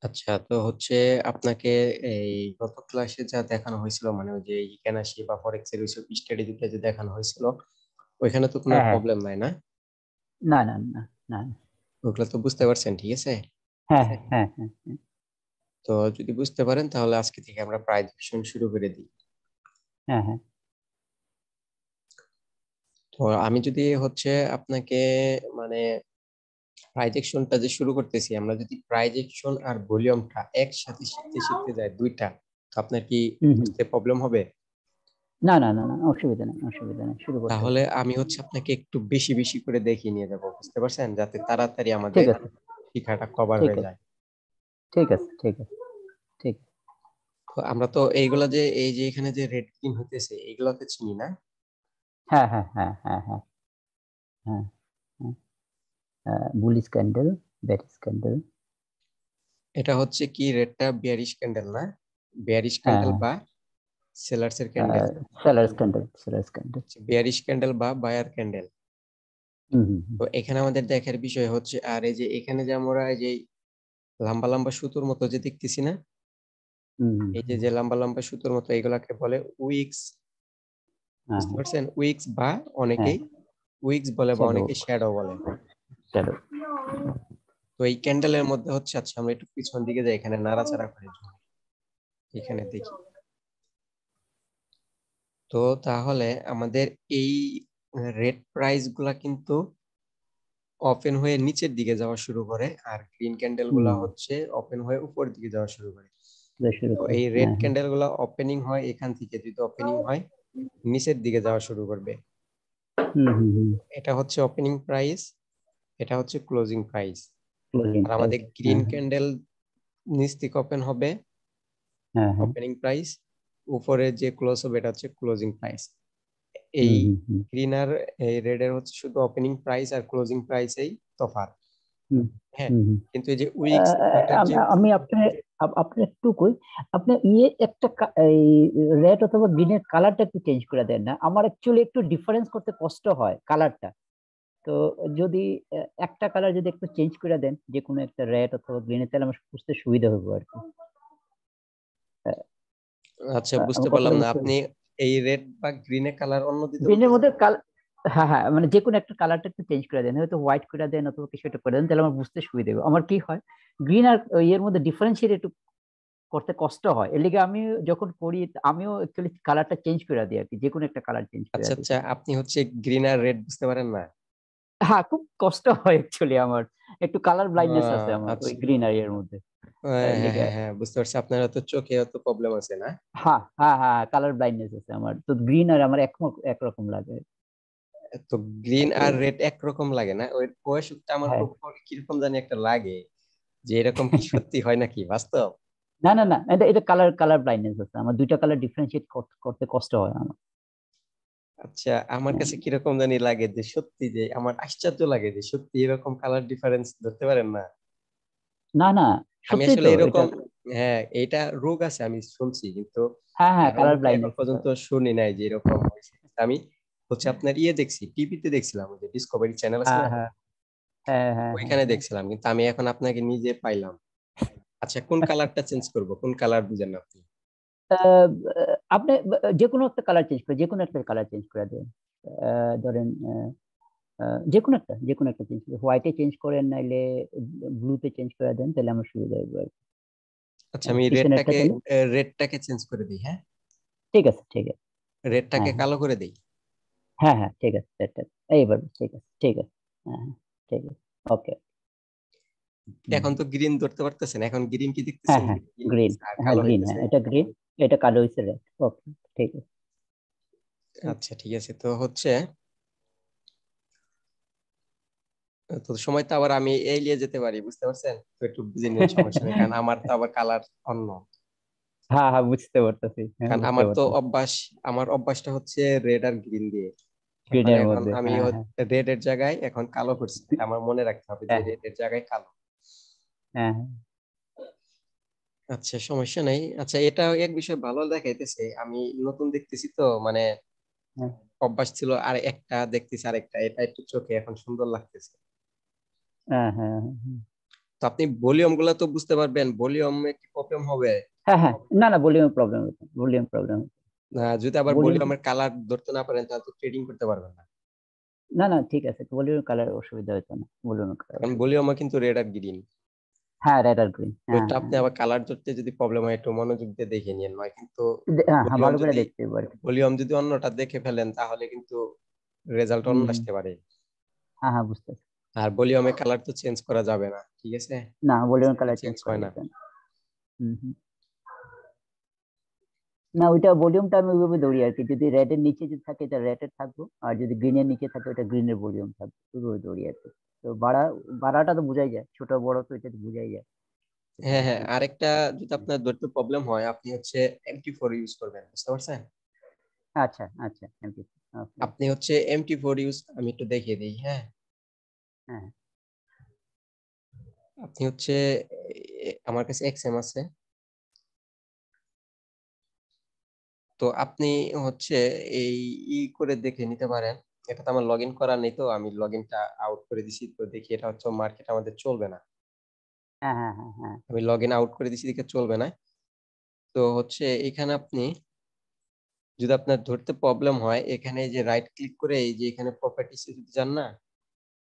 আচ্ছা, তো হচ্ছে আপনাকে এই গত ক্লাসে যা দেখানো হয়েছিল, মানে ওই যে ইকেনাশি বা ফরেক্স এর ওইসব স্ট্র্যাটেজিটা যে দেখানো হয়েছিল, ওইখানে তো কোনো হ্যাঁ হ্যাঁ। প্রবলেম নাই না? না না না না। ওগুলো তো বুঝতে পারছেন, ঠিক আছে? হ্যাঁ হ্যাঁ হ্যাঁ হ্যাঁ। তো যদি বুঝতে পারেন তাহলে আজকে থেকে আমরা প্রাইজেকশন শুরু করে দিই। হ্যাঁ হ্যাঁ। তো আমি যদি হচ্ছে আপনাকে মানে প্রাইজেকশনটা যে শুরু করতেছি, আমরা যদি প্রাইজেকশন আর ভলিউমটা একসাথে শিখতে শিখতে যাই দুইটা, তো আপনার কি হুম হুম। বুঝতে প্রবলেম হবে? না না না না, অসুবিধা নেই অসুবিধা নেই, শুরু করতে তাহলে পারেন। আমি হচ্ছে আপনাকে একটু বেশি বেশি করে দেখিয়ে নিয়ে যাবো, বুঝতে পারছেন, যাতে তাড়াতাড়ি ঠিক আমাদের আছে শিখাটা কভার ঠিক হয়ে আছে যায়। ঠিক আছে ঠিক আছে ঠিক আছে। তো আমরা তো এইগুলা যে এই যে এখানে যে রেড গ্রিন হইতেছে এইগুলাতে চিনি না? হ্যাঁ হ্যাঁ হ্যাঁ হ্যাঁ হ্যাঁ হ্যাঁ হ্যাঁ। Bullish candle, bearish candle. এটা হচ্ছে কি, রেডটা বিয়ারিশ ক্যান্ডেল না? বিয়ারিশ হ্যাঁ ক্যান্ডেল হ্যাঁ। বা সেলার্স এর candle. Sellers candle, sellers candle. Bearish candle বা বায়ার ক্যান্ডেল। হুম হুম হুম তো এখানে আমাদের দেখার বিষয় হচ্ছে, আর এই যে এখানে যে আমরা এই যে লম্বা লম্বা সুতোর মতো যে দেখতেছি না, হুম হুম এই যে হুম। যে লম্বা লম্বা সুতোর মতো, এগুলাকে বলে উইক্স। হ্যাঁ বুঝতে হ্যাঁ পারছেন, উইক্স বা হ্যাঁ। অনেকেই উইক্স বলে বা শ্যাডো, অনেকে শ্যাডো বলে। শ্যাডো। তো এই ক্যান্ডেলের মধ্যে হচ্ছে, আচ্ছা আমরা একটু পিছন দিকে যাই, এখানে নাড়াচাড়া করে ঝুলি, এখানে দেখি। তো তাহলে আমাদের এই রেড প্রাইস গুলা কিন্তু ওপেন হয়ে নিচের দিকে যাওয়া শুরু করে, আর গ্রিন ক্যান্ডেল গুলা হুম। হচ্ছে ওপেন হয়ে উপরের দিকে যাওয়া শুরু করে। শুরু তো করে, এই রেড হ্যাঁ হ্যাঁ। ক্যান্ডেল গুলা ওপেনিং হয় এখান থেকে, যদি ওপেনিং হয় নিচের দিকে যাওয়া শুরু করবে। হুম হুম হুম। এটা হচ্ছে ওপেনিং প্রাইস, এটা হচ্ছে ক্লোজিং প্রাইস। ক্লোজিং আর প্রাইস। আমাদের গ্রিন হ্যাঁ হ্যাঁ ক্যান্ডেল নিচ থেকে ওপেন হবে, হ্যাঁ হ্যাঁ। Opening price. উপরে যে ক্লোজ হবে এটা হচ্ছে ক্লোজিং প্রাইস। এই হুম হুম হুম গ্রিন আর এই রেড এর হচ্ছে শুধু ওপেনিং প্রাইস আর ক্লোজিং প্রাইসেই তফাৎ। হুম হ্যাঁ, হুম হুম। কিন্তু এই যে উইক্স এটার যে আমি আপনি একটু কই, আপনি একটা এই রেড অথবা গ্রিনের কালারটা একটু চেঞ্জ করে দেন না, আমার অ্যাকচুয়ালি একটু ডিফারেন্স করতে কষ্ট হয় কালারটা। তো যদি একটা কালার যদি একটু চেঞ্জ করে দেন, যে কোনো একটা রেড অথবা গ্রিনের, তাহলে আমার বুঝতে সুবিধা হবে আর কি। আচ্ছা, বুঝতে আমার পারলাম কথাটা না, বুঝতে আপনি এই রেড বা গ্রিনে কালার অন্য দিতে গ্রিনের বলতেছেন? মধ্যে হ্যাঁ হ্যাঁ, মানে যে কোনো একটা কালারটা একটু চেঞ্জ করে দেন, হয়তো হোয়াইট করে দেন অথবা কিছু একটা করে দেন, তাহলে আমার বুঝতে সুবিধা হবে। আমার কি হয়, গ্রিন আর ইয়ের মধ্যে ডিফারেন্সিয়েট একটু করতে কষ্ট হয়, এর লিগে আমি যখন করি আমিও অ্যাকচুয়ালি কালারটা চেঞ্জ করে দিই আর কি, যে কোনো একটা কালার চেঞ্জ করে আচ্ছা দিই। আচ্ছা, আপনি হচ্ছে গ্রিন আর রেড বুঝতে পারেন না? হ্যাঁ, খুব কষ্ট হয় অ্যাকচুয়ালি আমার, একটু কালার ব্লাইন্ডনেস আছে আমার ওই আচ্ছা, গ্রিন আর এর মধ্যে। হ্যাঁ এর হ্যাঁ লিগে হ্যাঁ হ্যাঁ, বুঝতে পারছি, আপনার তো চোখে তো প্রবলেম আছে না? হ্যাঁ হ্যাঁ হ্যাঁ, কালার ব্লাইন্ডনেস আছে আমার, তো গ্রিন আর আমার একরকম লাগে। তো গ্রিন তো আর রেড একরকম লাগে না, ওই বয়সটা আমার হ্যাঁ। খুব কিরকম জানি একটা লাগে, যে এরকম কি সত্যি হয় নাকি বাস্তব? না না না, এটা এটা কালার কালার ব্লাইন্ডনেস আছে আমার, দুইটা কালার ডিফারেন্সিয়েট করতে কষ্ট হয় আমার। আচ্ছা, আমার হ্যাঁ। কাছে কিরকম জানি লাগে যে সত্যি, যে আমার আশ্চর্য লাগে যে সত্যি এরকম কালার ডিফারেন্স ধরতে পারেন না। না না, আমি সত্যি আসলে তো এটা। এরকম, হ্যাঁ এটা রোগ আছে আমি শুনছি, কিন্তু হ্যাঁ হ্যাঁ, কারো কালার মুখে এখন ব্লাইন্ডনেস আছে। পর্যন্ত শুনি নাই যে এরকম হয়েছে। আমি হচ্ছে আপনার দেখছি, টিভিতে দেখছিলাম, ওই যে ডিসকভারি চ্যানেল আছে হ্যাঁ না, হ্যাঁ হ্যাঁ হ্যাঁ হ্যাঁ ওইখানে হ্যাঁ। দেখছিলাম, কিন্তু আমি এখন আপনাকে নিজে পাইলাম। আচ্ছা, কোন কালারটা চেঞ্জ করব, কোন কালার বুঝেন না আপনি? আহ, আপনি যে কোনো একটা কালার চেঞ্জ করে, যে কোনো একটা কালার চেঞ্জ করে দেন। ধরেন যে কোনো একটা চেঞ্জ করে, হোয়াইটে চেঞ্জ করেন, নাইলে ব্লুতে চেঞ্জ করে দেন, তাহলে আমার সুবিধা হবে আর কি। আচ্ছা, আমি পিছনেরটা তাহলে। রেডটাকে চেঞ্জ করে দিই, হ্যাঁ, ঠিক আছে ঠিক আছে। রেডটাকে হ্যাঁ হ্যাঁ কালো করে দিই। হ্যাঁ হ্যাঁ, ঠিক আছে এইবার ঠিক আছে ঠিক আছে। হ্যাঁ হ্যাঁ, ঠিক আছে। ওকে। এখন তো গ্রিন ধরতে পারতেছেন, এখন গ্রিন কি হ্যাঁ দেখতেছেন, হ্যাঁ। যে গ্রিন গ্রিন। আর হ্যাঁ কালো গ্রিন, হইতেছে? হ্যাঁ এটা গ্রিন, এটা কালো হয়েছে রেড। ওকে, ঠিক আছে। আচ্ছা ঠিক আছে, তো হচ্ছে তো সময় তো আবার আমি এড়িয়ে যেতে পারি, বুঝতে পারছেন, তো একটু বুঝে নিন, সমস্যা নেই, কারণ আমার তো আবার কালার অন্য। হ্যাঁ হ্যাঁ, বুঝতে পারতেছি, হ্যাঁ কারণ বুঝতে আমার তো পারতেছি। অভ্যাস, আমার অভ্যাসটা হচ্ছে রেড আর গ্রিন দিয়ে। এখন গ্রিনের এখন মধ্যে, আমি হ্যাঁ হ্যাঁ রেড এর জায়গায় এখন কালো করছি, তাহলে আমার মনে রাখতে হবে যে হ্যাঁ রেড এর জায়গায় কালো। হ্যাঁ হ্যাঁ আচ্ছা, সমস্যা নাই। আচ্ছা, এটা এক বিষয় ভালো দেখাইতেছে, আমি নতুন দেখতেছি তো, মানে হ্যাঁ অভ্যাস ছিল আর একটা দেখতেছি আরেকটা, এটা একটু চোখে এখন সুন্দর লাগতেছে। হ্যাঁ হ্যাঁ হ্যাঁ, হ্যাঁ। তো আপনি ভলিউম গুলা তো বুঝতে পারবেন, ভলিউমে কি প্রবলেম হবে? হ্যাঁ হ্যাঁ, না না, ভলিউম প্রবলেম হচ্ছে, ভলিউম প্রবলেম। যদি আবার ভলিউম, ভলিউমের কালার ধরতে না পারেন তাহলে তো ট্রেডিং করতে পারবেন না। না না ঠিক আছে, ভলিউম কালার অসুবিধা হচ্ছে না, ভলিউম কালার কারণ অসুবিধা। ভলিউমে কিন্তু রেড আর গ্রিন। হ্যাঁ, রেড আর গ্রিন, তো হ্যাঁ এটা আপনি হ্যাঁ। আবার কালার ধরতে যদি প্রবলেম হয় একটু মনোযোগ দিয়ে দেখে নিন, নয় কিন্তু হ্যাঁ হ্যাঁ, ভলিউম ভালো করে যদি দেখতে হবে আর কি। অন্যটা দেখে ফেলেন তাহলে কিন্তু রেজাল্ট অন্য হুম, আসতে পারে। হ্যাঁ হ্যাঁ, বুঝতে পারছি। আর ভলিউমে কালার তো চেঞ্জ করা যাবে না, ঠিক আছে? না, volume easily colour change change করা হয় না। যাচ্ছে না। হুম হুম। না, ওইটা ভলিউমটা আমি ওইভাবে ধরি আর কি, যদি রেড এর নিচে যদি থাকে এটা রেড এর থাকবো, আর যদি গ্রিন এর নিচে থাকে ওটা গ্রিন এর ভলিউম থাকবে, ওইভাবে ধরি আর কি। তো বাড়াটা তো বোঝাই যায়, ছোট বড় তো এটা তো বোঝাই যায়। হ্যাঁ হ্যাঁ, হুম, আরেকটা যদি আপনার ধরতে প্রবলেম হয় আপনি হচ্ছে MT4 ইউজ করবেন, বুঝতে পারছেন? আচ্ছা আচ্ছা, থ্যাংক ইউ। ওকে। আপনি হচ্ছে MT4 ইউজ, আমি একটু দেখিয়ে দিই, হ্যাঁ। হ্যাঁ আপনি হচ্ছে আমার কাছে XM আছে। তো আপনি হচ্ছে এই করে দেখে নিতে পারেন। এটা তো আমার লগ ইন করা নেই, তো আমি লগ ইনটা আউট করে দিছি, তো দেখি এটা হচ্ছে মার্কেট আমাদের চলবে না। হ্যাঁ হ্যাঁ হ্যাঁ হ্যাঁ। আমি লগ ইন আউট করে দিছি, দেখে চলবে না। তো হচ্ছে এখানে আপনি যদি আপনার ধরতে প্রবলেম হয়, এখানে এই যে রাইট ক্লিক করে এই যে এখানে প্রপার্টিসে যদি যান না,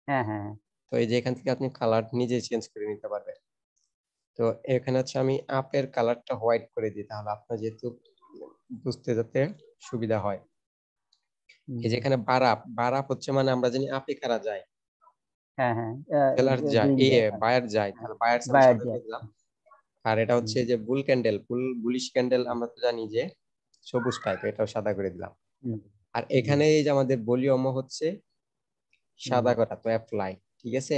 হ্যাঁ হ্যাঁ হ্যাঁ। তো এই যে এখান থেকে আপনি কালার নিজে চেঞ্জ করে নিতে পারবেন। তো এখানে হচ্ছে আমি আপের কালারটা হোয়াইট করে দিই, তাহলে আপনার যেহেতু বুঝতে যাতে সুবিধা হয়। এই যে হুম, এখানে বার আপ হচ্ছে মানে আমরা জানি আপে কারা যায়, হ্যাঁ হ্যাঁ, সেলার যায়, গ্রিন এ যায়, হ্যাঁ বায়ার যায়, হ্যাঁ, তাহলে বায়ার্স আমি বায়ার সাদা যায়। করে দিলাম। আর এটা হুম, হচ্ছে যে বুল ক্যান্ডেল, বুলিশ ক্যান্ডেল আমরা তো জানি যে সবুজ টাইপ, এটাও সাদা করে দিলাম। হুম, আর হুম, এখানে এই যে আমাদের ভলিউম হচ্ছে হুম, সাদা করা, তো অ্যাপ্লাই, ঠিক আছে।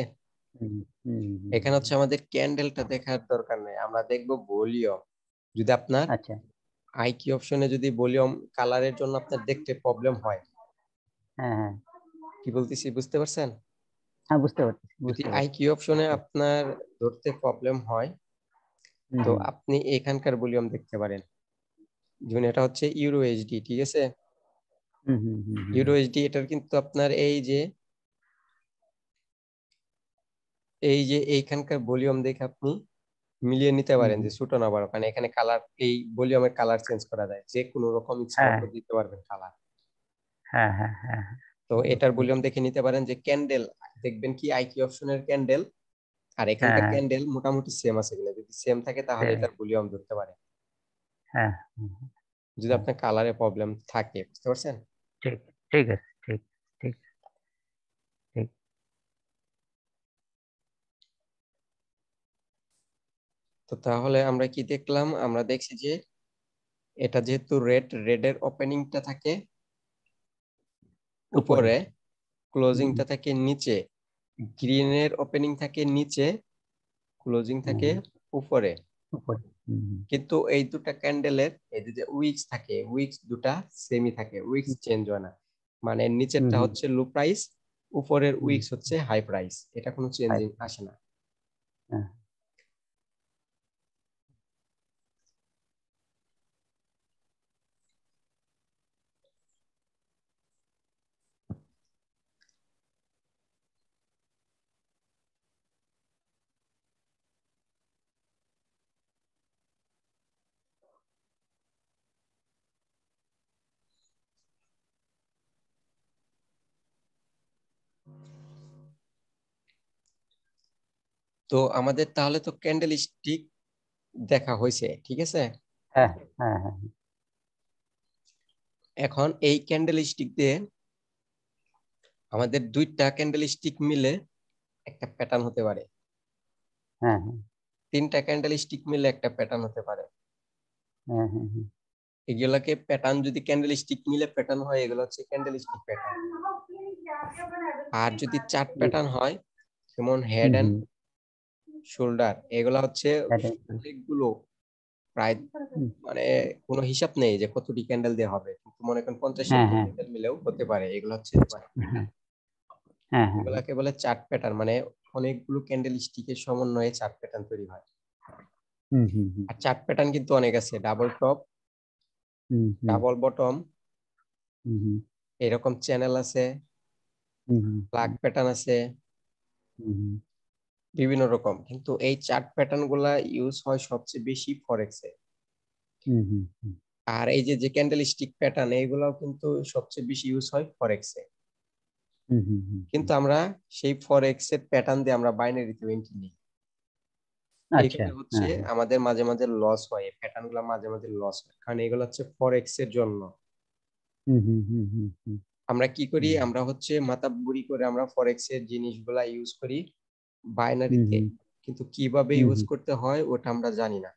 হুম, হুম, হুম, এখানে হচ্ছে আমাদের ক্যান্ডেলটা দেখার দরকার নেই, আমরা দেখবো ভলিউম। যদি আপনার আচ্ছা। আইকি অপশনে যদি ভলিউম কালারের জন্য আপনার দেখতে প্রবলেম হয়, হ্যাঁ হ্যাঁ কি বলতেছি বুঝতে পারছেন? হ্যাঁ, বুঝতে পারছি যদি বুঝতে পারছি। আইকি অপশনে আপনার ধরতে প্রবলেম হয়, হুম তো হুম আপনি এখানকার ভলিউম দেখতে পারেন। যেমন এটা হচ্ছে ইউরো এইচডি, ঠিক আছে। হুম হুম হুম হুম ইউরো এইচডি এটার কিন্তু আপনার এই যে এইখানকার ভলিউম দেখে আপনি মিলিয়ে নিতে হুম পারেন হুম। যে ছোট না বড়, কারণ এখানে কালার, এই ভলিউমের কালার চেঞ্জ করা যায়, যে কোনো রকম ইচ্ছা হ্যাঁ মতো দিতে পারবেন কালার। হ্যাঁ হ্যাঁ হ্যাঁ হ্যাঁ, তো এটার বুঝতে ভলিউম পারছি। দেখে নিতে পারেন যে ক্যান্ডেল, দেখবেন কি আইকি অপশনের ক্যান্ডেল আর হ্যাঁ এখানকার হ্যাঁ, ক্যান্ডেল মোটামুটি সেম আছে কিনা, যদি সেম থাকে তাহলে সেমই। এটার ভলিউম ধরতে পারে। হ্যাঁ হুম, যদি হ্যাঁ, আপনার কালারে প্রবলেম থাকে, বুঝতে পারছেন? ঠিক, ঠিক আছে, ঠিক, ঠিক, ঠিক। তো তাহলে আমরা কি দেখলাম, আমরা দেখছি যে এটা যেহেতু রেডের ওপেনিংটা থাকে উপরে। উপরে, হুম হুম, ক্লোজিংটা থাকে নিচে, গ্রিনের ওপেনিং থাকে নিচে, ক্লোজিং হুম থাকে হুম, উপরে। উপরে। হুম হুম কিন্তু এই দুটা ক্যান্ডেলের এই যে উইক্স থাকে, উইক্স দুটা সেমই থাকে, উইক্স চেঞ্জ হয় না। মানে হুম নিচেরটা হুম হচ্ছে লো প্রাইস, উপরের হুম, উইক্স হচ্ছে হাই প্রাইস, এটা কোনো চেঞ্জিং হাই। আসে না। হ্যাঁ। তো আমাদের তাহলে তো ক্যান্ডেল স্টিক দেখা হয়েছে, ঠিক আছে। হ্যাঁ হ্যাঁ হ্যাঁ এখন এই ক্যান্ডেল স্টিক দিয়ে আমাদের দুইটা ক্যান্ডেল স্টিক মিলে একটা প্যাটার্ন হতে পারে, হ্যাঁ হ্যাঁ তিনটা ক্যান্ডেল স্টিক মিলে একটা প্যাটার্ন হতে পারে। হ্যাঁ হ্যাঁ হ্যাঁ। এগুলাকে প্যাটার্ন, যদি ক্যান্ডেল স্টিক মিলে প্যাটার্ন হয় এগুলো হচ্ছে ক্যান্ডেল স্টিক প্যাটার্ন। আর যদি চার্ট প্যাটার্ন হয়, যেমন head hmm and hmm, shoulder, এগুলা হচ্ছে সেটাই। অনেকগুলো, প্রায় হুম, মানে কোনো হিসাব নেই যে কতটি ক্যান্ডেল দিয়ে হবে, কিন্তু মনে করেন 50 60 হ্যাঁ টি হ্যাঁ ক্যান্ডেল মিলেও হতে পারে, এগুলো হচ্ছে হ্যাঁ হ্যাঁ হ্যাঁ হ্যাঁ। এগুলাকে বলে চার্ট প্যাটার্ন, মানে অনেকগুলো ক্যান্ডেল স্টিকের সমন্বয়ে চার্ট প্যাটার্ন তৈরি হয়। হুম হুম হুম আর চার্ট প্যাটার্ন কিন্তু অনেক আছে, ডাবল টপ, হুম হুম ডাবল বটম, হুম হুম এরকম চ্যানেল আছে, হুম হুম ফ্ল্যাগ প্যাটার্ন আছে, হুম বিভিন্ন রকম, কিন্তু এই চার্ট প্যাটার্ন গুলা ইউজ হয় সবচেয়ে বেশি ফরেক্সে। হুম হুম হুম আর এই যে যে ক্যান্ডেল স্টিক প্যাটার্ন এইগুলাও কিন্তু সবচেয়ে বেশি ইউজ হয় ফরেক্সে। হুম হুম হুম হুম। কিন্তু আমরা সেই ফরেক্স এর প্যাটার্ন দিয়ে আমরা বাইনারিতে এন্ট্রি নিই। আচ্ছা। এখানে হচ্ছে হ্যাঁ হ্যাঁ। আমাদের মাঝে মাঝে লস হয়, এই প্যাটার্ন গুলো মাঝে মাঝে লস হয়, কারণ এগুলো হচ্ছে ফরেক্স এর জন্য। হুম হুম হুম হুম হুম আমরা কি করি, হুম আমরা হচ্ছে মাথা বুড়ি করে আমরা ফরেক্স এর জিনিসগুলা ইউজ করি হুম বাইনারিতে, হুম কিন্তু কিভাবে হুম ইউজ হুম। করতে হয় ওটা আমরা জানি না।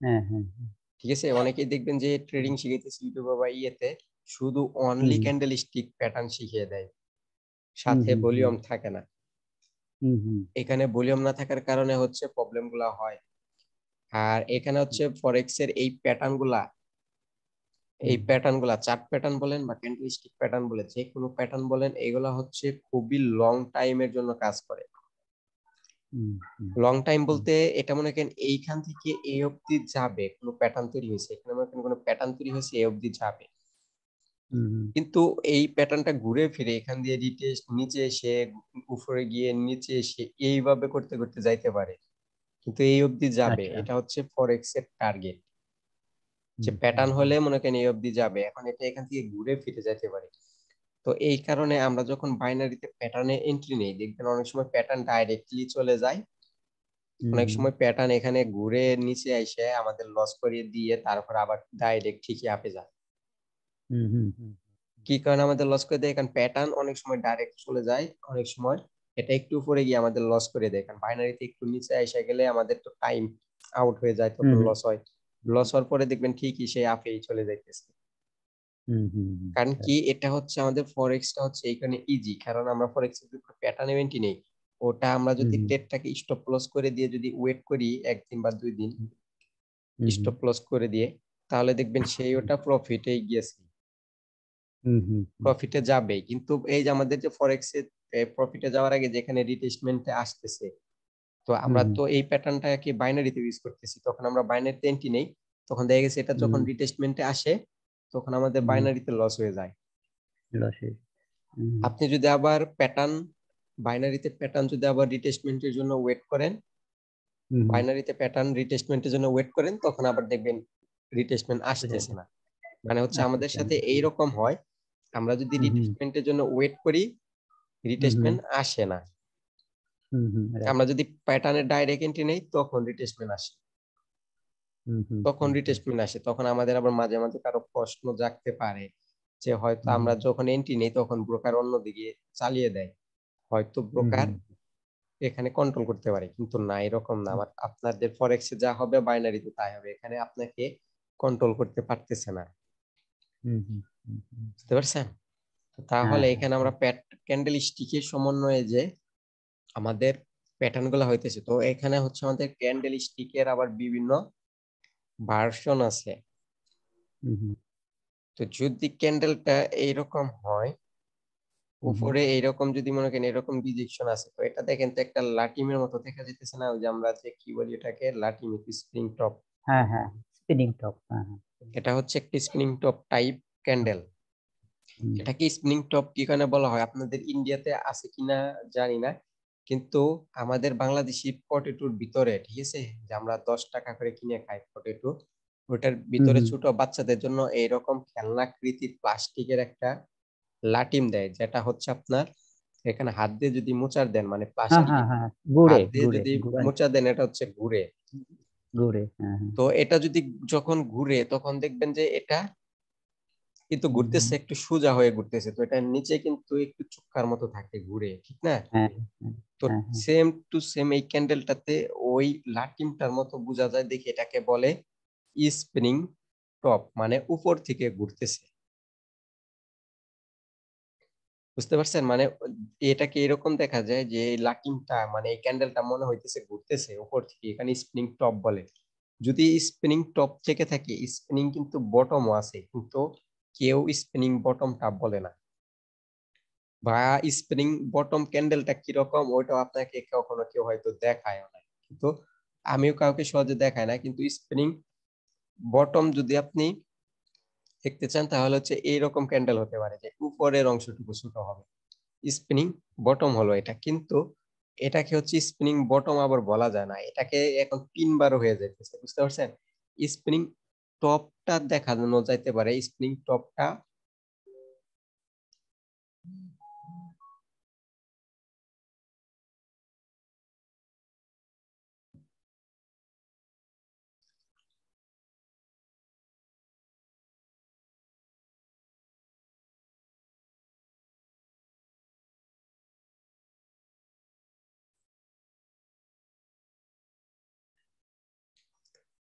হ্যাঁ হ্যাঁ হ্যাঁ। ঠিক আছে, অনেকেই দেখবেন যে ট্রেডিং শিখাইতেছে ইউটিউবে বা ইয়েতে শুধু হুম অনলি হুম ক্যান্ডেল স্টিক প্যাটার্ন শিখিয়ে দেয়, হুম সাথে হুম হুম ভলিউম থাকে না। হুম হুম এখানে ভলিউম না থাকার কারণে হচ্ছে প্রবলেম গুলা হয়। আর এখানে হচ্ছে ফরেক্স এর এই হুম প্যাটার্ন গুলা চার্ট প্যাটার্ন বলেন বা ক্যান্ডেল স্টিক প্যাটার্ন বলে যে কোনো প্যাটার্ন বলেন, এগুলা হচ্ছে খুবই লং টাইমের জন্য কাজ করে। হুম হুম লং টাইম হুম বলতে এটা মনে করেন এইখান থেকে এই অবধি যাবে, কোনো প্যাটার্ন তৈরি হয়েছে, এখানে মনে করেন কোনো প্যাটার্ন তৈরি হয়েছে এই অবধি যাবে, হুম কিন্তু এই প্যাটার্নটা ঘুরে ফিরে এখান দিয়ে রিটেস্ট নিচে এসে উপরে গিয়ে নিচে এসে এইভাবে করতে করতে যাইতে পারে, কিন্তু এই অবধি যাবে, আচ্ছা। এটা হচ্ছে ফরেক্স এর টার্গেট। যে হুম হুম প্যাটার্ন হুম হলে মনে করেন এই অবধি যাবে, এখন এটা এখান থেকে ঘুরে ফিরে যাইতে পারে। তো এই কারণে আমরা যখন বাইনারিতে প্যাটার্নে এন্ট্রি নেই, দেখবেন অনেক সময় প্যাটার্ন ডাইরেক্টলি চলে যায়, হুম অনেক হুম সময় প্যাটার্ন এখানে ঘুরে নিচে এসে আমাদের লস করিয়ে দিয়ে তারপর আবার ডাইরেক্ট ঠিকই আপে যায়। হুম হুম হুম কি কারণে আমাদের লস করে দেয়, কারণ প্যাটার্ন অনেক সময় ডাইরেক্ট চলে যায়, অনেক সময় এটা একটু উপরে গিয়ে আমাদের লস করে দেয়, কারণ বাইনারিতে একটু নিচে এসে গেলে আমাদের তো টাইম আউট হয়ে যায়, হুম তখন হুম লস হয়। লস হওয়ার পরে দেখবেন ঠিকই সেই আপেই চলে যাইতেছে। হুম হুম হুম। কারণ কি এটা হচ্ছে আমাদের ফরেক্সটা হচ্ছে এখানে ইজি, কারণ আমরা ফরেক্স এর উপর প্যাটার্ন ইভেন্টই নেই। ওটা আমরা হুম যদি হুম ট্রেডটাকে স্টপ লস করে দিয়ে যদি ওয়েট করি একদিন বা 2 দিন, হুম হুম স্টপ লস করে দিয়ে, তাহলে দেখবেন সেই ওটা প্রফিটে গিয়েছে, হুম হুম হুম প্রফিটে যাবে। কিন্তু এই যে আমাদের যে ফরেক্স এ প্রফিটে যাওয়ার আগে যেখানে রিটেস্টমেন্টে আসতেছে, তো আমরা হুম তো এই প্যাটার্নটাকে বাইনারিতে ইউজ করতেছি, তখন আমরা বাইনারিতে এন্ট্রি নেই, তখন দেখা গেছে এটা যখন হুম রিটেস্টমেন্টে আসে তখন আমাদের হুম বাইনারিতে লস হয়ে যায়। লসে। হুম আপনি যদি আবার বাইনারিতে প্যাটার্ন যদি আবার রিটেস্টমেন্টের জন্য ওয়েট করেন, হুম বাইনারিতে প্যাটার্ন রিটেস্টমেন্টের জন্য ওয়েট করেন, তখন আবার দেখবেন রিটেস্টমেন্ট বুঝা আসতেছে যায়। না। মানে হচ্ছে আমাদের আসতেছে না। সাথে এইরকম হয়, আমরা যদি হুম হুম রিটেস্টমেন্টের জন্য ওয়েট করি, হুম হুম রিটেস্টমেন্ট আসে না। হুম হুম রাইট। আমরা যদি প্যাটার্নের ডাইরেক্ট এন্ট্রি নেই তখন রিটেস্টমেন্ট আসে। হুম হুম তখন হুম হুম রিটেস্টমেন্ট আসে, তখন আমাদের আবার মাঝে মাঝে কারো প্রশ্ন জাগতে পারে যে হয়তো হুম আমরা যখন এন্ট্রি নেই তখন ব্রোকার অন্যদিকে চালিয়ে দেয়, হয়তো হুম ব্রোকার হুম এখানে কন্ট্রোল করতে পারে, কিন্তু না, এরকম না। আপনাদের ফরেক্সে যা হবে বাইনারিতে তাই হবে, এখানে আপনাকে কন্ট্রোল করতে পারতেছে না। হুম হুম হুম হুম। বুঝতে পারছেন? তো হ্যাঁ তাহলে হ্যাঁ এখানে আমরা হ্যাঁ। ক্যান্ডেল স্টিকের সমন্বয়ে যে আমাদের প্যাটার্ন গুলো হইতেছে, তো এখানে হচ্ছে আমাদের ক্যান্ডেল স্টিকের আবার বিভিন্ন ভার্সন আছে। হুম হুম তো যদি ক্যান্ডেলটা এইরকম হয়, হুম হুম। উপরে এইরকম যদি মনে করেন এরকম ডিজেকশন আছে, তো এটা দেখেন তো একটা লাটিমের মতো দেখা যেতেছে না, ওই যে আমরা যে কি বলি এটাকে লাটিম, স্প্রিং টপ। হ্যাঁ হ্যাঁ স্পিনিং টপ। হ্যাঁ হ্যাঁ। এটা হচ্ছে একটি স্পিনিং টপ টাইপ ক্যান্ডেল। হুম এটাকে স্পিনিং টপ কি কারণে বলা হয়, আপনাদের ইন্ডিয়াতে আছে কিনা জানি না, কিন্তু আমাদের বাংলাদেশি পটেটোর ভিতরে, ঠিক আছে, যে আমরা 10 টাকা করে কিনে খাই পটেটো, ওটার হুম ভিতরে হুম। ছোট বাচ্চাদের জন্য এইরকম খেলনাকৃতির প্লাস্টিকের একটা লাটিম দেয়, যেটা হচ্ছে আপনার এখানে হাত দিয়ে যদি মোচাড় দেন, মানে হ্যাঁ প্লাস্টিক হ্যাঁ হ্যাঁ গুড়ে হাত দিয়ে গুড়ে যদি গুড়ে মোচা দেন এটা হচ্ছে ঘুরে। গুড়ে। হ্যাঁ হ্যাঁ। তো এটা যদি যখন ঘুরে তখন দেখবেন যে এটা কিন্তু হুম হুম। ঘুরতেছে একটু সোজা হয়ে ঘুরতেছে, তো এটা নিচে কিন্তু একটু চুক্কার মতো থাকে ঘুরে, ঠিক না? হ্যাঁ হ্যাঁ তো হ্যাঁ হ্যাঁ। সেম টু সেম এই ক্যান্ডেলটাতে ওই লাটিমটার মতো বোঝা যায় দেখি, এটাকে বলে স্পিনিং টপ, মানে উপর থেকে ঘুরতেছে। বুঝতে পারছেন? মানে এটাকে এরকম দেখা যায় যে এই লাটিমটা মানে এই ক্যান্ডেলটা মনে হইতেছে ঘুরতেছে উপর থেকে, এখানে স্পিনিং টপ বলে। যদি স্পিনিং টপ থেকে থাকে, স্পিনিং কিন্তু বটমও আছে, কিন্তু কেউ স্পিনিং বটমটা বলে না, বা স্প্রিং বটম ক্যান্ডেলটা কিরকম ওইটাও আপনাকে কখনো কেউ হয়তো দেখায় না, কিন্তু আমিও কাউকে সহজে দেখায় না। কিন্তু স্প্রিং বটম যদি আপনি দেখতে চান তাহলে হচ্ছে এইরকম ক্যান্ডেল হতে পারে, যে উপরের অংশটুকু ছোট হবে, স্পিনিং বটম হলো এটা। কিন্তু এটাকে হচ্ছে স্পিনিং বটম আবার বলা যায় না, এটাকে এখন 3 বার হয়ে যাইতেছে, বুঝতে পারছেন? স্পিনিং টপটা দেখানো যাইতে পারে, স্পিনিং টপটা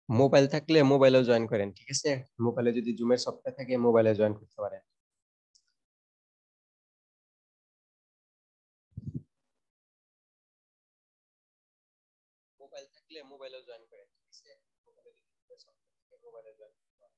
মোবাইল থাকলে মোবাইলেও জয়েন করেন, ঠিক আছে? মোবাইলে যদি জুমের সফটওয়্যার থাকে মোবাইলে জয়েন করতে পারেন। মোবাইল থাকলে মোবাইলেও জয়েন করেন, ঠিক আছে? মোবাইলে যদি জুমের সফটওয়্যার থাকে মোবাইলে জয়েন করতে পারেন।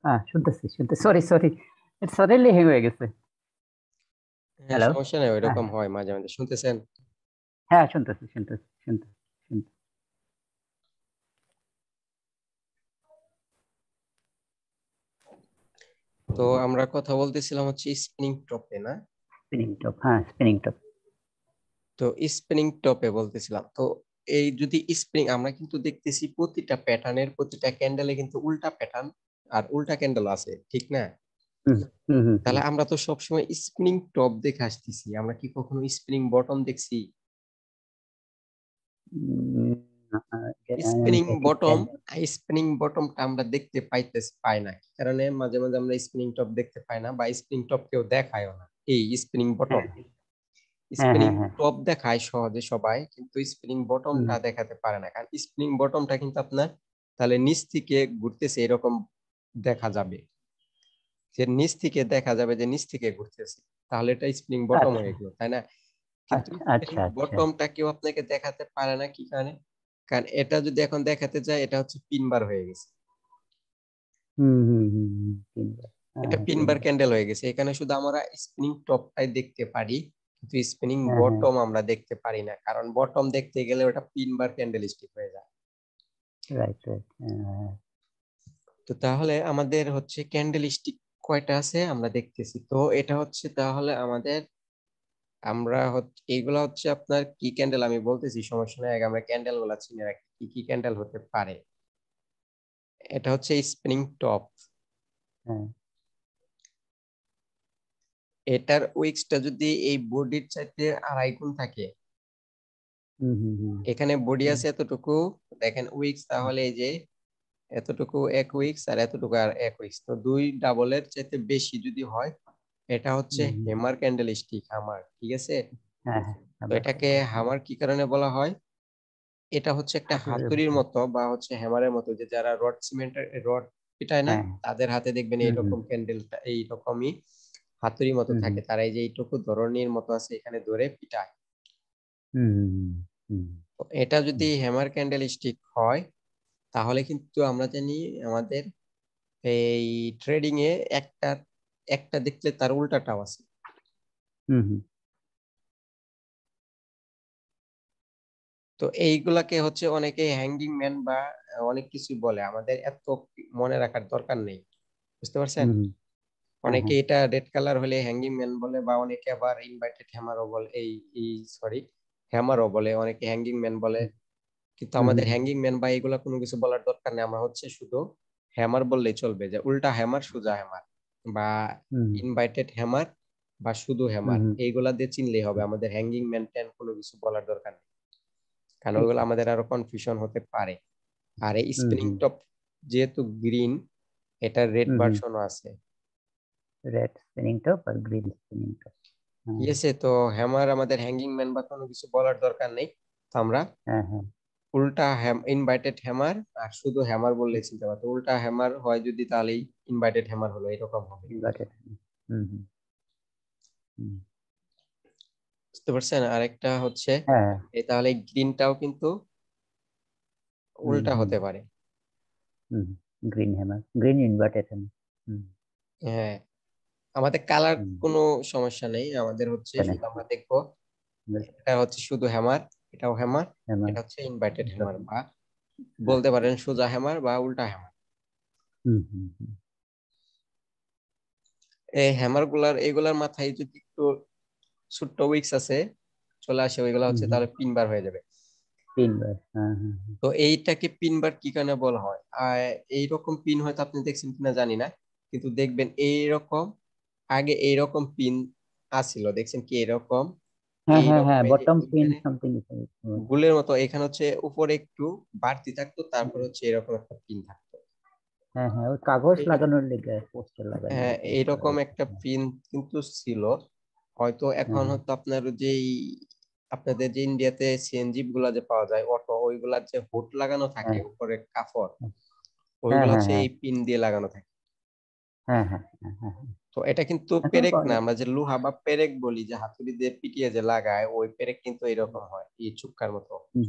হ্যাঁ, শুনতেছি শুনতেছি, সরি সরি, সাডেনলি হ্যাং হয়ে গেছে। হ্যাঁ, হ্যালো। সমস্যা নেই, হ্যাঁ ওইরকম হ্যাঁ হয় মাঝে মাঝে। শুনতেছেন? হ্যাঁ, শুনতেছি শুনতেছি শুনতেছি শুনতেছি। তো আমরা কথা বলতেছিলাম হচ্ছে স্পিনিং টপে, না? স্পিনিং টপ, হ্যাঁ স্পিনিং টপ। তো স্পিনিং টপে বলতেছিলাম, তো এই যদি স্প্রিং আমরা কিন্তু দেখতেছি প্রতিটা প্যাটার্নের প্রতিটা ক্যান্ডেলে কিন্তু উল্টা প্যাটার্ন আর উল্টা ক্যান্ডেল আছে, ঠিক না? হুম হুম হুম হুম। তাহলে আমরা তো সবসময় স্পিনিং টপ দেখে আসতেছি, আমরা কি কখনো স্পিনিং বটম দেখছি? উম, স্পিনিং দেখি বটম, ক্যান্ডেল। স্পিনিং বটমটা আমরা দেখতে পাই না, কি কারণে মাঝে মাঝে আমরা স্পিনিং টপ দেখতে পাই না বা স্পিনিং টপ কেউ দেখায়ও না? এই স্পিনিং বটম, হ্যাঁ হ্যাঁ স্পিনিং হ্যাঁ হ্যাঁ। টপ দেখায় সহজে সবাই, কিন্তু স্পিনিং হুম। বটমটা দেখাতে পারে না, কারণ স্পিনিং বটমটা কিন্তু আপনার তাহলে নিচ থেকে ঘুরতেছে এরকম দেখা যাবে, যে নিচ থেকে দেখা যাবে যে নিচ থেকে ঘুরতেছে, তাহলে এটা স্প্রিং বটম আচ্ছা হয়ে গেল, তাই না? কিন্তু আচ্ছা স্প্রিং আচ্ছা আচ্ছা। বটমটা কেউ আপনাকে দেখাতে পারে না, কি কারণে? কারণ এটা যদি এখন দেখাতে যায় এটা হচ্ছে 3 বার হয়ে গেছে, হুম হুম হুম হুম, তিনবার। হ্যাঁ এটা হ্যাঁ, 3 বার তিনবার। ক্যান্ডেল হয়ে গেছে, এখানে শুধু আমরা স্পিনিং টপটাই দেখতে পারি, কিন্তু স্পিনিং হ্যাঁ হ্যাঁ। বটম আমরা দেখতে পারি না, কারণ বটম দেখতে গেলে ওটা 3 বার ক্যান্ডেল স্টিক হয়ে যায়। Right right. হ্যাঁ। তো তাহলে আমাদের হচ্ছে ক্যান্ডেল স্টিক কয়টা আছে আমরা দেখতেছি, তো এটা হচ্ছে তাহলে আমাদের, আমরা হচ্ছে এইগুলা হচ্ছে আপনার কি ক্যান্ডেল আমি বলতেছি, সমস্যা নেই, আগে আমরা ক্যান্ডেল গুলা চিনে রাখি কি কি ক্যান্ডেল হতে পারে। এটা হচ্ছে স্পিনিং টপ, হ্যাঁ। এটার উইক্সটা যদি এই বডির চাইতে 2.5 গুণ থাকে, হুম হুম হুম এখানে বডি হুম আছে এতটুকু, দেখেন উইক্স হুম তাহলে এই যে এতটুকু এক উইক্স আর এতটুকু আর এক উইক্স, তো দুই ডাবলের চাইতে বেশি যদি হয় এটা হচ্ছে হুম হুম। হেমার ক্যান্ডেল স্টিক, হামার, ঠিক আছে? হ্যাঁ হ্যাঁ, তো আবার এটাকে ক্যান্ডেল। হামার কি কারণে বলা হয়? এটা হচ্ছে একটা হাতুড়ির হাতুড়ির মতো। মতো বা হচ্ছে হ্যামারের মতো, যে যারা রড সিমেন্টের রড পিটায় না, হ্যাঁ। তাদের হাতে দেখবেন হুম হুম এইরকম ক্যান্ডেলটা এইরকমই হাতুড়ি মতো হুম হুম থাকে, তারা এই যে এইটুকু ধরনের মতো আছে এখানে ধরে পিটায়। হুম হুম হুম তো এটা যদি হুম হ্যামার ক্যান্ডেল স্টিক হয় তাহলে কিন্তু আমরা জানি আমাদের এই ট্রেডিং এ একটা একটা দেখলে তার উল্টাটাও আছে। হুম হুম তো এইগুলাকে হচ্ছে অনেকে হ্যাঙ্গিং ম্যান বা অনেক কিছু বলে, আমাদের এত মনে রাখার দরকার নেই, বুঝতে পারছেন? হুম হুম। হ্যাঁ অনেকে হ্যাঁ। এটা রেড কালার হলে হ্যাঙ্গিং ম্যান বলে, বা অনেকে আবার ইনভার্টেড হ্যামারও বলে, এই সরি হ্যামারও বলে, অনেকে হ্যাঙ্গিং ম্যান বলে, কিন্তু হুম আমাদের হুম হ্যাঙ্গিং ম্যান বা এগুলা কোনো কিছু বলার দরকার নেই, আমরা হচ্ছে শুধু হ্যামার বললেই চলবে, যে উল্টা হ্যামার, সোজা হ্যামার, বা হুম ইনভার্টেড হ্যামার, বা শুধু হুম হ্যামার, হুম, এইগুলা দিয়ে চিনলেই হবে। হুম, আমাদের হ্যাঙ্গিং মেনটেন কোনো কিছু বলার দরকার নেই, কারণ ঠিক ওইগুলো আছে। আমাদের আরো কনফিউশন হতে পারে। আর এই হুম স্পিনিং হুম টপ যেহেতু গ্রিন, এটা রেড হুম হুম, ভার্সনও আছে। রেড স্পিনিং টপ আর গ্রিন স্পিনিং টপ। হ্যাঁ ঠিক আছে, তো হ্যামার আমাদের হ্যাঙ্গিং ম্যান বা কোনো কিছু বলার দরকার নেই। তো আমরা হ্যাঁ হ্যাঁ। উল্টা ইনভার্টেড হ্যামার আর শুধু হ্যামার বললে চিনতে পারতো। উল্টা হ্যামার হয় যদি, তাহলেই ইনভার্টেড হ্যামার হলো, এরকম হবে। ইনভার্টেড। হুম হুম হুম, বুঝতে পারছেন? আরেকটা হচ্ছে হ্যাঁ। এই, তাহলে গ্রিনটাও কিন্তু হুম উল্টা হুম হতে পারে। হুম, green hammer, green inverted hammer. হুম হ্যাঁ, আমাদের কালার হুম, কোনো সমস্যা নেই, আমাদের হচ্ছে তাই না? শুধু আমরা দেখবো এটা হচ্ছে শুধু হ্যামার, এটাও হ্যামার, হ্যামার। এটা হচ্ছে ইনভার্টেড হ্যামার, বা বলতে পারেন সোজা হ্যামার বা উল্টা হ্যামার। হুম হুম হুম, এই হ্যামার গুলার, এগুলার মাথায় যদি একটু ছোট্ট উইক্স আছে চলে আসে, ওইগুলা হুম হচ্ছে হুম, তাহলে পিন বার হয়ে যাবে। তিনবার। হ্যাঁ হ্যাঁ হ্যাঁ। তো এইটাকে পিন বার কি কারণে বলা হয়? আর এইরকম পিন হয়তো আপনি দেখছেন কিনা জানি না, কিন্তু দেখবেন এইরকম, আগে এইরকম পিন আসছিল, দেখছেন কি এরকম, হ্যাঁ হ্যাঁ এইরকম হ্যাঁ, এই যে বটম পিন এখানে সামথিং। গুলের মতো, এখানে হচ্ছে উপরে একটু বাড়তি থাকতো, তারপর হচ্ছে এরকম একটা পিন থাকতো। হ্যাঁ হ্যাঁ, ওই কাগজ ঠিক আছে, লাগানোর লেগে, পোস্টার লাগানোর হ্যাঁ লেগে ইউজ করা এইরকম হতো। একটা পিন কিন্তু ছিল। হয়তো হ্যাঁ এখন হয়তো আপনার যেই, আপনাদের যে ইন্ডিয়াতে সিএনজি গুলা যে পাওয়া যায় অটো, ওইগুলার যে হুড লাগানো থাকে হ্যাঁ উপরে কাফর, হ্যাঁ ওইগুলো হ্যাঁ হচ্ছে হ্যাঁ এই পিন দিয়ে লাগানো থাকে। হ্যাঁ হ্যাঁ হ্যাঁ হ্যাঁ হ্যাঁ, তো এটা কিন্তু এখন পেরেক পাওয়া না, যায়। আমরা যে লোহা বা পেরেক বলি, যে হাতুড়ি দিয়ে পিটিয়ে যে লাগায়, ওই পেরেক কিন্তু এরকম হয়, এই চুক্কার মতো। হুম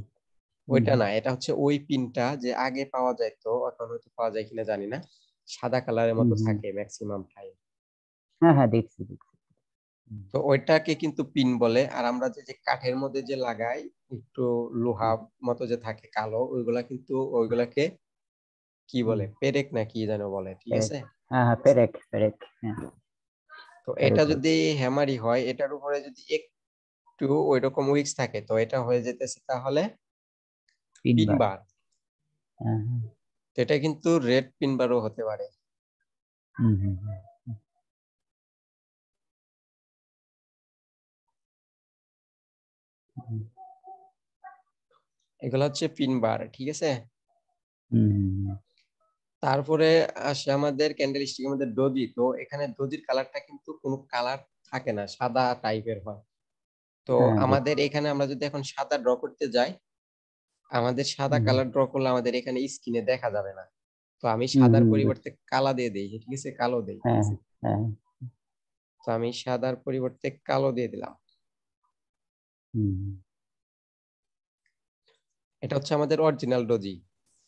হুম ওইটা না, এটা হচ্ছে ওই পিনটা যে আগে পাওয়া যাইতো, এখন হয়তো পাওয়া যায় কিনা জানি না, সাদা কালারের হুম মতো হুম, থাকে ম্যাক্সিমাম টাইম। হ্যাঁ হ্যাঁ, দেখছি দেখছি। হুম, তো ওইটাকে কিন্তু পিন বলে। আর আমরা যে যে কাঠের মধ্যে যে লাগাই একটু লোহা হুম, মতো যে থাকে কালো, ওইগুলা কিন্তু ওইগুলাকে কি হুম, বলে, পেরেক না কি যেন বলে, ঠিক পেরেক। আছে। হ্যাঁ হ্যাঁ, পেরেক পেরেক। হ্যাঁ, তো এটা পেরেক বল। যদি হ্যামারি হয়, এটার উপরে যদি একটু ওইরকম উইক্স থাকে, তো এটা হয়ে যেতেছে তাহলে পিন তিনবার। বার। হ্যাঁ হ্যাঁ। তো এটা কিন্তু রেড পিন বারও হতে পারে। হুম হুম হুম হুম এগুলো হচ্ছে পিন বার, ঠিক আছে। হুম হুম, তারপরে আসে আমাদের ক্যান্ডেল স্টিকের মধ্যে ডোজি। তো এখানে ডোজির কালারটা কিন্তু কোনো কালার থাকে না, সাদা টাইপের হয়। তো হ্যাঁ আমাদের দেখছি। এখানে আমরা যদি এখন সাদা ড্র করতে যাই, আমাদের সাদা হুম কালার ড্র করলে আমাদের এখানে স্ক্রিনে দেখা যাবে না। তো আমি হুম সাদার হুম, পরিবর্তে কালা দিয়ে দিই, ঠিক আছে, কালো দেই। হ্যাঁ হ্যাঁ। তো আমি সাদার পরিবর্তে কালো দিয়ে দিলাম। হুম এটা হচ্ছে আমাদের অরিজিনাল ডোজি,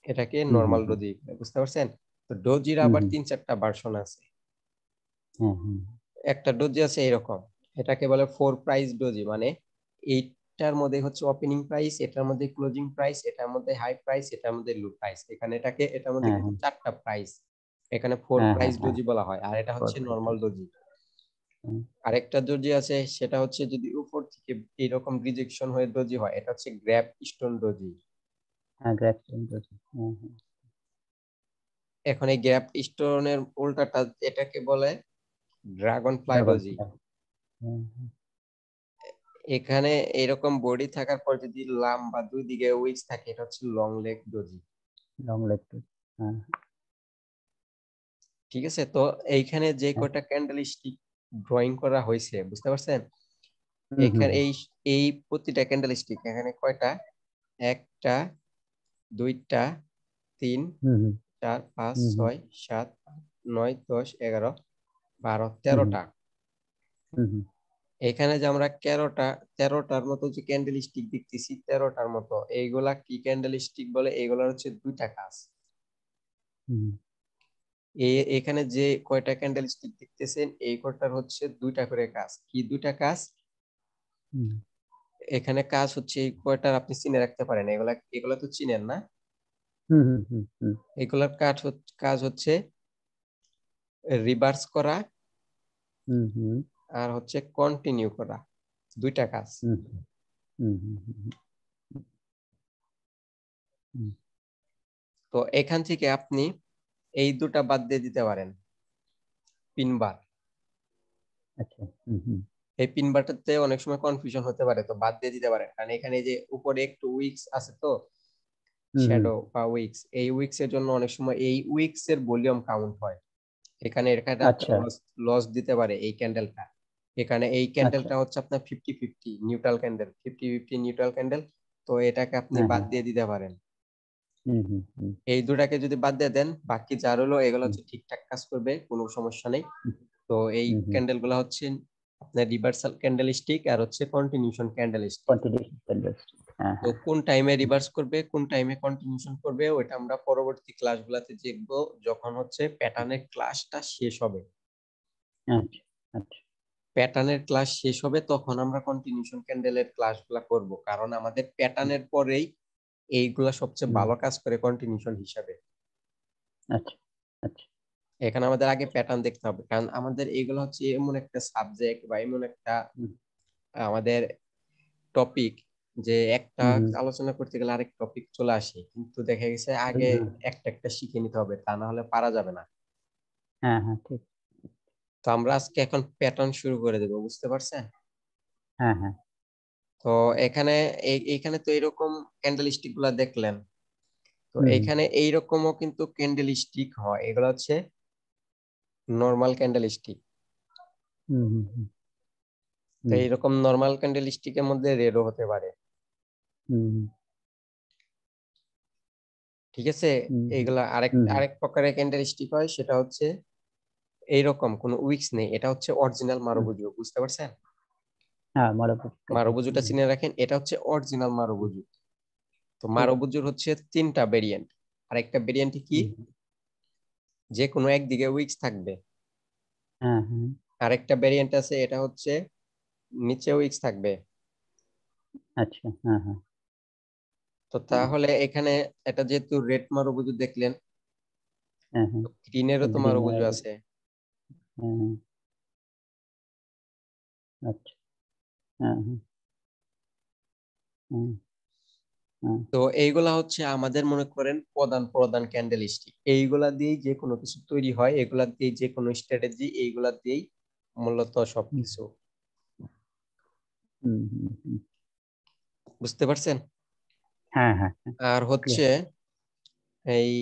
এটাকে হুম হুম নরমাল হুম ডোজি, বুঝতে পারছেন? তো ডোজির হুম আবার হুম, 3-4টা ভার্সন আছে। হ্যাঁ হ্যাঁ। একটা ডোজি আছে এরকম, এটাকে বলে ফোর প্রাইস ডোজি, মানে এইটার মধ্যে হচ্ছে ওপেনিং প্রাইস, এটার মধ্যে ক্লোজিং প্রাইস, এটার মধ্যে হাই প্রাইস, এটার মধ্যে লো প্রাইস, এখানে এটাকে এটার মধ্যে হ্যাঁ কিন্তু হ্যাঁ 4টা প্রাইস, এখানে ফোর হ্যাঁ হ্যাঁ প্রাইস হ্যাঁ, ডোজি বলা হয়। আর এটা হচ্ছে নরমাল কর্পোরেট। ডোজি। আরেকটা ডোজি আছে, সেটা হচ্ছে যদি উপর থেকে এরকম রিজেকশন হয়ে ডোজি হয়, এটা হচ্ছে গ্র্যাপ স্টোন ডোজি। হ্যাঁ, গ্রাফিন করছি। হ্যাঁ হ্যাঁ, এখন এই গ্র্যাপ স্টোনের উল্টাটা, এটাকে বলে dragon fly dragon doji. Fly. হ্যাঁ হ্যাঁ, এখানে এরকম বডি থাকার পর যদি লাম্বা দুই দিকে উইংস থাকে, এটা হচ্ছে long leg doji. Long leg. হ্যাঁ ঠিক আছে, তো এইখানে যে হ্যাঁ। কয়টা ক্যান্ডেল স্টিক ড্রয়িং করা হয়েছে, বুঝতে পারছেন? হুম হুম এখানে এই এই প্রতিটা ক্যান্ডেল স্টিক এখানে কয়টা, একটা, দুইটা, তিন, হুম হুম 4, 5, হুম হুম 6, 7, 8, 9, 10, 11, 12, হুম 13টা। হুম হুম এখানে যে আমরা 13টার মতো যে ক্যান্ডেল স্টিক দেখতেছি, 13টার মতো, এইগুলা কি ক্যান্ডেল স্টিক বলে? এইগুলা হচ্ছে দুইটা কাজ। হুম এখানে যে কয়টা ক্যান্ডেল স্টিক দেখতেছেন, এই কয়টার হচ্ছে দুইটা করে কাজ। কি দুইটা কাজ? হুম এখানে কাজ হচ্ছে এই কয়টার আপনি চিনে রাখতে পারেন, এগুলা এগুলা তো চিনেন না। হুম হুম হুম হুম এগুলার কাজ হচ্ছে রিভার্স করা হুম হুম আর হচ্ছে কন্টিনিউ করা, দুইটা কাজ। হুম হুম হুম হুম হুম, তো এখান থেকে আপনি এই দুটা বাদ দিয়ে দিতে পারেন পিন বার। আচ্ছা। হুম হুম এই পিন বারটাতে অনেক সময় কনফিউশন হতে পারে, তো বাদ দিয়ে দিতে পারেন, কারণ এখানে যে উপরে একটু উইক্স আছে তো, হুম হুম। শ্যাডো বা উইক্স, এই উইক্স এর জন্য অনেক সময় এই উইক্স এর ভলিউম কাউন্ট হয়। এখানে এখানে আপনার আচ্ছা লস লস দিতে পারে এই ক্যান্ডেলটা। এখানে এই আচ্ছা। ক্যান্ডেলটা হচ্ছে আপনার 50-50 নিউট্রাল ক্যান্ডেল, 50-50 নিউট্রাল ক্যান্ডেল। তো এটাকে আপনি হ্যাঁ বাদ হ্যাঁ। দিয়ে দিতে পারেন। হুম হুম হুম এই দুটাকে যদি বাদ দিয়ে দেন, বাকি যা হলো এগুলো হুম হচ্ছে ঠিকঠাক কাজ করবে, কোনো সমস্যা নেই। তো এই হুম হুম। ক্যান্ডেল গুলো হচ্ছে আপনার রিভার্সাল ক্যান্ডেল স্টিক আর হচ্ছে continuation candle stick. Continuation candles. হ্যাঁ তো হ্যাঁ। কোন টাইমে রিভার্স করবে, কোন টাইমে কন্টিনিউশন করবে, ওটা আমরা পরবর্তী ক্লাসগুলোতে দেখবো, যখন হচ্ছে প্যাটার্নের ক্লাসটা শেষ হবে। আচ্ছা আচ্ছা। প্যাটার্নের ক্লাস শেষ হবে তখন আমরা কন্টিনিউশন ক্যান্ডেলের ক্লাসগুলো করব, কারণ আমাদের প্যাটার্নের পরেই এইগুলা সবচেয়ে হুম। ভালো কাজ করে কন্টিনিউশন হিসাবে। আচ্ছা আচ্ছা। এখানে আমাদের আগে প্যাটার্ন দেখতে হবে, কারণ আমাদের এইগুলো হচ্ছে এমন একটা সাবজেক্ট বা এমন একটা হুম আমাদের টপিক, যে একটা হুম আলোচনা করতে গেলে আরেক টপিক চলে আসে, কিন্তু দেখা গেছে হুম, আগে হুম। একটা একটা শিখে নিতে হবে, তা না হলে পারা যাবে না। হ্যাঁ হ্যাঁ ঠিক। তো আমরা আজকে এখন প্যাটার্ন শুরু করে দেবো, বুঝতে পারছেন? হ্যাঁ হ্যাঁ। তো এখানে এইখানে তো এরকম ক্যান্ডেল স্টিক গুলা দেখলেন। তো হুম হুম এইখানে এইরকমও কিন্তু ক্যান্ডেল স্টিক হয়, এগুলো হচ্ছে নর্মাল ক্যান্ডেল স্টিক। হুম হুম হুম তো হুম এইরকম নর্মাল ক্যান্ডেল স্টিকের মধ্যে রেডও হতে পারে। হুম ঠিক আছে? হুম এইগুলা আরেক হুম হুম। আরেক প্রকারের ক্যান্ডেল স্টিক হয়, সেটা হচ্ছে এইরকম কোনো উইক্স নেই, এটা হচ্ছে অরিজিনাল হুম। মারুবুজু, বুঝতে পারছেন? হ্যাঁ মারাপুর কাছে। মারুবুজুটা চিনে রাখেন, এটা হচ্ছে অরিজিনাল হুম, মারুবুজু। তো ঠিক। মারুবুজুর হচ্ছে তিনটা ভেরিয়েন্ট। আরেকটা ভেরিয়েন্ট কি, হুম, যে কোনো একদিকে উইক্স থাকবে। হ্যাঁ হ্যাঁ। আরেকটা ভেরিয়েন্ট আছে, এটা হচ্ছে নিচে উইক্স থাকবে। আচ্ছা। হ্যাঁ হ্যাঁ। তো তাহলে এখানে এটা যেহেতু রেড মারুবুজু দেখলেন, হ্যাঁ হ্যাঁ। তো গ্রিনেরও তো গ্রিন। মারুবুজু আছে। হ্যাঁ হ্যাঁ। আচ্ছা। হ্যাঁ হ্যাঁ। হ্যাঁ হ্যাঁ। তো এইগুলা হচ্ছে আমাদের মনে করেন প্রধান প্রধান ক্যান্ডেল স্টিক, এইগুলা দিয়েই যে কোনো কিছু তৈরি হয়, এগুলা দিয়ে যে কোনো স্ট্র্যাটেজি, এইগুলা দিয়েই মূলত হুম সবকিছু। হুম হুম হুম। বুঝতে পারছেন? হ্যাঁ হ্যাঁ হ্যাঁ। আর হচ্ছে ক্লিয়ার। এই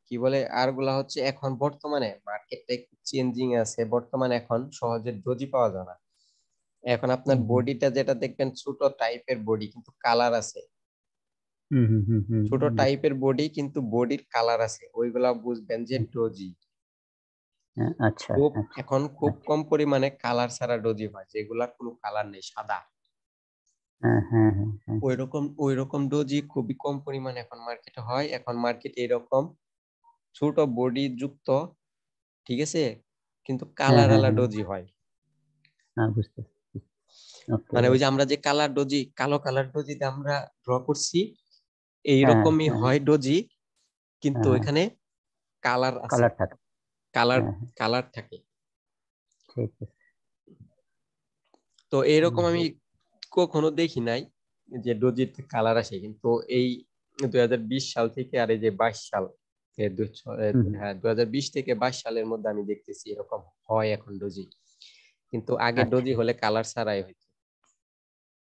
কি বলে, আর গুলা হচ্ছে এখন বর্তমানে মার্কেটটা একটু চেঞ্জিং আছে, বর্তমানে এখন সহজে ডোজি পাওয়া যায় না। এখন আপনার হুম হুম বডিটা যেটা দেখবেন ছোট টাইপের বডি, কিন্তু কালার আছে। হুম হুম হুম হুম ছোট হুম, বুঝতে। টাইপের বডি কিন্তু বডির কালার আছে, ওইগুলা বুঝবেন যে আচ্ছা। ডোজি। হ্যাঁ, আচ্ছা খুব আচ্ছা। এখন খুব আচ্ছা। কম পরিমাণে কালার ছাড়া ডোজি হয়, যেগুলার কোনো কালার নেই, সাদা। হ্যাঁ হ্যাঁ হ্যাঁ হ্যাঁ। ওইরকম ডোজি খুবই কম পরিমাণে এখন মার্কেটে হয়। এখন মার্কেটে এরকম ছোট বডি যুক্ত, ঠিক আছে, কিন্তু হ্যাঁ কালার হ্যাঁ আলা হ্যাঁ। ডোজি হয়। হ্যাঁ, বুঝতে। ওকে। মানে ওই যে আমরা যে কালার ডোজি, কালো কালার ডোজিতে আমরা ড্র করছি, হ্যাঁ এইরকমই হ্যাঁ হয় ডোজি, কিন্তু হ্যাঁ হ্যাঁ। ওইখানে কালার আছে, কালার থাকে। কালার হ্যাঁ হ্যাঁ। কালার থাকে। ঠিক আছে। তো হুম এরকম আমি কখনো দেখি নাই যে ডোজিতে কালার আসে, কিন্তু এই 2020 সাল থেকে আর এই যে 22 সাল, হুম হ্যাঁ 2020 থেকে 22 সালের মধ্যে আমি দেখতেছি এরকম হয় এখন ডোজি। কিন্তু আগে আচ্ছা। ডোজি হলে কালার ছাড়াই হইতো।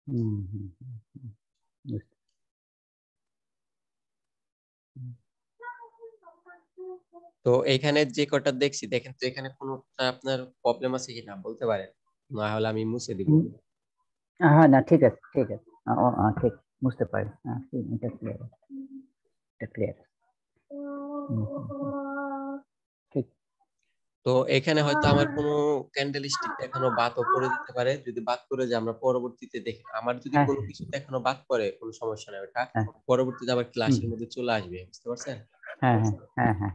হুম হুম হুম হুম, বুঝতে। হুম। তো এখানে যে কটা দেখছি, দেখেন তো এখানে কোনোটা আপনার প্রবলেম আছে কিনা বলতে পারেন, না হলে আমি মুছে দিব। হ্যাঁ না ঠিক আছে ঠিক আছে। ঠিক। বুঝতে পারি। হ্যাঁ এটা ক্লিয়ার। এটা ক্লিয়ার। ঠিক। তো এখানে হয়তো আমার কোনো ক্যান্ডেল স্টিক এখনো বাদও পড়ে যেতে পারে, যদি বাদ করে যে আমরা পরবর্তীতে দেখি, আমার যদি হ্যাঁ কোনো কিছুতে এখনো বাদ পড়ে কোনো সমস্যা নেই, ওটা হ্যাঁ। পরবর্তীতে আবার হুম, ক্লাসের মধ্যে চলে আসবে, বুঝতে পারছেন? হ্যাঁ হ্যাঁ হ্যাঁ হ্যাঁ।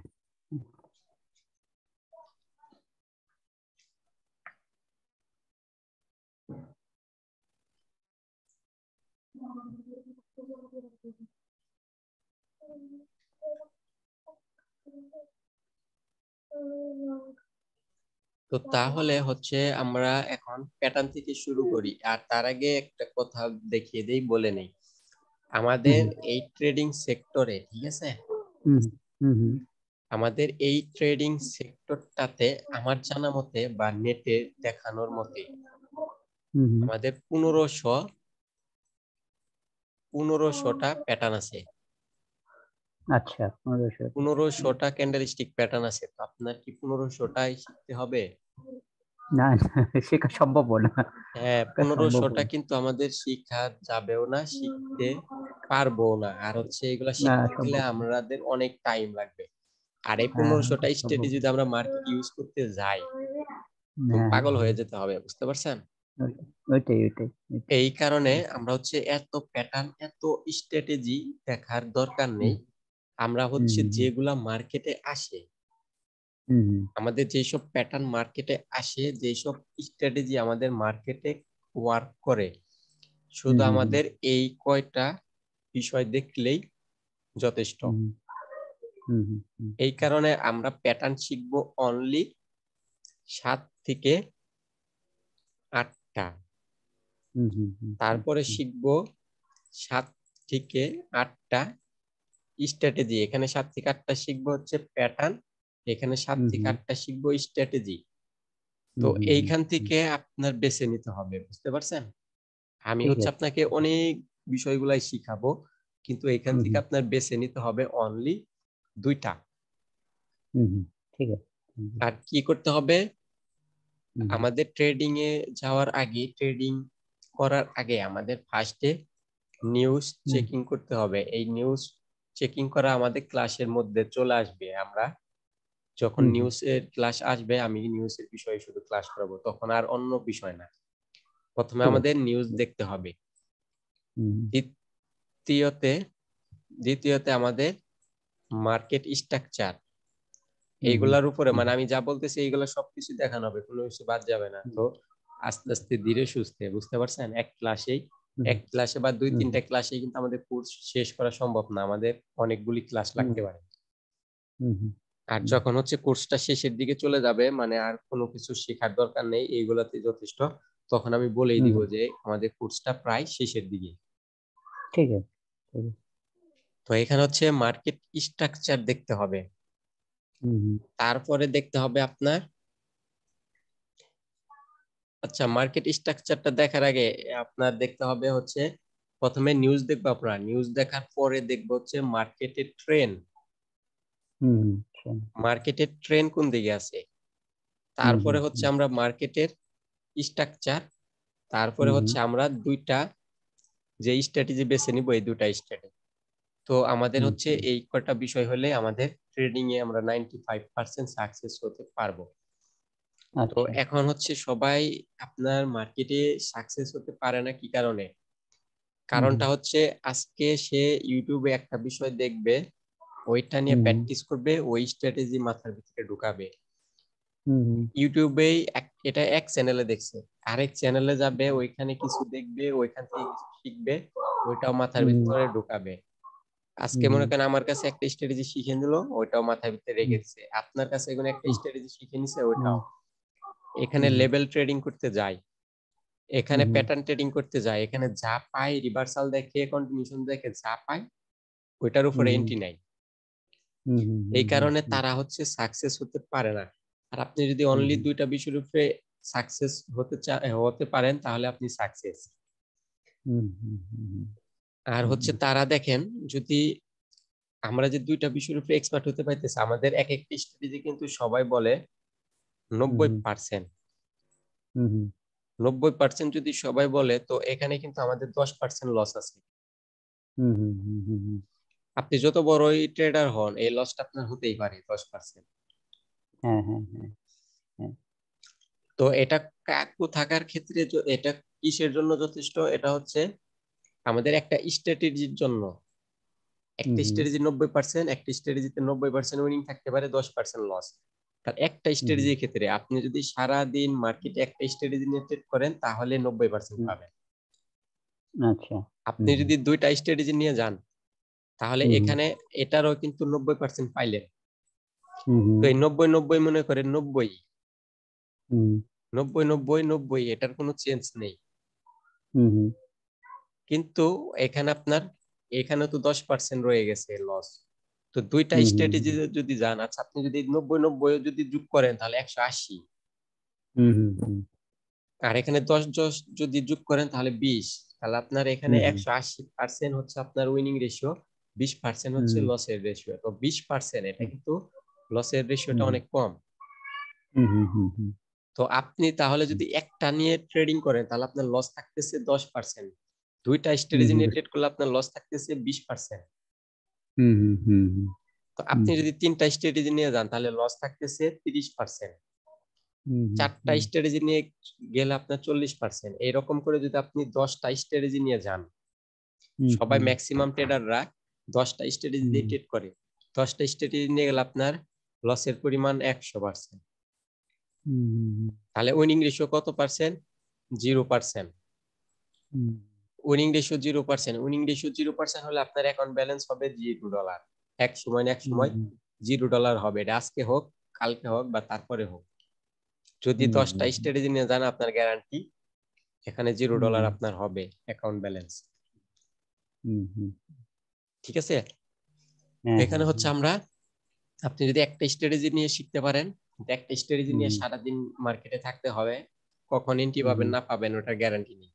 তো তাহলে হচ্ছে আমরা এখন প্যাটার্ন থেকে শুরু করি, আর তার আগে একটা কথা দেখিয়ে দেই, বলে নেই, আমাদের হুম এই ট্রেডিং সেক্টরে, ঠিক আছে, হুম হুম হুম আমাদের এই ট্রেডিং সেক্টরটাতে আমার জানা মতে বা নেটে দেখানোর মতে হুম হুম। আমাদের 1500টা প্যাটার্ন আছে। আচ্ছা, 1500। 1500টা ক্যান্ডেলস্টিক প্যাটার্ন আছে। তো আপনার কি 1500টাই শিখতে হবে? না না, শেখা সম্ভব না। হ্যাঁ, শেখা সম্ভব 1500টা না। কিন্তু আমাদের শিখা যাবেও না, শিখতে পারবো না। আর হচ্ছে এগুলা না, শিখতে গেলে সম্ভব না। আমাদের অনেক টাইম লাগবে। আর এই হ্যাঁ হ্যাঁ, 1500টা সম্ভব স্ট্র্যাটেজি না। যদি আমরা মার্কেট ইউজ করতে যাই, তো হ্যাঁ পাগল হ্যাঁ, হয়ে যেতে হবে, বুঝতে পারছেন? ওইটাই ওইটাই ওইটাই। এই কারণে আমরা হচ্ছে এত প্যাটার্ন, এত স্ট্র্যাটেজি দেখার দরকার হুম নেই। আমরা হুম হচ্ছে হুম যেগুলা মার্কেটে আসে, হুম হুম আমাদের যেসব প্যাটার্ন মার্কেটে আসে, যেসব স্ট্র্যাটেজি আমাদের মার্কেটে ওয়ার্ক করে, হুম শুধু হুম হুম আমাদের এই কয়টা বিষয় দেখলেই যথেষ্ট। হুম হুম হুম হুম এই কারণে আমরা প্যাটার্ন শিখবো অনলি 7 থেকে 8টা। হুম হুম হুম হুম তারপরে হুম শিখবো 7 থেকে 8টা স্ট্র্যাটেজি। এখানে 7 থেকে 8টা শিখবো হচ্ছে প্যাটার্ন, এখানে সাত হুম থেকে হুম আটটা শিখবো স্ট্র্যাটেজি। তো হুম হুম হুম এইখান হুম। থেকে আপনার বেছে নিতে হবে, বুঝতে পারছেন? আমি ঠিক হচ্ছে আছে। আপনাকে অনেক বিষয়গুলাই শিখাবো, কিন্তু এখান হুম থেকে হুম আপনার বেছে নিতে হবে অনলি 2টা। হুম হুম, ঠিক আছে। হুম আর কি করতে হবে? হুম আমাদের ট্রেডিং এ যাওয়ার আগে, ট্রেডিং করার আগে আমাদের ফার্স্টে নিউজ হুম চেকিং করতে হবে। এই নিউজ চেকিং করা আমাদের ক্লাসের মধ্যে চলে আসবে। আমরা যখন হুম হুম নিউজের ক্লাস আসবে, আমি নিউজের বিষয়ে শুধু ক্লাস করাবো, তখন আর অন্য বিষয় না। প্রথমে ঠিক আছে। আমাদের নিউজ দেখতে হবে। হুম দ্বিতীয়তে দ্বিতীয়তে আমাদের মার্কেট স্ট্রাকচার, হুম হুম এইগুলার উপরে হুম মানে আমি যা বলতেছি এইগুলো সবকিছু দেখানো হবে, কোনো কিছু বাদ যাবে না। তো আস্তে আস্তে ধীরে সুস্থে, বুঝতে পারছেন? হুম এক ক্লাসে বা দুই হুম তিনটা ক্লাসে কিন্তু আমাদের কোর্স শেষ করা সম্ভব না, আমাদের অনেকগুলি ক্লাস হুম লাগতে পারে। হুম হুম আর হুম যখন হচ্ছে কোর্সটা শেষের দিকে চলে যাবে, মানে আর কোনো কিছু শেখার দরকার নেই, এইগুলাতে যথেষ্ট, তখন আমি বলেই হুম দিব হুম, যে আমাদের কোর্সটা প্রায় শেষের দিকে। ঠিক আছে। ঠিক আছে। তো এখানে হচ্ছে মার্কেট স্ট্রাকচার দেখতে হবে। হুম হুম তারপরে দেখতে হবে আপনার, আচ্ছা, মার্কেট স্ট্রাকচারটা দেখার আগে আপনার দেখতে হবে হচ্ছে, প্রথমে নিউজ দেখবো, আপনার নিউজ দেখার পরে দেখবো হচ্ছে মার্কেটের ট্রেন্ড। হুম হুম, শোন। মার্কেটের ট্রেন্ড কোন দিকে আছে, হুম তারপরে হুম হচ্ছে হুম আমরা মার্কেটের স্ট্রাকচার, তারপরে হুম হুম হচ্ছে আমরা দুইটা যে স্ট্র্যাটেজি বেছে নিব, এই দুটা স্ট্র্যাটেজি। তো আমাদের হুম হচ্ছে হুম, এই কটা বিষয় হলে আমাদের ট্রেডিং এ আমরা 95% সাকসেস হতে পারবো। তো আচ্ছা। এখন হচ্ছে সবাই আপনার মার্কেটে সাকসেস হতে পারে না কি কারণে? হুম হুম কারণটা হচ্ছে আজকে সে ইউটিউবে একটা বিষয় দেখবে, ওইটা নিয়ে হুম প্র্যাকটিস করবে, ওই স্ট্র্যাটেজি মাথার ভিতরে ঢুকাবে। হুম হুম ইউটিউবেই এটা এক চ্যানেলে দেখছে, আরেক চ্যানেলে যাবে, ওইখানে কিছু দেখবে, ওইখান থেকে কিছু শিখবে, ওইটাও মাথার হুম ভিতরে ঢুকাবে। আজকে হুম মনে করেন আমার কাছে একটা স্ট্র্যাটেজি শিখে নিল, ওইটাও মাথার ভিতরে হুম রেখে দিছে। আপনার কাছে এখন একটা হুম স্ট্র্যাটেজি শিখে নিছে, হুম ওইটাও। এখানে হুম লেভেল ট্রেডিং করতে যায়, হুম এখানে হুম প্যাটার্ন ট্রেডিং করতে যায়, এখানে যা পায় রিভার্সাল দেখে, কন্টিনিউশন দেখে, যা পায় ওইটার উপরে হুম এন্ট্রি নাই। হুম হুম এই হুম হুম কারণে হুম তারা হচ্ছে সাকসেস হতে পারে না। আর আপনি যদি হুম অনলি হুম দুইটা বিষয়ের উপরে সাকসেস হতে পারেন, তাহলে আপনি সাকসেস। হুম হুম হুম হুম আর হুম হচ্ছে তারা দেখেন, যদি আমরা যে দুইটা বিষয়ের উপরে এক্সপার্ট হতে পাইতেছি, আমাদের এক একটা স্ট্র্যাটেজি কিন্তু সবাই বলে হুম 90%। হুম হুম 90% যদি সবাই বলে, তো এখানে কিন্তু আমাদের 10% লস আছে। হুম হুম হুম হুম হুম, আপনি যত বড়ই ট্রেডার হন, এই লসটা আপনার হতেই পারে 10%। হ্যাঁ হ্যাঁ হ্যাঁ হ্যাঁ। তো এটা কাকু থাকার ক্ষেত্রে এটা কিসের জন্য যথেষ্ট? এটা হচ্ছে আমাদের একটা স্ট্র্যাটেজির জন্য। হুম একটা হুম স্ট্র্যাটেজি 90%, একটা স্ট্র্যাটেজিতে 90% উইনিং থাকতে পারে, 10% লস। তার একটা হুম স্ট্র্যাটেজির ক্ষেত্রে আপনি যদি সারা দিন মার্কেটে একটা স্ট্র্যাটেজি নিয়ে ট্রেড করেন, তাহলে 90% হুম, পাবেন। আচ্ছা। আপনি হুম হুম যদি দুইটা স্ট্র্যাটেজি নিয়ে যান, তাহলে হুম হুম এখানে এটারও কিন্তু 90% পাইলেন। হুম হুম তো এই 90-90 মনে করেন 90, হুম 90-90-90, এটার কোনো চেঞ্জ নেই। হুম হুম কিন্তু এখানে আপনার, এখানে তো 10% রয়ে গেছে লস। তো দুইটা হুম, হুম, স্ট্র্যাটেজি যদি যান, আচ্ছা আপনি যদি 90-90 যদি যোগ করেন তাহলে 180, হুম, হুম, হুম, আর এখানে 10-10 যদি যোগ করেন তাহলে 20, তাহলে আপনার এখানে হুম, হুম, 180% হচ্ছে আপনার উইনিং রেশিও, 20% হচ্ছে হুম, লসের রেশিও। তো 20% এটা কিন্তু লসের রেশিওটা হুম, অনেক কম। হুম, হুম, হুম, হুম, তো আপনি তাহলে যদি একটা নিয়ে ট্রেডিং করেন তাহলে আপনার লস থাকতেছে 10%, দুইটা হুম, স্ট্র্যাটেজি হুম, নিয়ে ট্রেড করলে আপনার লস থাকতেছে 20%। হুম, হুম, হুম, তো হুম, আপনি যদি তিনটা স্ট্র্যাটেজি নিয়ে যান তাহলে লস থাকতেছে 30%, হুম, চারটা হুম, স্ট্র্যাটেজি নিয়ে গেলে আপনার 40%। এইরকম করে যদি আপনি 10টা স্ট্র্যাটেজি নিয়ে যান, হুম, সবাই হুম, ম্যাক্সিমাম ট্রেডাররা 10টা স্ট্র্যাটেজি দিয়ে হুম, ট্রেড করে, 10টা স্ট্র্যাটেজি নিয়ে গেলে আপনার লসের পরিমাণ 100%। হুম, তাহলে উইনিং রেশিও কত পার্সেন্ট? 0%। হুম, উইনিং রেশিও 0%, উইনিং রেশিও 0% হলে আপনার অ্যাকাউন্ট ব্যালেন্স হবে $0। এক সময় না এক সময় হুম, $0 হবে, এটা আজকে হোক, কালকে হোক বা তারপরে হোক। যদি হুম, 10টা স্ট্র্যাটেজি নিয়ে যান আপনার গ্যারান্টি এখানে $0 হুম, আপনার হবে অ্যাকাউন্ট ব্যালেন্স। হুম, হুম, ঠিক আছে? হ্যাঁ, এখানে হ্যাঁ, হচ্ছে আমরা, আপনি যদি একটা স্ট্র্যাটেজি নিয়ে শিখতে পারেন, কিন্তু একটা স্ট্র্যাটেজি নিয়ে হুম, সারাদিন মার্কেটে থাকতে হবে, কখন এন্ট্রি হুম, পাবেন হুম, না পাবেন ওটার গ্যারান্টি নেই।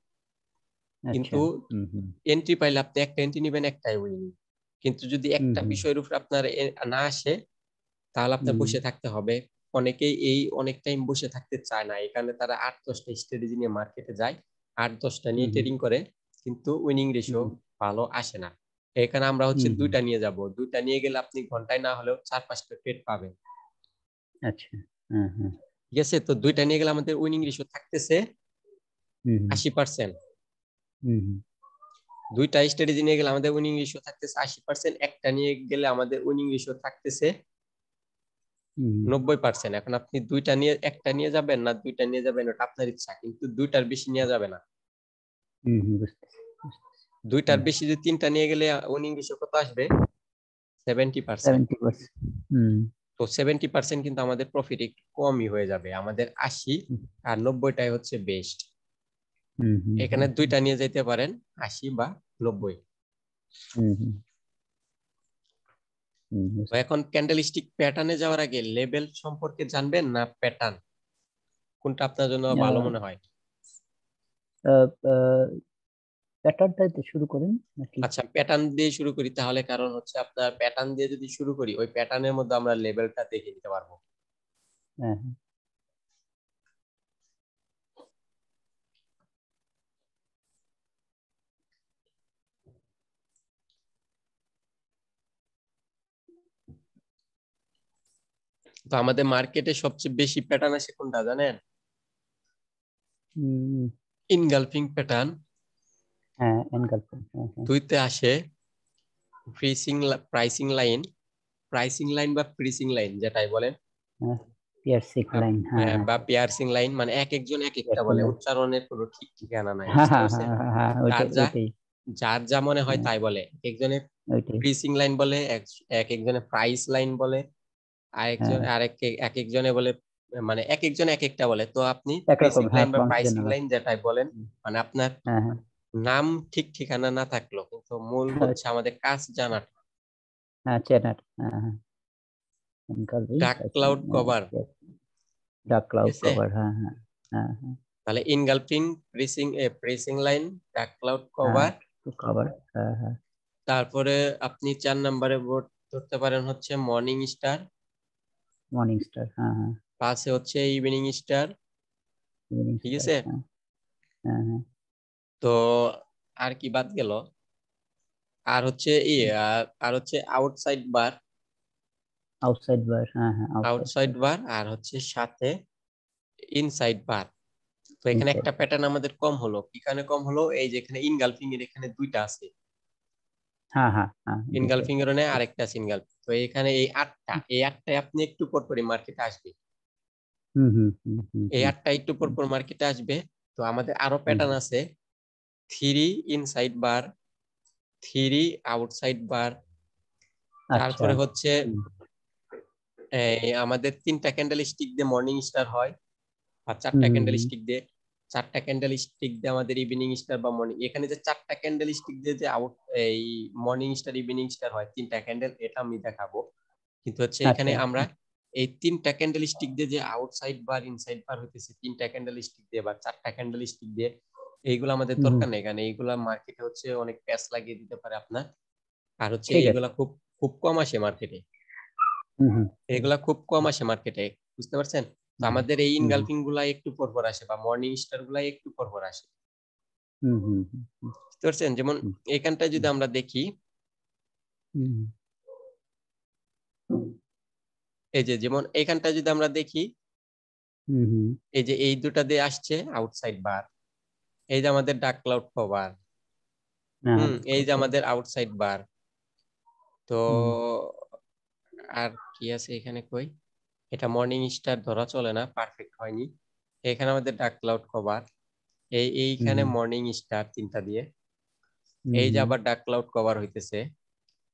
আচ্ছা, কিন্তু হুম, হুম, এন্ট্রি পাইলে আপনি একটা এন্ট্রি নিবেন, একটাই উইনিং। কিন্তু যদি হুম, একটা হুম, বিষয়ের উপর আপনার না আসে তাহলে আপনার হুম, বসে থাকতে হবে। অনেকেই এই অনেক টাইম বসে থাকতে চায় না, এখানে তারা 8-10টা স্ট্র্যাটেজি নিয়ে মার্কেটে যায়, 8-10টা নিয়ে হুম, ট্রেডিং করে, কিন্তু উইনিং রেশিও হুম, ভালো আসে না। এখানে আমরা হচ্ছে হুম, হুম, দুইটা নিয়ে যাব, দুইটা নিয়ে গেলে আপনি ঘন্টায় না হলেও 4-5টা ট্রেড পাবেন। আচ্ছা, হ্যাঁ, হ্যাঁ, ঠিক আছে? তো দুইটা নিয়ে গেলে আমাদের উইনিং রেশিও থাকতেছে হুম, হুম, 80%। হুম, হুম, দুইটা স্ট্র্যাটেজি নিয়ে গেলে আমাদের উইনিং রেশিও থাকতেছে 80%, একটা নিয়ে গেলে আমাদের উইনিং রেশিও থাকতেছে হুম, 90%। এখন আপনি দুইটা নিয়ে একটা নিয়ে যাবেন না দুইটা নিয়ে যাবেন ওটা আপনার ইচ্ছা, কিন্তু দুইটার বেশি নিয়ে যাবে না। হুম, হুম, বুঝতেছি, বুঝতেছি, দুইটার হুম, বেশি যদি তিনটা নিয়ে গেলে উইনিং রেশিও কত আসবে? 70%। 70%, হুম, তো 70% কিন্তু আমাদের প্রফিট একটু কমই হয়ে যাবে, আমাদের 80 হুম, আর 90টাই হচ্ছে বেস্ট। হুম, হুম, এখানে হুম, দুইটা নিয়ে যেতে পারেন, 80 বা 90। হুম, হুম, তো এখন ক্যান্ডেলস্টিক প্যাটার্নে যাওয়ার আগে লেভেল সম্পর্কে জানবেন না প্যাটার্ন, কোনটা আপনার জন্য ভালো মনে হয়? প্যাটার্নটাই শুরু করেন নাকি? আচ্ছা প্যাটার্ন দিয়ে শুরু করি তাহলে, কারণ হচ্ছে আপনার প্যাটার্ন দিয়ে যদি শুরু করি ওই প্যাটার্নের মধ্যে আমরা লেভেলটা দেখে নিতে পারবো। হ্যাঁ, হ্যাঁ, তো আমাদের মার্কেটে সবচেয়ে বেশি প্যাটার্ন আসে কোনটা জানেন? হুম, ইনগালফিং প্যাটার্ন। হ্যাঁ, এনগালফিং, হ্যাঁ, হ্যাঁ, দুইতে আসে প্রাইসিং লাইন, প্রাইসিং লাইন বা প্রিসিং লাইন যেটাই বলেন, হ্যাঁ, পিয়ারসিং লাইন, হ্যাঁ, হ্যাঁ, বা পিয়ার্সিং লাইন, মানে এক একজন এক একটা পিয়ারসিং বলে, লাইন, উচ্চারণের কোনো ঠিক ঠিকানা নাই, হ্যাঁ, বুঝতে হ্যাঁ, পারছেন? হ্যাঁ, হ্যাঁ, হ্যাঁ, যার ওইটাই, যা ওইটাই, যার যা মনে হয় হ্যাঁ, তাই বলে, একজনে ওইটাই, প্রিসিং লাইন বলে, এক একজনে প্রাইস লাইন বলে, আরেকজন হ্যাঁ, এক একজনে বলে, মানে এক একজন এক একটা বলে। তো আপনি একরকম, প্রিসিং হ্যাঁ, লাইন বা প্রনাউন্সিয়েশন প্রাইসিং আলাদা, লাইন যেটাই বলেন, হুম, মানে আপনার হ্যাঁ, হ্যাঁ, নাম ঠিক ঠিকানা না থাকলো কিন্তু মূল হচ্ছে আমাদের কাজ জানাটা। হ্যাঁ, চেনার, হ্যাঁ, হ্যাঁ, engulfing, dark pricing, cloud cover, dark ঠিক ক্লাউড আছে? কভার, হ্যাঁ, হ্যাঁ, হ্যাঁ, হ্যাঁ, তাহলে engulfing, pressing line, dark cloud হ্যাঁ, কভার। কভার, হ্যাঁ, হ্যাঁ, তারপরে আপনি 4 নম্বরে বোর্ড ধরতে পারেন হচ্ছে মর্নিং স্টার, মর্নিং স্টার, হ্যাঁ, হ্যাঁ, 5-এ হচ্ছে ইভিনিং স্টার। ইভিনিং ঠিক স্টার, আছে? হ্যাঁ, হ্যাঁ, হ্যাঁ, তো আর কি বাদ গেল? আর হচ্ছে আর হচ্ছে আউটসাইড বার, আউটসাইড বার, হ্যাঁ, হ্যাঁ, আউটসাইড আউটসাইড বার, বার আর হচ্ছে সাথে ইনসাইড বার। তো এখানে ইনসাইড একটা বার, প্যাটার্ন আমাদের কম হলো, এখানে কম হলো এই যে এখানে ইনগালফিং এর এখানে দুইটা আছে, হ্যাঁ, হ্যাঁ, হ্যাঁ, দুইটাই, ইনগালফিং এর নেই আরেকটা সিঙ্গাল। তো এখানে এই আটটায় আপনি একটু পর পরই মার্কেটে আসবে, হুম, হুম, হুম, হুম, এই হুম, আটটা একটু পর পর মার্কেটে আসবে। তো আমাদের আরো হুম, প্যাটার্ন আছে, 3 ইনসাইড বার, 3 আউটসাইড বার। আচ্ছা, তারপরে হচ্ছে হুম, আমাদের 3টা ক্যান্ডেল স্টিক দিয়ে মর্নিং স্টার হয়, আর হুম, 4টা হুম, ক্যান্ডেল হুম, স্টিক দিয়ে। চারটা ক্যান্ডেল স্টিক দিয়ে আমাদের ইভিনিং স্টার বা মর্নিং, এখানে যে চারটা ক্যান্ডেল স্টিক দিয়ে যে আউট এই মর্নিং স্টার ইভিনিং স্টার হয় তিনটা ক্যান্ডেল, এটা আমি দেখাবো। কিন্তু হচ্ছে এখানে আচ্ছা আমরা এই তিনটা ক্যান্ডেল স্টিক দিয়ে যে আউটসাইড বার ইনসাইড বার হইতেছে তিনটা ক্যান্ডেল স্টিক দিয়ে বা চারটা ক্যান্ডেল স্টিক দিয়ে, এইগুলো আমাদের দরকার নেই, কারণ এইগুলা মার্কেটে হচ্ছে অনেক প্যাচ লাগিয়ে দিতে পারে আপনার। আর হচ্ছে ঠিক আছে। এইগুলা খুব খুব কম আসে মার্কেটে, এগুলা খুব কম আসে মার্কেটে, বুঝতে পারছেন? তো আমাদের এই ইনগালফিং গুলা একটু পর পর আসে বা মর্নিং স্টার গুলা একটু পর পর আসে, বুঝতে পারছেন? যেমন এখানটায় যদি আমরা দেখি, এই যে যেমন এখানটায় যদি আমরা দেখি, এই যে এই দুটা দিয়ে আসছে আউটসাইড বার, এই যে আমাদের ডার্ক ক্লাউড কভার, এই যে আমাদের আউটসাইড বার। তো আর কি আছে এখানে কই, এটা মর্নিং স্টার ধরা চলে না, পারফেক্ট হয়নি। এখানে আমাদের ডার্ক ক্লাউড কভার, এইখানে মর্নিং স্টার তিনটা দিয়ে, এই যে আবার ডার্ক ক্লাউড কভার হইতেছে,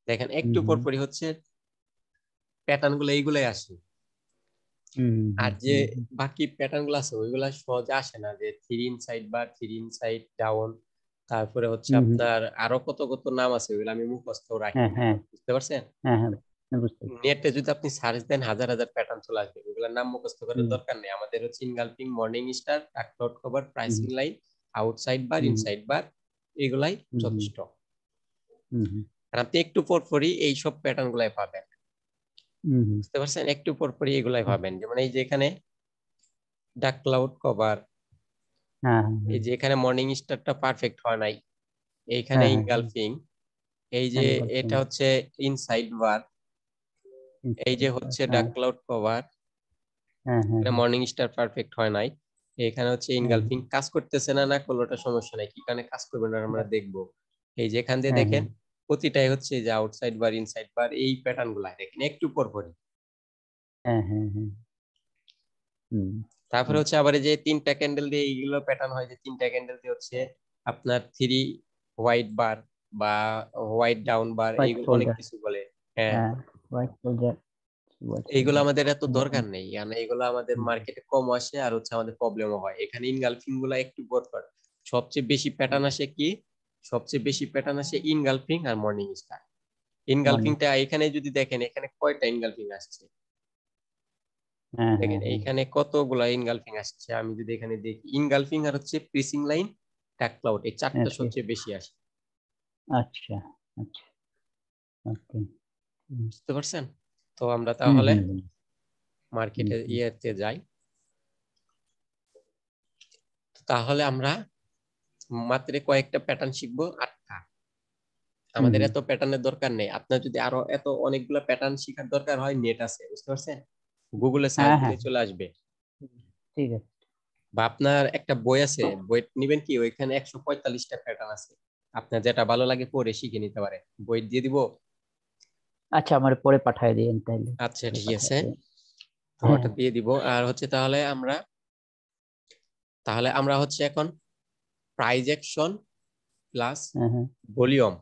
দেখেন একটু পর পরই হচ্ছে প্যাটার্ন গুলো এইগুলাই আসে। আর যে বাকি প্যাটার্ন গুলো আছে ওইগুলা সহজে আসে না, যে থ্রি ইনসাইড বা থ্রি ইনসাইড ডাউন, তারপরে হচ্ছে আপনার আরো কত কত নাম আছে, ওইগুলো আমি মুখস্থ রাখি না, বুঝতে পারছেন? নেটে যদি আপনি সার্চ দেন হাজার হাজার প্যাটার্ন চলে আসবে, ওইগুলোর নাম মুখস্থ করার দরকার নেই। আমাদের হচ্ছে engulfing, morning star, dark cloud cover, piercing line, outside bar, inside bar, এগুলাই যথেষ্ট। আর আপনি একটু পর পরই এইসব প্যাটার্ন গুলাই পাবেন, বুঝতে পারছেন? একটু পর পরই এগুলাই পাবেন। যেমন এই যে এখানে ডার্ক ক্লাউড কভার, এই যে এখানে মর্নিং স্টারটা পারফেক্ট হয় নাই, এইখানে ইনগালফিং, এই যে এটা হচ্ছে ইনসাইড বার, এই যে হচ্ছে ডার্ক ক্লাউড কভার, এখানে মর্নিং স্টার পারফেক্ট হয় নাই, এখানে হচ্ছে ইনগালফিং কাজ করতেছে না, না করলে ওটা সমস্যা নাই, কি কারণে কাজ করবে না আমরা দেখবো। এই যে এখান দিয়ে দেখেন প্রতিটাই হচ্ছে যে আউটসাইড বার, ইনসাইড বার, এই প্যাটার্ন গুলা দেখেন একটু পর পরই। তারপরে হচ্ছে আবার এই যে তিনটা ক্যান্ডেল দিয়ে এইগুলো প্যাটার্ন হয়, যে তিনটা ক্যান্ডেল দিয়ে হচ্ছে আপনার থ্রি হোয়াইট বার বা হোয়াইট ডাউন বার, এইগুলো অনেক কিছু বলে। হ্যাঁ, এইগুলো আমাদের এত দরকার নেই, কারণ এইগুলো আমাদের মার্কেটে কম আসে আর হচ্ছে আমাদের প্রবলেমও হয়। এখানে ইনগালফিং গুলা একটু দরকার। সবচেয়ে বেশি প্যাটার্ন আসে কি, সবচেয়ে বেশি প্যাটার্ন আসে ইনগালফিং আর মর্নিং স্টার। ইনগালফিংটা এখানে যদি দেখেন, এখানে কয়টা ইনগালফিং আসছে দেখেন, এইখানে কতগুলা ইনগালফিং আসছে। আমি যদি এখানে দেখি, ইনগালফিং আর হচ্ছে প্রিসিং লাইন, ডার্ক ক্লাউড, এই চারটা সবচেয়ে বেশি আসে। আচ্ছা আচ্ছা, ওকে, বুঝতে পারছেন? তো আমরা তাহলে মার্কেটে ইয়েতে যাই। তাহলে আমরা মাত্র কয়েকটা প্যাটার্ন শিখবো, 8টা। আমাদের এত প্যাটার্নের দরকার নেই। আপনার যদি আরো এত অনেকগুলো প্যাটার্ন শেখার দরকার হয়, নেট আছে, বুঝতে পারছেন? গুগলে সার্চ দিলে চলে আসবে। ঠিক আছে। বা আপনার একটা বই আছে, বই নিবেন কি, ওইখানে 145টা প্যাটার্ন আছে, আপনার যেটা ভালো লাগে পড়ে শিখে নিতে পারে। বই দিয়ে দিব? আচ্ছা, আমার পরে পাঠিয়ে দিন তাহলে। আচ্ছা ঠিক আছে, তো ওটা হ্যাঁ, দিয়ে দিব। আর হচ্ছে তাহলে আমরা হচ্ছে এখন প্রাইজ অ্যাকশন প্লাস ভলিউম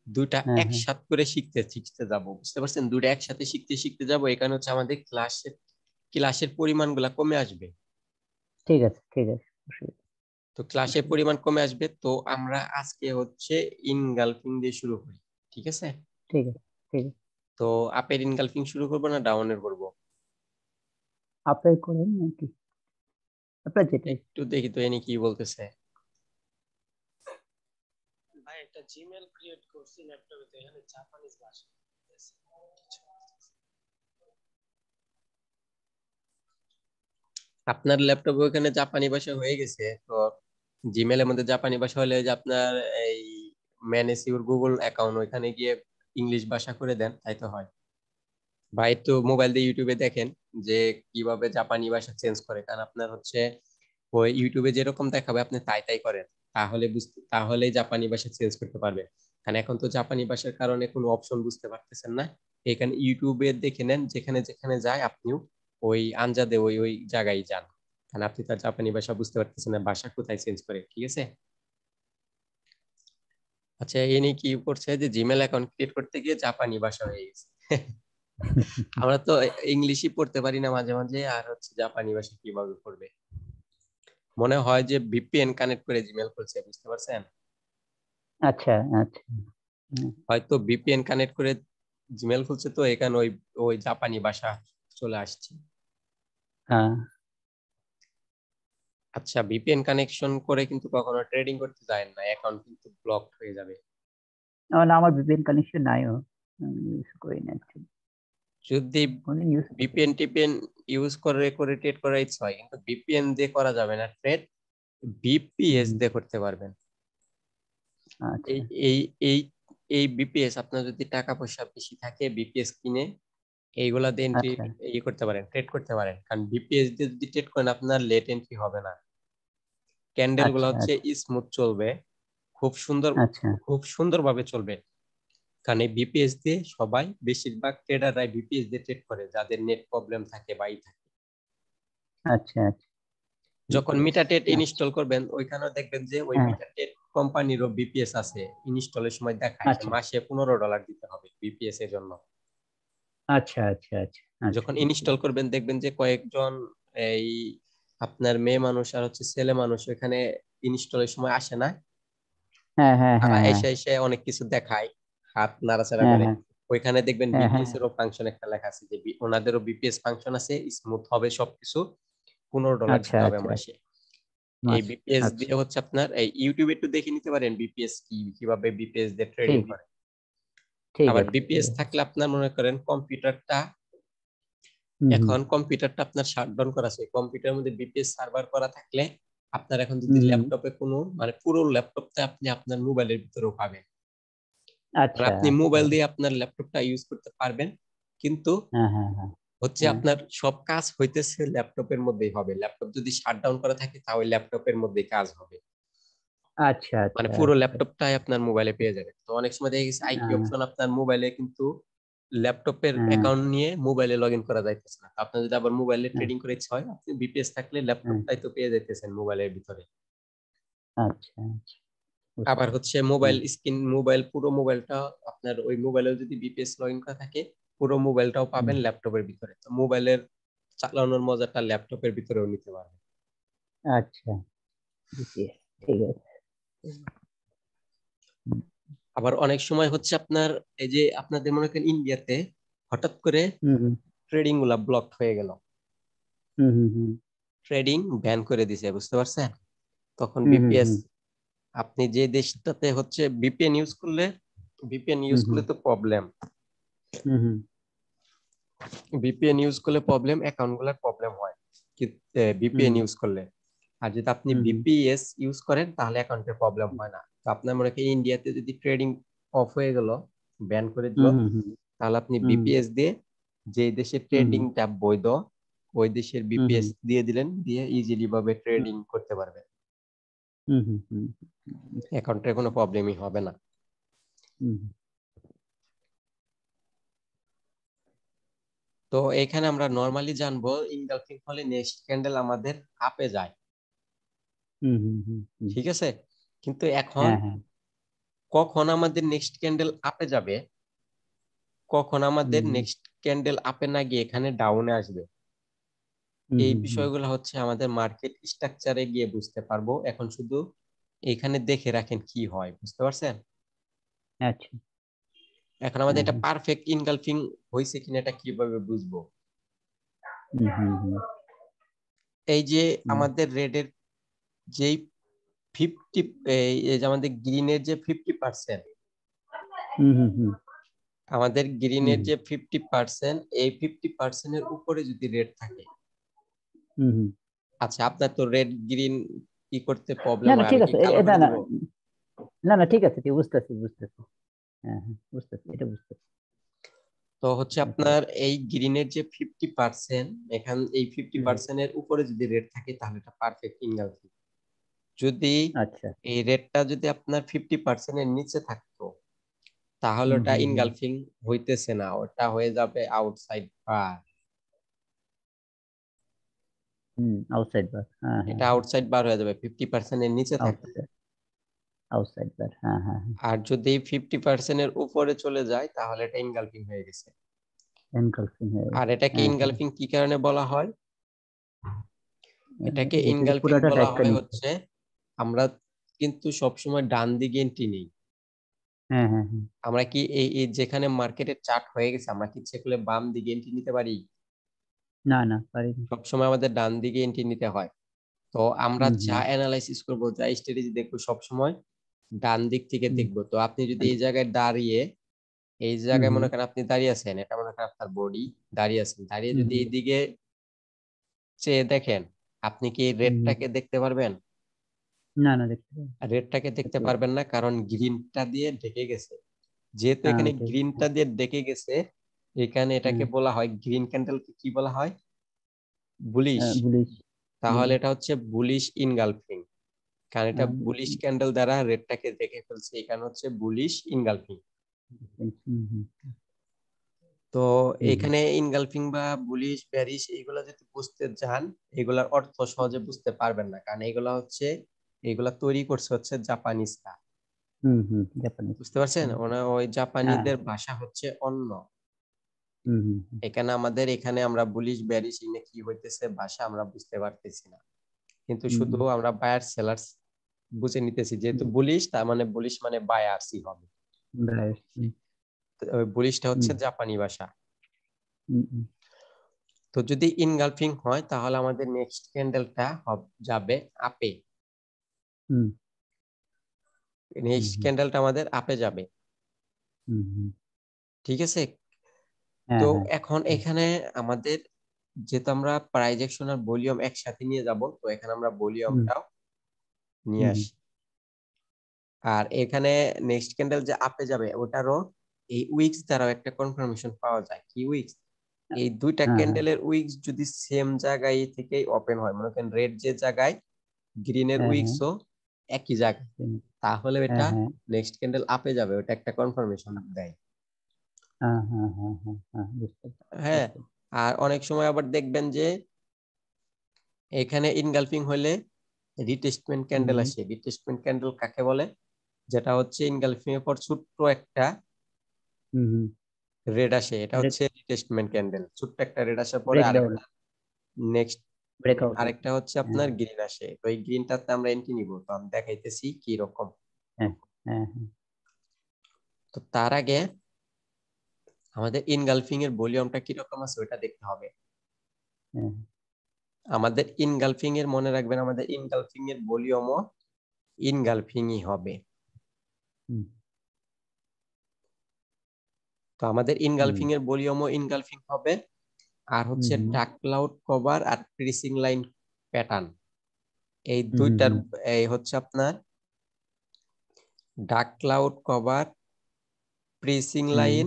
দুইটা একসাথে করে শিখতে শিখতে যাব, বুঝতে পারছেন? দুইটা একসাথে শিখতে শিখতে যাব, এখানে হচ্ছে আমাদের ক্লাসের পরিমাণগুলা কমে আসবে। ঠিক আছে ঠিক আছে, তো ক্লাসের পরিমাণ কমে আসবে, তো আমরা আজকে হচ্ছে ইনগালফিং দিয়ে শুরু করি, ঠিক আছে? ঠিক আছে ঠিক আছে। তো আপের ইনগালফিং শুরু করবো না ডাউনের করবো? আপেল করেন নাকি? আপনার যেটা। একটু দেখি তো এনি কি বলতেছে। ভাই একটা জিমেল ক্রিয়েট করছি ল্যাপটপে, তো এখানে জাপানিজ ভাষা আপনার ল্যাপটপে ওখানে জাপানি ভাষা হয়ে গেছে, তো জিমেলের মধ্যে জাপানি ভাষা হলে যে আপনার এই ম্যানেজ ইউর গুগল অ্যাকাউন্ট, ওইখানে গিয়ে ইংলিশ ভাষা করে দেন, তাই তো হয়। ভাই তো মোবাইল দিয়ে ইউটিউবে দেখেন যে কিভাবে জাপানি ভাষা চেঞ্জ করে, কারণ আপনার হচ্ছে ওই ইউটিউবে যেরকম দেখাবে আপনি তাই তাই করেন, তাহলে জাপানি ভাষা চেঞ্জ করতে পারবে। কারণ এখন তো জাপানি ভাষার কারণে কোনো অপশন বুঝতে পারতেছেন না, এখানে ইউটিউবে দেখে নেন, যেখানে যেখানে যায় আপনিও ওই আনজাদে ওই ওই জায়গায় যান, কারণ আপনি তার জাপানি ভাষা বুঝতে পারতেছেন না, ভাষা কোথায় চেঞ্জ করে, ঠিক আছে? আচ্ছা, ইনি কি করছে যে জিমেল অ্যাকাউন্ট ক্রিয়েট করতে গিয়ে জাপানি ভাষা হয়ে গেছে। আমরা তো ইংলিশই পড়তে পারি না মাঝে মাঝে, আর হচ্ছে জাপানি ভাষা কিভাবে পড়বে? মনে হয় যে ভিপিএন কানেক্ট করে জিমেল খুলছে, বুঝতে পারছেন? আচ্ছা আচ্ছা। হয়তো ভিপিএন কানেক্ট করে জিমেল খুলছে, তো এখানে ওই ওই জাপানি ভাষা চলে আসছে। হ্যাঁ। আচ্ছা, ভিপিএন কানেকশন করে কিন্তু কখনো ট্রেডিং করতে যায় না, অ্যাকাউন্ট কিন্তু ব্লক হয়ে যাবে। না, আমার ভিপিএন কানেকশন নাইও, ইউজ করি না actually। যদি কোন ইউজ করি? ভিপিএন টিপিএন ইউজ করে করে ট্রেড করার ইচ্ছা হয়, কিন্তু ভিপিএন দিয়ে করা যাবে না ট্রেড, বিপিএস দিয়ে করতে পারবেন। এই আচ্ছা এই এই এই বিপিএস, আপনার যদি টাকা পয়সা বেশি থাকে বিপিএস কিনে এইগুলা দিয়ে এন্ট্রি আচ্ছা করতে পারেন, ট্রেড করতে পারেন। কারণ বিপিএস দিয়ে যদি ট্রেড করেন আপনার লেট এন্ট্রি হবে না, ক্যান্ডেল গুলো আচ্ছা হচ্ছে আচ্ছা স্মুথ চলবে, খুব সুন্দর, আচ্ছা খুব সুন্দরভাবে চলবে। কারণ এই বিপিএস দিয়ে সবাই, বেশিরভাগ ট্রেডাররাই বিপিএস দিয়ে ট্রেড করে যাদের নেট প্রবলেম থাকে বা থাকে। আচ্ছা আচ্ছা। যখন বিপিএস। মিটাটেট আচ্ছা। ইনস্টল করবেন ওইখানেও দেখবেন যে ওই হ্যাঁ। মিটাটেট কোম্পানিরও বিপিএস আছে, ইনস্টলের সময় দেখায় যে আচ্ছা মাসে $15 দিতে হবে বিপিএস এর জন্য। আচ্ছা আচ্ছা আচ্ছা আচ্ছা, যখন বুঝতে ইনস্টল পেরেছি। করবেন দেখবেন যে কয়েকজন এই আপনার মেয়ে মানুষ আর হচ্ছে ছেলে মানুষ ওখানে ইনস্টলের সময় আসে না, হ্যাঁ হ্যাঁ তারা হ্যাঁ হ্যাঁ এসে এসে অনেক কিছু দেখায়, হাত নাড়াচাড়া হ্যাঁ করে। হ্যাঁ ওইখানে দেখবেন হ্যাঁ হ্যাঁ বিপিএস এরও ফাংশন একটা লেখা আছে যে ওনাদেরও বিপিএস ফাংশন আছে, স্মুথ হবে সবকিছু, $15 আচ্ছা দিতে হবে আচ্ছা মাসে। এই মাস। বিপিএস আচ্ছা, দিয়ে হচ্ছে আপনার এই ইউটিউবে একটু দেখে নিতে পারেন বিপিএস কি, কিভাবে বিপিএস দিয়ে ট্রেডিং ঠিক করে। ঠিক আবার আছে ঠিক বিপিএস আছে। থাকলে আপনার মনে করেন কম্পিউটারটা, হুম হুম এখন কম্পিউটারটা আপনার শাটডাউন করা আছে, কম্পিউটারের মধ্যে বিপিএস সার্ভার করা থাকলে আপনার এখন যদি হুম হুম। ল্যাপটপে কোনো মানে পুরো ল্যাপটপটা আপনি আপনার মোবাইলের ভিতরেও পাবেন, আর আচ্ছা আপনি আচ্ছা। মোবাইল দিয়ে আপনার ল্যাপটপটা ইউজ করতে পারবেন, কিন্তু হ্যাঁ হ্যাঁ হ্যাঁ হচ্ছে হ্যাঁ। আপনার সব কাজ হইতেছে ল্যাপটপের মধ্যেই হবে, ল্যাপটপ যদি শাটডাউন করা থাকে তাহলে ল্যাপটপের মধ্যেই কাজ হবে, আচ্ছা মানে আচ্ছা পুরো আচ্ছা। ল্যাপটপটাই আপনার মোবাইলে পেয়ে যাবেন। তো অনেক সময় দেখা গেছে আইকি হ্যাঁ অপশন আপনার মোবাইলে কিন্তু ল্যাপটপের হ্যাঁ অ্যাকাউন্ট নিয়ে মোবাইলে লগ ইন করা যাইতেছে না। তো আপনার যদি আবার মোবাইলে হ্যাঁ ট্রেডিং করে ইচ্ছা হয়, আপনি বিপিএস থাকলে হ্যাঁ। ল্যাপটপটাই তো পেয়ে যাইতেছেন মোবাইলের ভিতরে। আচ্ছা আচ্ছা, বুঝতে আবার পেরেছি। হচ্ছে মোবাইল হ্যাঁ। স্ক্রিন, মোবাইল পুরো মোবাইলটা আপনার ওই মোবাইলেও যদি বিপিএস লগ ইন করা থাকে পুরো মোবাইলটাও হুম, পাবেন ল্যাপটপের ভিতরে। তো মোবাইলের চালানোর মজাটা ল্যাপটপের ভিতরেও নিতে পারবেন। আচ্ছা, বিপিএস, ঠিক আছে। হুম আবার অনেক সময় হচ্ছে আপনার এই যে আপনাদের মনে করেন ইন্ডিয়াতে হঠাৎ করে হুম ট্রেডিং গুলা ব্লক হয়ে গেল, হুম হুম হুম ট্রেডিং ব্যান করে দিছে, বুঝতে পারছেন? তখন হুম হুম বিপিএস, হুম আপনি যে দেশটাতে হচ্ছে ভিপিএন ইউজ করলে, ভিপিএন ইউজ হুম করলে তো প্রবলেম, হুম হুম ভিপিএন ইউজ করলে প্রবলেম, অ্যাকাউন্ট গুলার প্রবলেম হয় ভিপিএন হুম ইউজ করলে। আর যদি আপনি হুম হুম ভিপিএস ইউজ করেন তাহলে অ্যাকাউন্টের প্রবলেম হয় না। তো আপনার মনে করেন ইন্ডিয়াতে যদি ট্রেডিং অফ হয়ে গেল, ব্যান করে দিল, হুম হুম হুম তাহলে আপনি হুম বিপিএস দিয়ে যে দেশের হুম ট্রেডিংটা বৈধ ওই দেশের হুম বিপিএস হুম দিয়ে দিলেন, দিয়ে ইজিলি ভাবে হুম ট্রেডিং করতে পারবেন, হুম হুম হুম অ্যাকাউন্টের কোনো প্রবলেমই হবে না। হুম তো এখানে আমরা নরমালি জানবো ইনগালফিং হলে নেক্সট ক্যান্ডেল আমাদের আপে যায়, হুম হুম হুম হুম। ঠিক আছে? কিন্তু এখন হ্যাঁ হ্যাঁ। কখন আমাদের নেক্সট ক্যান্ডেল আপে যাবে, কখন আমাদের হুম নেক্সট ক্যান্ডেল আপে না গিয়ে এখানে ডাউনে আসবে, হুম এই হুম হুম। বিষয়গুলো হচ্ছে আমাদের মার্কেট স্ট্রাকচারে গিয়ে বুঝতে পারবো। এখন শুধু এখানে দেখে রাখেন কি হয়, বুঝতে পারছেন? আচ্ছা। এখন আমাদের হ্যাঁ এটা হ্যাঁ। পারফেক্ট ইনগালফিং হয়েছে কিনা এটা কিভাবে বুঝবো? হুম হুম হুম এই যে হুম আমাদের রেডের যেই 50, এই যে আমাদের গ্রিনের যে 50%, হুম হুম হুম আমাদের হুম গ্রিনের যে 50%, এই 50% এর উপরে যদি রেড থাকে, হুম হুম। আচ্ছা আপনার তো রেড গ্রিন কি করতে না প্রবলেম না, হয়, ঠিক আমি কি আছে, কালো না করে না দিব? না না, ঠিক আছে, ঠিক, বুঝতেছি বুঝতেছি। হ্যাঁ হ্যাঁ, বুঝতেছি, এটা বুঝতেছি। তো হচ্ছে আচ্ছা। আপনার এই গ্রিনের যে 50%, এখান এই হুম। 50% এর উপরে যদি রেড থাকে তাহলে এটা পারফেক্ট ইনগালফিং। যদি আচ্ছা। এই রেডটা যদি আপনার 50% এর নিচে থাকতো তাহলে হুম ওটা হুম হুম ইনগালফিং হইতেছে না, ওটা হয়ে যাবে আউটসাইড বার। হুম, আউটসাইড বার, হ্যাঁ হ্যাঁ এটা হ্যাঁ। আউটসাইড বার হয়ে যাবে 50% এর নিচে থাকলে। আউটসাইড, আউটসাইড বার, হ্যাঁ হ্যাঁ হ্যাঁ। আর যদি 50% এর উপরে চলে যায় তাহলে এটা ইনগালফিং হয়ে গেছে। এনকালফিং হয়ে আর গেছে, এটাকে হ্যাঁ হ্যাঁ। ইনগালফিং কি কারণে বলা হয়? এটাকে যদি ইনগালফিং পুরাটা বলা টাইপটা হয় নিতে। হচ্ছে আমরা কিন্তু সবসময় ডান দিকে এন্ট্রি নিই। হ্যাঁ হ্যাঁ হ্যাঁ। আমরা কি এই যেখানে মার্কেটের চার্ট হয়ে গেছে আমরা কি ইচ্ছে করলে বাম দিকে এন্ট্রি নিতে পারি? না না পারিনি। সবসময় আমাদের ডান দিকে এন্ট্রি নিতে হয়। তো আমরা হুম যা হুম অ্যানালাইসিস করব, যা স্ট্র্যাটেজি দেখবো সবসময় ডান দিক থেকে হুম দেখবো। তো আপনি যদি এই জায়গায় দাঁড়িয়ে, এই হুম জায়গায় হুম মনে করেন আপনি দাঁড়িয়ে আছেন, এটা মনে করেন আপনার বডি, দাঁড়িয়ে আছেন, দাঁড়িয়ে হুম যদি হুম এইদিকে চেয়ে দেখেন, আপনি কি এই হুম হুম। রেডটাকে দেখতে পারবেন? না না দেখতে পাবো। রেডটাকে দেখতে দেখতে পাবো। পারবেন না, কারণ গ্রিনটা দিয়ে ঢেকে গেছে। যেহেতু হ্যাঁ এখানে ওটাই। গ্রিনটা দিয়ে ঢেকে গেছে, এখানে এটাকে হ্যাঁ বলা হয়, গ্রিন ক্যান্ডেলকে কি বলা হয়? বুলিশ। হ্যাঁ বুলিশ। তাহলে বুলিশ। এটা হচ্ছে বুলিশ ইনগালফিং, কারণ এটা হ্যাঁ বুলিশ ক্যান্ডেল দ্বারা রেডটাকে দেখে ফেলছে, এখানে হচ্ছে বুলিশ ইনগালফিং। হুম হুম তো হুম হুম এখানে ইনগালফিং বা বুলিশ বেয়ারিশ এগুলা যদি বুঝতে চান, এগুলার অর্থ সহজে বুঝতে পারবেন না, কারণ এগুলা হচ্ছে, এগুলা তৈরি করছে হচ্ছে জাপানিজরা। হুম জাপানিজ। বুঝতে পারছেন? ওই হ্যাঁ। জাপানিদের ভাষা হচ্ছে অন্য। হুম। এখানে আমাদের এখানে আমরা বুলিশ বেয়ারিশ ইনে কি হইতেছে ভাষা আমরা বুঝতে পারতেছি না, কিন্তু হুম শুধু হুম আমরা বায়ার সেলার্স বুঝে নিতেছি। যেহেতু হুম বুলিশ, তার মানে বুলিশ মানে বায়ার্সই হবে। রাইট। তো ওই বুলিশটা হচ্ছে হুম জাপানি ভাষা। হুম তো যদি ইনগালফিং হয় তাহলে আমাদের নেক্সট ক্যান্ডেলটা যাবে আপে। হুম নেক্সট হুম ক্যান্ডেলটা আমাদের আপে যাবে। হুম। ঠিক আছে? হ্যাঁ তো হ্যাঁ এখন হ্যাঁ এখানে আমাদের, যেহেতু আমরা প্রাইস অ্যাকশন আর ভলিউম একসাথে নিয়ে যাব, তো এখানে আমরা হুম ভলিউমটাও নিয়ে হুম আসি। আর এখানে নেক্সট ক্যান্ডেল যে আপে যাবে ওটারও এই উইকস দ্বারাও একটা কনফার্মেশন পাওয়া যায়। কি উইকস? এই দুইটা হ্যাঁ হ্যাঁ ক্যান্ডেলের উইকস যদি সেম জায়গায় থেকেই ওপেন হয়, মনে করেন রেড যে জায়গায়, গ্রিনের হ্যাঁ হ্যাঁ উইকসও একই জায়গায়, তাহলে হ্যাঁ এটা হ্যাঁ নেক্সট ক্যান্ডেল আপে যাবে, ওটা একটা কনফার্মেশন দেয়। হ্যাঁ বুঝতে হ্যাঁ। বুঝতে। আর অনেক সময় আবার দেখবেন যে এখানে ইনগালফিং হলে রিটেস্টমেন্ট ক্যান্ডেল হুম আসে। রিটেস্টমেন্ট ক্যান্ডেল কাকে বলে? যেটা হচ্ছে ইনগালফিং এর পর ছোট্ট একটা হুম। রেড আসে, এটা ব্রেক হচ্ছে রিটেস্টমেন্ট ক্যান্ডেল। ছোট্ট একটা রেড আসার পরে ব্রেকডাউন। আরেকটা, নেক্সট ব্রেকআউট আর কি। আরেকটা হচ্ছে হ্যাঁ আপনার গ্রিন আসে। তো এই গ্রিনটাতে আমরা এন্ট্রি নিব, তো আমি দেখাইতেছি কি রকম। হ্যাঁ হ্যাঁ তো তার আগে আমাদের ইনগালফিং এর ভলিউমটা কি রকম আছে ওটা দেখতে হবে। হ্যাঁ আমাদের ইনগালফিং এর, মনে রাখবেন, আমাদের ইনগালফিং এর ভলিউমও ইনগালফিংই হবে। হুম তো আমাদের হুম ইনগালফিং এর ভলিউমও ইনগালফিং হবে। আর হচ্ছে হুম ডার্ক ক্লাউড কভার আর প্রিসিং লাইন প্যাটার্ন, এই হুম দুইটার, হুম এই হচ্ছে আপনার ডার্ক ক্লাউড কভার, প্রিসিং হুম লাইন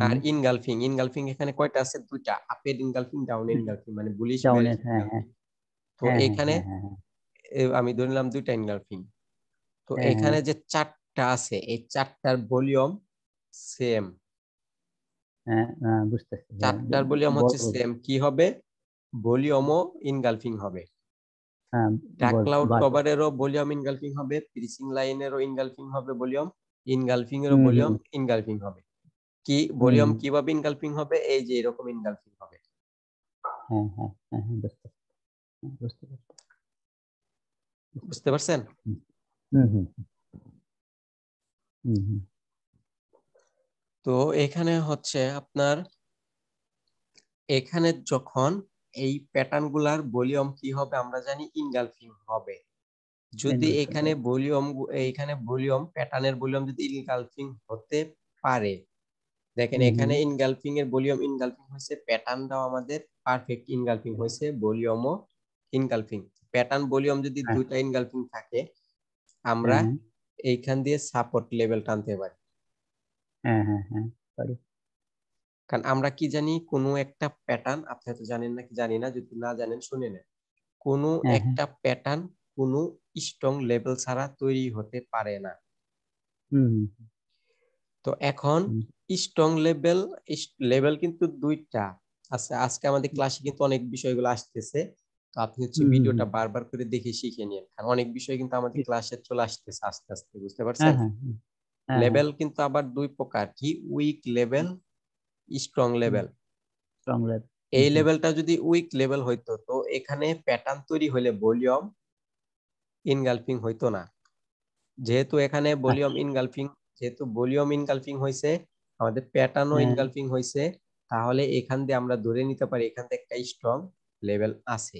আর হুম ইনগালফিং। ইনগালফিং এখানে কয়টা আছে? দুইটা, আপের ইনগালফিং, ডাউনের ইনগালফিং, মানে বুলিশ বেরিশ ডাউনের। হ্যাঁ হ্যাঁ ইনগালফিং। তো হ্যাঁ হ্যাঁ এখানে হ্যাঁ হ্যাঁ হ্যাঁ আমি ধরে নিলাম দুইটা ইনগালফিং। তো হ্যাঁ হ্যাঁ এখানে যে চারটা আছে, এই চারটার ভলিউম সেম। বুঝতেছি। হ্যাঁ চারটার ভলিউম বল হচ্ছে বল। সেম, কি হবে? ভলিউমও ইনগালফিং হবে। হ্যাঁ ডার্ক বল ক্লাউড বাদ। কভারেরও ভলিউম ইনগালফিং হবে, প্রিসিং লাইনেরও ইনগালফিং হবে ভলিউম, ইনগালফিং এরও হুম ভলিউম হুম ইনগালফিং হবে। কি হুম ভলিউম হুম। কিভাবে ইনগালফিং হবে? এই যে এরকম ইনগালফিং হবে। হ্যাঁ বুঝতে বুঝতে পারছি। বুঝতে বুঝতে পারছেন? হুম হুম হুম হুম হুম তো এখানে হচ্ছে আপনার, এখানে যখন এই প্যাটার্ন গুলার ভলিউম কি হবে আমরা জানি, ইনগালফিং হবে। যদি engulfing, এখানে right? ভলিউম, এইখানে ভলিউম, প্যাটার্নের ভলিউম যদি ইনগালফিং হতে পারে, দেখেন হুম হুম এখানে ইনগালফিং এর ভলিউম ইনগালফিং হয়েছে, প্যাটার্নটাও আমাদের পারফেক্ট ইনগালফিং হয়েছে, ভলিউমও ইনগালফিং। প্যাটার্ন ভলিউম যদি হ্যাঁ দুইটা ইনগালফিং থাকে, আমরা হ্যাঁ এইখান দিয়ে সাপোর্ট লেভেল টানতে পারি। হ্যাঁ পারি। কারণ আমরা কি জানি, কোনো একটা প্যাটার্ন, আপনি হয়তো জানেন নাকি জানি না, যদি না জানেন শুনে নেন, কোনো হ্যাঁ একটা প্যাটার্ন কোনো স্ট্রং লেভেল ছাড়া তৈরি হতে পারে না। হুম তো এখন হুম স্ট্রং লেভেল, লেভেল কিন্তু দুইটা আছে। আজকে আমাদের ক্লাসে কিন্তু অনেক বিষয়গুলো আসতেছে, তো আপনি হচ্ছে হুম। ভিডিওটা বারবার করে দেখে শিখে নিন, কারণ অনেক বিষয় কিন্তু আমাদের ঠিক। ক্লাসে চলে আসতেছে আস্তে আস্তে, বুঝতে হ্যাঁ পারছেন? হ্যাঁ হ্যাঁ লেভেল কিন্তু আবার দুই প্রকার, কি? Weak level, strong level. Strong level. এই লেভেলটা যদি উইক লেভেল হইতো তো এখানে প্যাটার্ন তৈরি হলে ভলিউম ইনগালফিং হইতো না। যেহেতু এখানে ভলিউম ইনগালফিং, যেহেতু ভলিউম ইনগালফিং হয়েছে, আমাদের প্যাটার্নও ইনগালফিং হয়েছে, তাহলে এখান দিয়ে আমরা ধরে নিতে পারি এখান থেকে একটা স্ট্রং লেভেল আছে।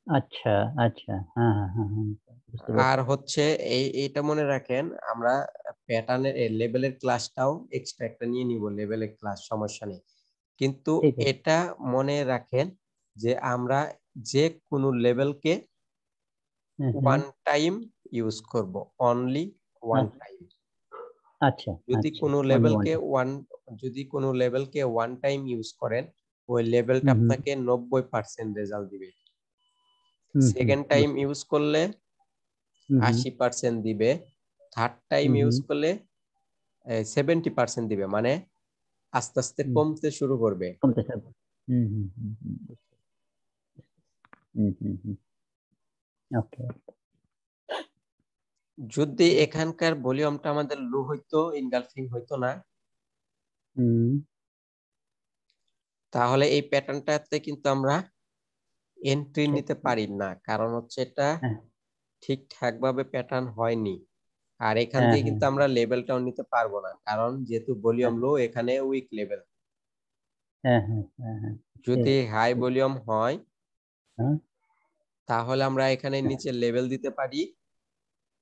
আচ্ছা আচ্ছা, হ্যাঁ হ্যাঁ হ্যাঁ হ্যাঁ, বুঝতে পারছি। আর হচ্ছে এইটা মনে রাখেন, আমরা প্যাটার্নের লেভেলের ক্লাসটাও এক্সট্রা একটা নিয়ে নিব, লেভেলের ক্লাস, সমস্যা নেই। কিন্তু ঠিক আছে। এটা মনে রাখেন যে আমরা যে কোনো লেভেলকে ওয়ান টাইম ইউজ করব, অনলি ওয়ান টাইম। আচ্ছা যদি আচ্ছা, কোনো অনলি লেভেলকে ওয়ানটা। ওয়ান যদি কোনো লেভেলকে ওয়ান টাইম ইউজ করেন, ওই লেভেলটা হুম হুম আপনাকে 90% রেজাল্ট দিবে। হুম হুম, সেকেন্ড টাইম বুঝতে। ইউজ করলে হুম হুম 80% দিবে, থার্ড টাইম হুম ইউজ হুম 70% দিবে, মানে আস্তে আস্তে হুম, কমতে শুরু করবে। কমতে থাকবে। হুম হুম হুম হুম হুম হুম হুম, ওকে। যদি এখানকার ভলিউমটা আমাদের লো হইতো, ইনগালফিং হইতো না, হুম, তাহলে এই প্যাটার্নটাতে কিন্তু আমরা এন্ট্রি ঠিক। নিতে পারি না, কারণ হচ্ছে এটা হ্যাঁ ঠিকঠাক ভাবে প্যাটার্ন হয়নি। আর এখান হ্যাঁ দিয়ে হ্যাঁ কিন্তু আমরা লেভেলটাও নিতে পারবো না, কারণ যেহেতু ভলিউম হ্যাঁ লো, এখানে উইক লেভেল। হ্যাঁ হ্যাঁ হ্যাঁ হ্যাঁ, যদি ঠিক হাই ঠিক। ভলিউম হয়, হ্যাঁ তাহলে আমরা এখানে নিচে লেভেল দিতে পারি,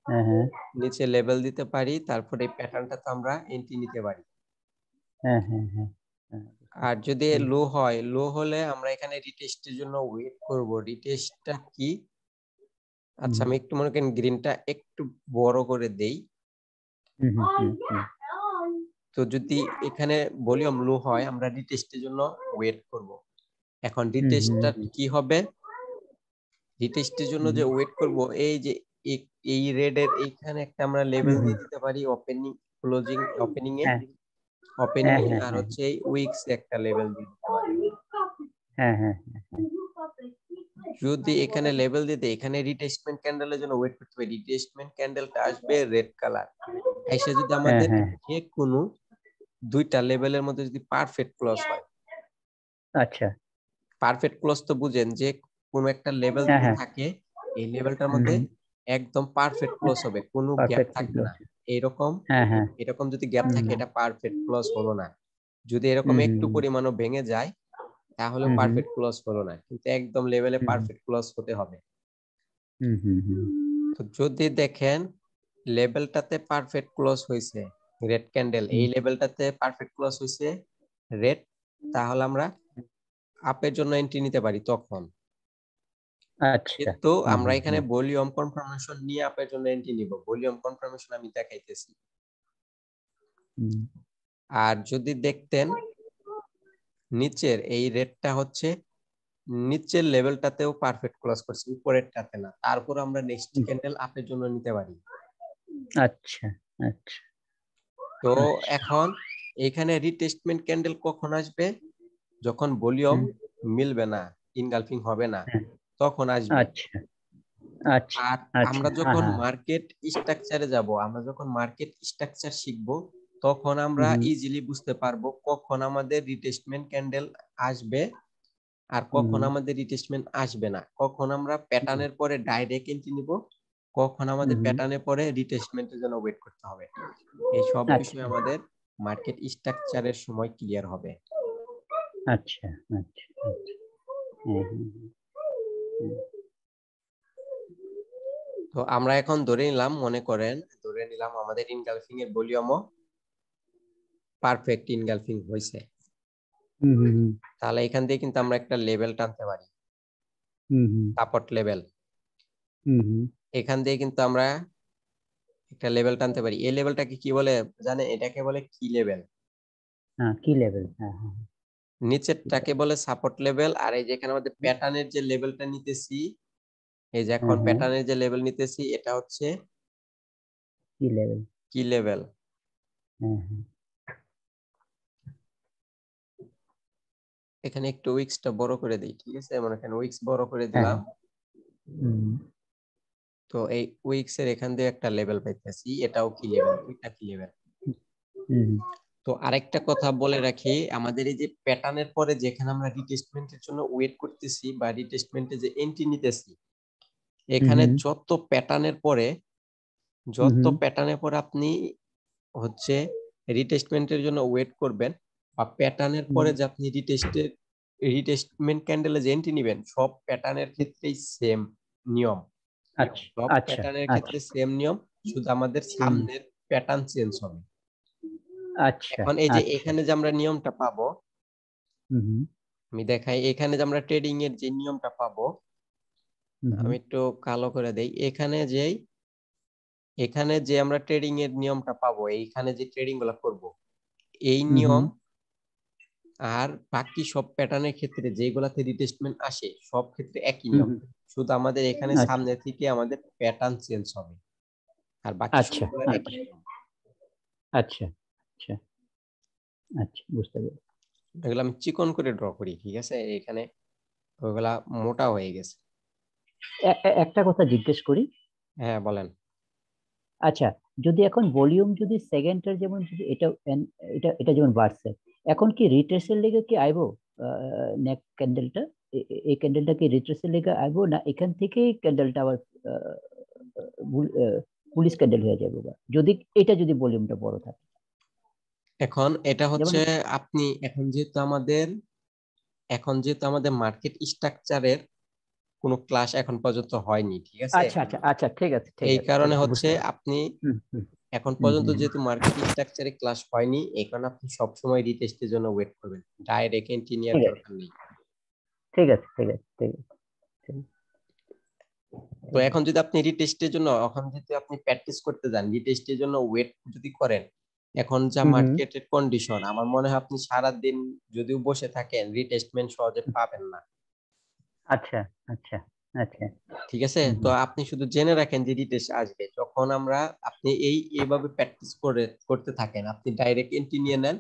হ্যাঁ হ্যাঁ নিচে লেভেল দিতে পারি, তারপরে এই প্যাটার্নটা তো আমরা এন্ট্রি নিতে পারি। হ্যাঁ হ্যাঁ হ্যাঁ হ্যাঁ, বুঝতে আর পারছি। যদি হুম, লো হয়, লো হলে আমরা এখানে রিটেস্টের জন্য ওয়েট করব। রিটেস্টটা কি? আচ্ছা, হুম আমি একটু মনে করেন গ্রিনটা একটু বড় করে দেই। হুম হুম হুম হুম, তো যদি এখানে ভলিউম লো হয়, আমরা রিটেস্টের জন্য ওয়েট করব। এখন হুম হুম রিটেস্টটা হুম কি হবে? রিটেস্টের জন্য হুম, যে ওয়েট করব, এই যে এই রেড এর এইখানে একটা আমরা হুম, লেভেল হুম, দিয়ে দিতে পারি, ওপেনিং ক্লোজিং, ওপেনিং এ, হ্যাঁ ওপেনিং হ্যাঁ এ, হ্যাঁ আর হ্যাঁ হচ্ছে এই উইকস এ একটা লেভেল দিয়ে দিতে পারি। হ্যাঁ হ্যাঁ যদি এখানে লেভেল দিয়ে দেই, এখানে রিটেস্টমেন্ট ক্যান্ডেলের জন্য ওয়েট করতে হবে। রিটেস্টমেন্ট ক্যান্ডেলটা আসবে রেড কালার, এসে যদি হ্যাঁ আমাদের হ্যাঁ, যে কোনো দুইটা লেভেলের মধ্যে যদি পারফেক্ট ক্লজ হয়, আচ্ছা। পারফেক্ট ক্লজ তো বুঝেন, যে কোনো একটা লেভেল হ্যাঁ যদি হ্যাঁ, থাকে, এই লেভেলটার হুম মধ্যে হুম, একদম পারফেক্ট ক্লজ হবে, কোনো গ্যাপ পারফেক্ট থাকবে সিগন্যাল। না। এরকম হ্যাঁ হ্যাঁ, এরকম যদি গ্যাপ হুম থাকে, এটা পারফেক্ট ক্লজ হলো না। যদি এরকম হুম হুম একটু পরিমাণও ভেঙে যায়, তাহলেও হুম হুম পারফেক্ট ক্লজ হলো না, কিন্তু একদম লেভেলে হুম পারফেক্ট ক্লজ হতে হবে। হুম হুম হুম, তো যদি দেখেন লেভেলটাতে পারফেক্ট ক্লোজ হয়েছে, রেড ক্যান্ডেল, হুম, এই লেভেলটাতে পারফেক্ট ক্লোজ হয়েছে রেড, তাহলে আমরা আপের জন্য এন্ট্রি নিতে পারি তখন। আচ্ছা। কিন্তু হুম আমরা হুম এখানে হুম ভলিউম কনফার্মেশন নিয়ে আপের জন্য এন্ট্রি নিব। ভলিউম কনফার্মেশন আমি দেখাইতেছি। হুম, আর যদি দেখতেন নিচের এই রেডটা হচ্ছে নিচের লেভেলটাতেও পারফেক্ট ক্লোজ করছে, উপরেরটাতে না, তারপর আমরা নেক্সট হুম, ক্যান্ডেল আপের জন্য নিতে পারি। আচ্ছা আচ্ছা তো আচ্ছা, এখন এখানে রিটেস্টমেন্ট ক্যান্ডেল কখন আসবে? যখন ভলিউম হুম, মিলবে না, ইনগালফিং হবে না, হ্যাঁ, তখন আসবে। আচ্ছা আচ্ছা আর আচ্ছা, আমরা হ্যাঁ যখন হ্যাঁ, মার্কেট স্ট্রাকচারে যাব, আমরা যখন মার্কেট স্ট্রাকচার শিখব, তখন হুম আমরা হুম ইজিলি বুঝতে পারবো কখন আমাদের রিটেস্টমেন্ট ক্যান্ডেল আসবে আর কখন হুম আমাদের রিটেস্টমেন্ট আসবে না, কখন আমরা হুম প্যাটার্নের পরে ডাইরেক্ট এন্ট্রি নিব, কখন আমাদের হুম, প্যাটার্নের পরে রিটেস্টমেন্টের জন্য ওয়েট করতে হবে। এই সব আচ্ছা বিষয় আমাদের মার্কেট স্ট্রাকচারের সময় ক্লিয়ার হবে। আচ্ছা আচ্ছা আচ্ছা, হ্যাঁ হ্যাঁ হ্যাঁ, তো আমরা এখন ধরে নিলাম, মনে করেন ধরে নিলাম আমাদের ইনগালফিং এর ভলিউমও পারফেক্ট ইনগালফিং হয়েছে, হুম হুম হুম তাহলে এখান দিয়ে কিন্তু আমরা একটা লেভেল টানতে পারি, হুম হুম সাপোর্ট লেভেল। হুম হুম, এখান দিয়ে কিন্তু আমরা একটা লেভেল টানতে পারি। এই লেভেলটাকে কি বলে জানেন? এটাকে বলে কি লেভেল। হ্যাঁ, কি লেভেল, হ্যাঁ হ্যাঁ নিচেরটাকে বলে সাপোর্ট লেভেল, আর এই যে এখানে আমাদের প্যাটার্নের যে লেভেলটা নিতেছি, এই যে হ্যাঁ এখন হ্যাঁ, প্যাটার্নের যে লেভেল নিতেছি, এটা হচ্ছে কি লেভেল, কি লেভেল। হ্যাঁ হ্যাঁ এখানে একটু উইক্সটা বড় করে দিই, ঠিক আছে? মনে করেন উইক্স বড় করে হ্যাঁ দিলাম। হ্যাঁ, হুম তো এই উইক্স এর এখান দিয়ে একটা লেভেল পাইতেছি, এটাও কি লেভেল, দুইটা কি লেভেল। হুম তো আরেকটা কথা বলে রাখি, আমাদের এই যে প্যাটার্নের পরে যেখানে আমরা রিটেস্টমেন্টের জন্য ওয়েট করতেছি বা রিটেস্টমেন্টে যে এন্ট্রি নিতেছি, এখানে হুম যত হুম প্যাটার্নের পরে আপনি হচ্ছে রিটেস্টমেন্টের জন্য ওয়েট করবেন বা প্যাটার্নের হুম পরে যে আপনি রিটেস্টমেন্ট ক্যান্ডেলে যে এন্ট্রি নেবেন, সব প্যাটার্নের ক্ষেত্রেই সেম নিয়ম। আচ্ছা সব আচ্ছা প্যাটার্নের আচ্ছা ক্ষেত্রে সেম নিয়ম, শুধু আমাদের হুম সামনের প্যাটার্ন চেঞ্জ হবে। আচ্ছা এখন এই যে আচ্ছা এখানে যে আমরা নিয়মটা পাবো, হুম আমি দেখাই, এখানে যে আমরা ট্রেডিং এর যে নিয়মটা পাবো, হুম আমি একটু কালো করে দেই। এখানে যে আমরা ট্রেডিং এর নিয়মটা পাবো, এইখানে যে ট্রেডিং গুলা করব, এই হুম নিয়ম আর বাকি সব প্যাটার্নের ক্ষেত্রে যেগুলাতে রিটেস্টমেন্ট আসে সব ক্ষেত্রে একই নিয়ম। হুম শুধু আমাদের এখানে আচ্ছা সামনে থেকে আমাদের প্যাটার্ন চেঞ্জ হবে, আর বাকি আচ্ছা সবগুলো একই আচ্ছা নিয়ম। আচ্ছা আচ্ছা আচ্ছা বুঝতে পেরেছি। এগুলো আমি চিকন করে ড্র করি, ঠিক আছে? এখানে ওইগুলা মোটা হয়ে গেছে। একটা কথা জিজ্ঞেস করি। হ্যাঁ, বলেন। আচ্ছা, যদি এখন ভলিউম যদি সেকেন্ডের যেমন যদি এটা এটা যেমন বাড়ছে, এখন কি রিট্রেসের লেগে কি আইবো নেক ক্যান্ডেলটা, এই ক্যান্ডেলটা কি রিট্রেসের লেগে আইবো, না এখান থেকেই ক্যান্ডেলটা আবার পুলিশ ক্যান্ডেল হয়ে যাবে, বা যদি এটা যদি ভলিউমটা বড় থাকে? এখন এটা যেমন হচ্ছে, আপনি এখন যেহেতু আমাদের মার্কেট স্ট্রাকচারের কোনো ক্লাস এখন পর্যন্ত হয়নি, ঠিক আছে? আচ্ছা আচ্ছা আচ্ছা, ঠিক আছে ঠিক এই আছে ঠিক কারণে আছে, হচ্ছে বুঝতে পারছি। আপনি হুম হুম এখন হুম পর্যন্ত হুম হুম। যেহেতু মার্কেট স্ট্রাকচারে ক্লাস হয়নি, এই কারণে আপনি সবসময় রিটেস্টের জন্য ওয়েট করবেন, ডাইরেক্ট এন্ট্রি নেওয়ার ঠিক আছে দরকার নেই। ঠিক আছে ঠিক আছে ঠিক আছে ঠিক তো আছে। এখন যদি আপনি রিটেস্টের জন্য, এখন যদি আপনি প্র্যাকটিস করতে যান রিটেস্টের জন্য ওয়েট যদি করেন, এখন যা হুম হুম মার্কেটের কন্ডিশন, আমার মনে হয় আপনি সারা দিন যদিও বসে থাকেন রিটেস্টমেন্ট সহজে পাবেন না। আচ্ছা আচ্ছা আচ্ছা ঠিক আছে? হুম তো হুম আপনি শুধু জেনে রাখেন যে রিটেস্ট আসবে, যখন আপনি এইভাবে প্র্যাকটিস করতে থাকেন, আপনি ডাইরেক্ট এন্ট্রি নিয়ে নেন।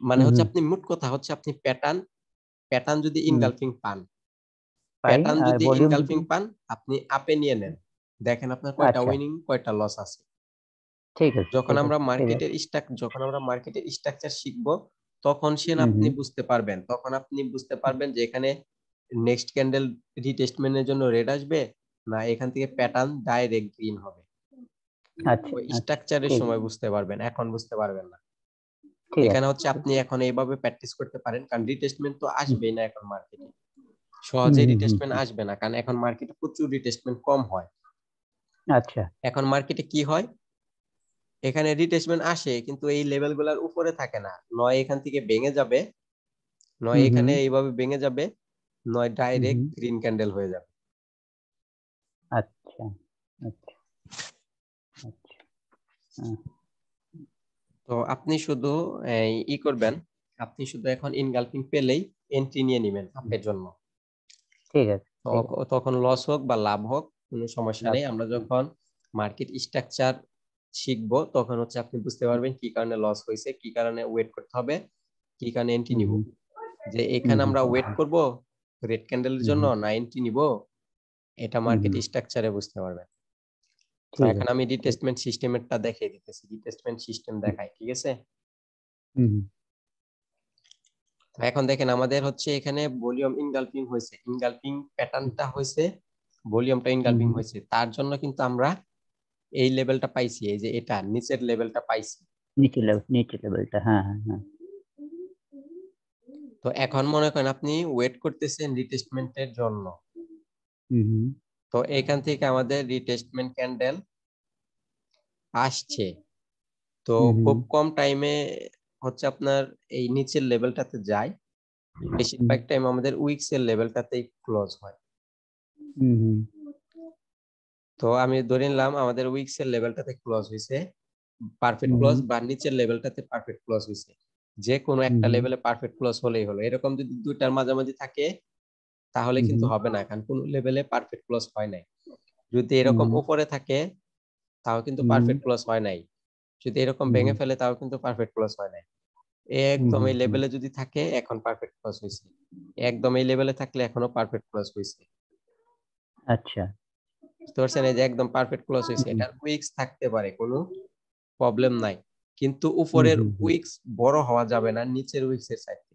মানে হুম হচ্ছে হুম আপনি মোট কথা হচ্ছে আপনি প্যাটার্ন প্যাটার্ন যদি হুম, ইনগালফিং পান, পাই আর ভলিউম যদি। আপনি আপে নিয়ে নেন। দেখেন আপনার কয়টা আচ্ছা, উইনিং কয়টা লস আছে। ঠিক আছে যখন ঠিক আমরা আছে ঠিক আছে। মার্কেটের স্ট্রাকচার শিখবো, তখন হুম হুম তখন আপনি বুঝতে পারবেন যে এখানে নেক্সট ক্যান্ডেল রিটেস্টমেন্টের জন্য রেড আসবে, না এখান থেকে প্যাটার্ন ডাইরেক্ট গ্রিন হবে। আচ্ছা ওই আচ্ছা, স্ট্রাকচারের ঠিক সময় বুঝতে পারবেন, এখন বুঝতে পারবেন না। ঠিক এখানে আছে হচ্ছে আপনি এখন এইভাবে প্র্যাকটিস করতে পারেন, কারণ রিটেস্টমেন্ট তো হুম আসবেই না এখন মার্কেটে। হুম সহজে হুম হুম রিটেস্টমেন্ট হুম, আসবে না, কারণ এখন মার্কেটে প্রচুর রিটেস্টমেন্ট কম হয়। আচ্ছা এখন মার্কেটে কি হয়, এখানে রিটেস্টমেন্ট আসে কিন্তু এই লেভেল গুলার উপরে থাকে না, নয় এখান থেকে ভেঙে যাবে, নয় হুম হুম এখানে এইভাবে ভেঙে যাবে, নয় হুম ডাইরেক্ট হুম, গ্রিন ক্যান্ডেল হয়ে যাবে। আচ্ছা আচ্ছা আচ্ছা হ্যাঁ, তো আপনি শুধু করবেন, আপনি শুধু এখন ইনগালফিং পেলেই এন্ট্রি নিয়ে নেবেন হুম, আপের জন্য। ঠিক আছে ঠিক আছে। তখন লস হোক বা লাভ হোক কোনো সমস্যা লাভ নেই। হোক, আমরা হ্যাঁ, যখন মার্কেট স্ট্রাকচার শিখবো, তখন হচ্ছে আপনি বুঝতে হুম পারবেন কি কারণে লস হয়েছে, কি কারণে ওয়েট করতে হবে, কি কারণে এন্ট্রি হুম নিব। হুম যে হুম এখানে আমরা হুম ওয়েট করব রেড ক্যান্ডেলের হুম জন্য, হুম না এন্ট্রি নিব, এটা হুম মার্কেট হুম, স্ট্রাকচারে বুঝতে পারবেন। তো ঠিক এখন আছে আমি ঠিক আছে। রিটেস্টমেন্ট সিস্টেমেরটা দেখিয়ে দিতেছি, রিটেস্টমেন্ট সিস্টেম হুম দেখাই, ঠিক আছে? হুম হুম তো এখন দেখেন আমাদের হচ্ছে এখানে ভলিউম ইনগালফিং হয়েছে, ইনগালফিং প্যাটার্নটা হয়েছে, ভলিউমটা হুম ইনগালফিং হুম, হয়েছে, তার জন্য কিন্তু আমরা এই লেভেলটা পাইছি, এই যে এটা নিচের লেভেলটা পাইছি। নিচে লেভেলটা, হ্যাঁ হ্যাঁ হ্যাঁ। তো এখন মনে করেন আপনি ওয়েট করতেছেন রিটেস্টমেন্টের জন্য। হুম হুম তো এখান থেকে আমাদের রিটেস্টমেন্ট ক্যান্ডেল আসছে, তো হুম হুম খুব কম টাইমে হচ্ছে আপনার এই নিচের লেভেলটাতে যায়, হুম বেশিরভাগ টাইম আমাদের উইকস এর লেভেলটাতেই ক্লোজ হয়। হুম হুম তো আমি ধরে নিলাম আমাদের উইকস এর লেভেলটাতে ক্লোজ হয়েছে, পারফেক্ট হুম ক্লোজ, বা নিচের লেভেলটাতে পারফেক্ট ক্লোজ হয়েছে। যে কোনো হুম একটা হুম লেভেলে পারফেক্ট ক্লোজ হলেই হলো। এরকম যদি দুইটার মাঝামাঝি থাকে তাহলে হুম কিন্তু হুম হবে না, কারণ কোন লেভেলে পারফেক্ট ক্লোজ হয় নাই। যদি হুম এরকম হুম উপরে থাকে তাও কিন্তু হুম পারফেক্ট ক্লোজ হয় নাই, যদি এরকম হুম ভেঙে ফেলে তাও কিন্তু পারফেক্ট ক্লোজ হয় নাই। হুম একদম হুম এই হুম, লেভেলে যদি থাকে এখন পারফেক্ট ক্লোজ হয়েছে, একদম এই লেভেলে থাকলে এখনো পারফেক্ট ক্লোজ হয়েছে। আচ্ছা। বুঝতে পারছেন? এই যে একদম পারফেক্ট ক্লোজ হয়েছে, হুম এটার উইকস থাকতে পারে, কোনো প্রবলেম নাই। কিন্তু উপরের উইক্স বড় হওয়া যাবে না নিচের উইক্স এর চাইতে।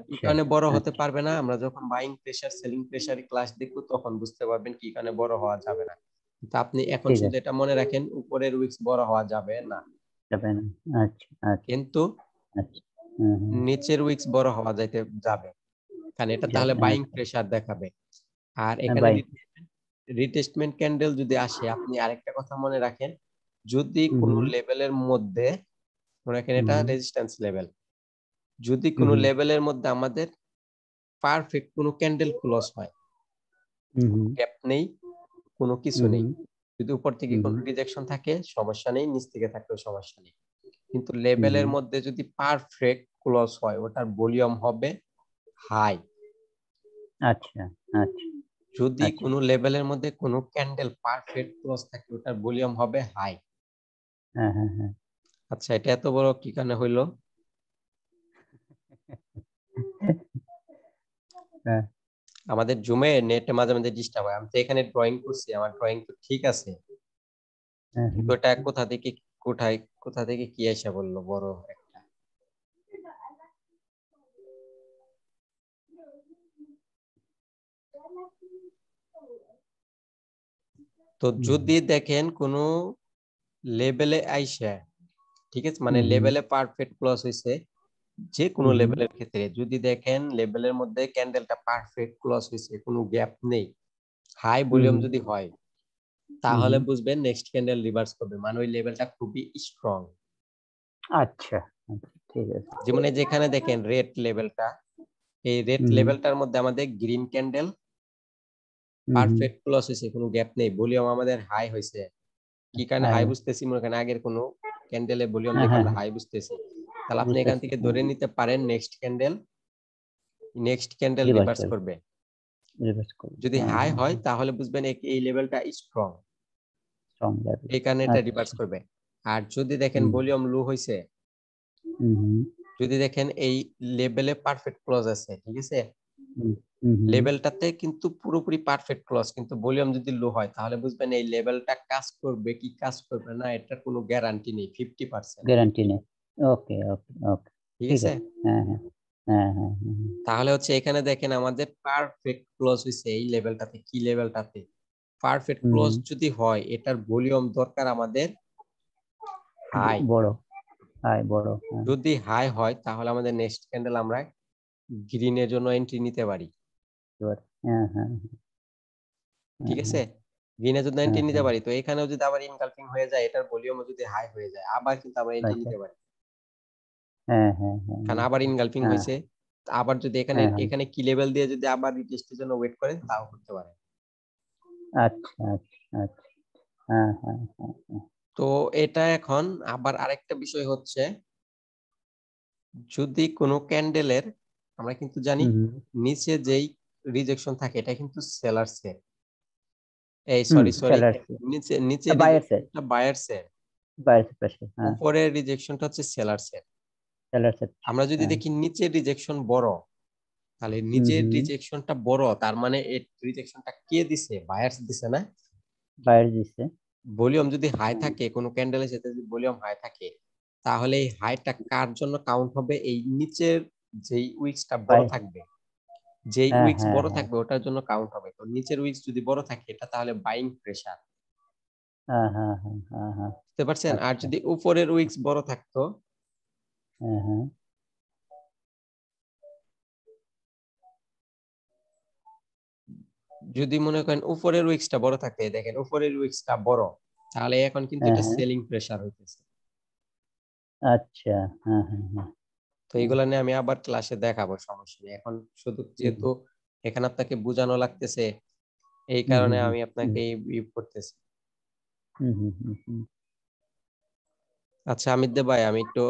কি কারণে বড় হতে পারবে না, আমরা যখন buying pressure selling pressure class দেখব তখন বুঝতে পারবেন কি কারণে বড় হওয়া যাবে না। কিন্তু আপনি এখন শুধু এটা মনে রাখেন উপরের উইক্স বড় হওয়া যাবে না। আচ্ছা আচ্ছা। কিন্তু নিচের উইক্স বড় হওয়া যাবে, কারণ এটা তাহলে বাইং প্রেসার দেখাবে। আর এখানে রিটেস্টমেন্ট ক্যান্ডেল যদি আসে, আপনি আরেকটা কথা মনে রাখেন, যদি কোনো লেভেলের মধ্যে, মনে রাখেন এটা রেজিস্ট্যান্স লেভেল, যদি কোনো লেভেলের মধ্যে আমাদের পারফেক্ট কোনো ক্যান্ডেল ক্লোজ হয়, গ্যাপ নেই, কোনো কিছু নেই, যদি উপর থেকে কোনো রিজেকশন থাকে সমস্যা নেই, নিচ থেকে থাকলেও সমস্যা নেই, কিন্তু লেভেলের মধ্যে যদি পারফেক্ট ক্লোজ হয় ওটার ভলিউম হবে হাই। আচ্ছা আচ্ছা। যদি কোনো লেভেলের মধ্যে কোনো ক্যান্ডেল পারফেক্ট ক্লোজ থাকে ওটার ভলিউম হবে হাই। হ্যাঁ হ্যাঁ হ্যাঁ। আচ্ছা, এটা এত বড় কি কারণে হইলো? আমাদের জুমে নেটে মাঝে মাঝে ডিস্টার্ব হয়। আমি তো এখানে ড্রয়িং করছি, আমার ড্রয়িং তো ঠিক আছে, কিন্তু এটা কোথা থেকে কি এসে বললো বড় একটা। তো যদি দেখেন কোনো লেভেলে আইসা, ঠিক আছে, মানে লেভেলে পারফেক্ট ক্লোজ হইছে, যে কোনো লেভেলের ক্ষেত্রে যদি দেখেন লেভেলের মধ্যে ক্যান্ডেলটা পারফেক্ট ক্লোজ হইছে, কোনো গ্যাপ নেই, হাই ভলিউম যদি হয়, তাহলে বুঝবেন নেক্সট ক্যান্ডেল রিভার্স করবে, মানে ওই লেভেলটা খুবই স্ট্রং। আচ্ছা ঠিক আছে। যেমন যেখানে দেখেন রেড লেভেলটা, এই রেড লেভেলটার মধ্যে আমাদের গ্রিন ক্যান্ডেল পারফেক্ট ক্লোজ হইছে, কোনো গ্যাপ নেই, ভলিউম আমাদের হাই হইছে। কি কারণে হাই বুঝতেছি, মনে করেন আগের কোনো ক্যান্ডেলের ভলিউম দেখে আমরা হাই বুঝতেছি, তাহলে আপনি এখান থেকে ধরে নিতে পারেন নেক্সট ক্যান্ডেল রিভার্স করবে। যদি হাই হয় তাহলে বুঝবেন এই লেভেলটা স্ট্রং, এই কারণে এটা রিভার্স করবে। আর যদি দেখেন ভলিউম লো হইছে, যদি দেখেন এই লেভেলে পারফেক্ট ক্লোজ আছে, ঠিক আছে, লেভেলটাতে কিন্তু পুরোপুরি পারফেক্ট ক্লোজ, কিন্তু ভলিউম যদি লো হয়, তাহলে বুঝবেন এই লেভেলটা কাজ করবে কি কাজ করবে না এটার কোনো গ্যারান্টি নেই, 50%। গ্যারান্টি নেই। ওকে ওকে ওকে। ঠিক আছে। হ্যাঁ হ্যাঁ হ্যাঁ হ্যাঁ। তাহলে হচ্ছে এখানে দেখেন আমাদের পারফেক্ট ক্লোজ হইছে এই লেভেলটাতে, কি লেভেলটাতে পারফেক্ট ক্লোজ যদি হয়, এটার ভলিউম দরকার আমাদের হাই, বড় হাই বড়। যদি হাই হয় তাহলে আমাদের নেক্সট ক্যান্ডেল আমরা গ্রিনের জন্য এন্ট্রি নিতে পারি। হ্যাঁ হ্যাঁ। ঠিক আছে, গ্রিনের জন্য এন্ট্রি নিতে পারি। তো এখানেও যদি আবার ইনকালফিং হয়ে যায়, এটার ভলিউমও যদি হাই হয়ে যায়, আবার কিন্তু আমরা এন্ট্রি নিতে পারি। হ্যাঁ হ্যাঁ হ্যাঁ। কারণ আবার ইনকালফিং হয়েছে, আবার যদি এখানে কি লেভেল দিয়ে যদি আবার রিটেস্টের জন্য ওয়েট করেন, তাও করতে পারে। আচ্ছা আচ্ছা আচ্ছা। হ্যাঁ হ্যাঁ হ্যাঁ। তো এটা এখন আবার আরেকটা বিষয় হচ্ছে, যদি কোনো ক্যান্ডেলের, আমরা কিন্তু জানি নিচে যেই রিজেকশন থাকে এটা কিন্তু সেলার সেল, এই সরি নিচে রিজেকশনটা বায়ার সেল, উপরের রিজেকশনটা হচ্ছে সেলার সেল। আমরা যদি দেখি নিচের রিজেকশন বড়, তাহলে নিচের রিজেকশনটা বড়, তার মানে এই রিজেকশনটা কে দিছে? বায়ার্স দিছে না? বায়ার দিছে। ভলিউম যদি হাই থাকে, কোনো ক্যান্ডেলের সাথে যদি ভলিউম হাই থাকে, তাহলে এই হাইটা কার জন্য কাউন্ট হবে? এই নিচের যেই উইক্সটা বড় থাকবে, যেই উইক্স বড় থাকবে ওটার জন্য কাউন্ট হবে। তো নিচের উইক্স যদি বড় থাকে, এটা তাহলে বাইং প্রেসার। হ্যাঁ হ্যাঁ হ্যাঁ হ্যাঁ। বুঝতে পারছেন? আর যদি উপরের উইক্স বড় থাকতো, হ্যাঁ হ্যাঁ, যদি মনে করেন উপরের উইক্সটা বড় থাকে, দেখেন উপরের উইক্সটা বড়, তাহলে এখন কিন্তু এটা সেলিং প্রেসার হইতেছে। আচ্ছা। হ্যাঁ হ্যাঁ হ্যাঁ। তো এগুলা নিয়ে আমি আবার ক্লাসে দেখাবো, সমস্যা নেই। এখন শুধু যেহেতু এখানে আপনাকে বোঝানো লাগতেছে, এই কারণে আমি আপনাকে এই করতেছি। আচ্ছা আমিদ ভাই, আমি একটু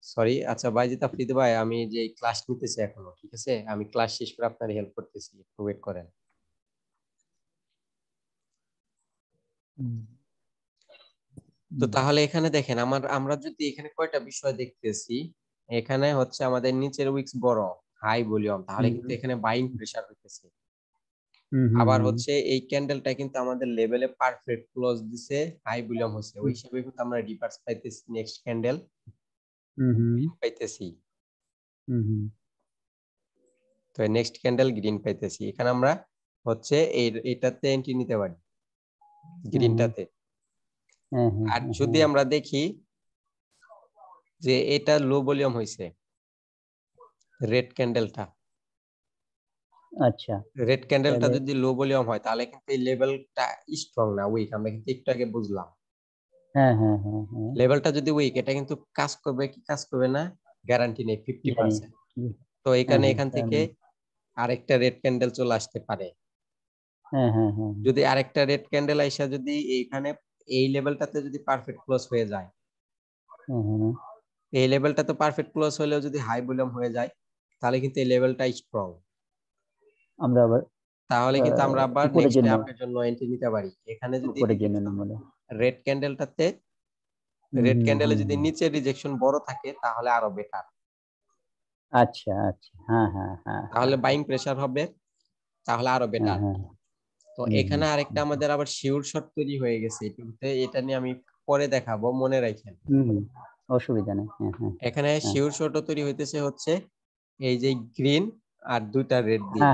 সরি, আচ্ছা বাইজিত আফ্রিদি ভাই, আমি যে ক্লাস নিতেছি এখনো, ঠিক আছে, আমি ক্লাস শেষ করে আপনার হেল্প করতেছি, একটু ওয়েট করেন। তো তাহলে এখানে দেখেন আমরা যদি এখানে কয়টা বিষয় দেখতেছি, এখানে হচ্ছে আমাদের নিচের উইক্স বড়, হাই ভলিউম, তাহলে কিন্তু এখানে বাইং প্রেসার হইতেছে। আবার হচ্ছে এই ক্যান্ডেলটা কিন্তু আমাদের লেভেলে পারফেক্ট ক্লোজ দিছে, হাই ভলিউম হচ্ছে, ওই হিসাবে কিন্তু আমরা রিভার্স পাইতেছি, নেক্সট ক্যান্ডেল গ্রিন পাইতেছি। তো নেক্সট ক্যান্ডেল গ্রিন পাইতেছি, এখানে আমরা হচ্ছে এটাতে এন্ট্রি নিতে পারি, গ্রিনটাতে। আর যদি আমরা দেখি যে এটা লো ভলিউম হইছে, রেড ক্যান্ডেলটা, আচ্ছা, রেড ক্যান্ডেলটা যদি লো ভলিউম হয় তাহলে কিন্তু এই লেভেলটা স্ট্রং না, উইক, আমরা কিন্তু একটু আগে বুঝলাম। লেভেলটা যদি উইক, এটা কিন্তু কাজ করবে কি কাজ করবে না গ্যারান্টি নেই, 50%। তো এখান থেকে আরেকটা রেড ক্যান্ডেল চলে আসতে পারে। যদি আরেকটা রেড ক্যান্ডেল আইসা যদি এইখানে এই লেভেলটাতে যদি পারফেক্ট ক্লোজ হয়ে যায়, এই লেভেলটা তো পারফেক্ট ক্লোজ হলেও যদি হাই ভলিউম হয়ে যায় তাহলে কিন্তু এই লেভেলটা স্ট্রং, আমরা আবার তাহলে কিন্তু আমরা আবার উপরের নেক্সট জন্য আপের জন্য এন্ট্রি নিতে পারি। এখানে যদি উপরের জন্য রিজেকশন মানে রেড ক্যান্ডেলটাতে, রেড ক্যান্ডেলে যদি নিচে রিজেকশন বড় থাকে তাহলে আরো বেটার, আচ্ছা আচ্ছা, তাহলে বাইং প্রেসার হবে, তাহলে আরো বেটার। হ্যাঁ। তো এখানে আরেকটা আমাদের আবার শিওর শর্ট তৈরি হয়ে গেছে এটুকুতে, এটা নিয়ে আমি পরে দেখাবো, মনে রাখেন। অসুবিধা নেই। এখানে শিওর শর্ট তৈরি হইতেছে হচ্ছে এই যে গ্রিন আর দুইটা রেড দিয়ে।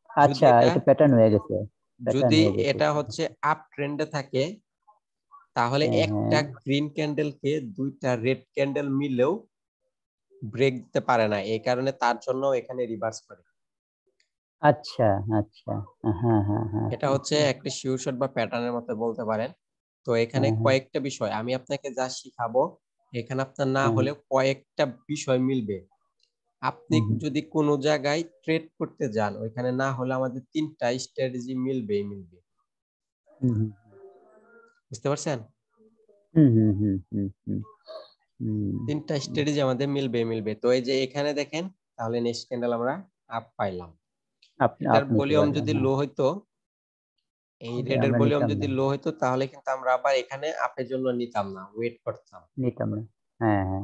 যদি আচ্ছা, এটা এটা প্যাটার্ন হয়ে গেছে, যদি এটা হচ্ছে আপ ট্রেন্ডে থাকে তাহলে একটা গ্রিন ক্যান্ডেলকে দুইটা রেড ক্যান্ডেল মিলেও ব্রেক দিতে পারে না, এই কারণে তার জন্য এখানে রিভার্স করে। আচ্ছা আচ্ছা, এটা হচ্ছে একটা শিওর শট বা প্যাটার্নের মতো বলতে পারেন। তো এখানে কয়েকটা বিষয় আমি আপনাকে যা শিখাবো, এখানে আপনার না হলেও কয়েকটা বিষয় মিলবে। আপনি যদি কোনো জায়গায় ট্রেড করতে যান, ওইখানে না হলে আমাদের তিনটা স্ট্র্যাটেজি মিলবেই মিলবে। বুঝতে পারছেন? তিনটা স্ট্র্যাটেজি আমাদের মিলবে। তো এই যে এখানে দেখেন, তাহলে নেক্সট ক্যান্ডেল আমরা আপ পাইলাম। এটার আপনি নিতে ভলিউম পারবেন। যদি লো হইতো, এই রেডের আমরা ভলিউম নিতাম যদি না, লো হইতো তাহলে কিন্তু আমরা আবার এখানে আপের জন্য নিতাম না, ওয়েট করতাম। নিতাম না। হ্যাঁ হ্যাঁ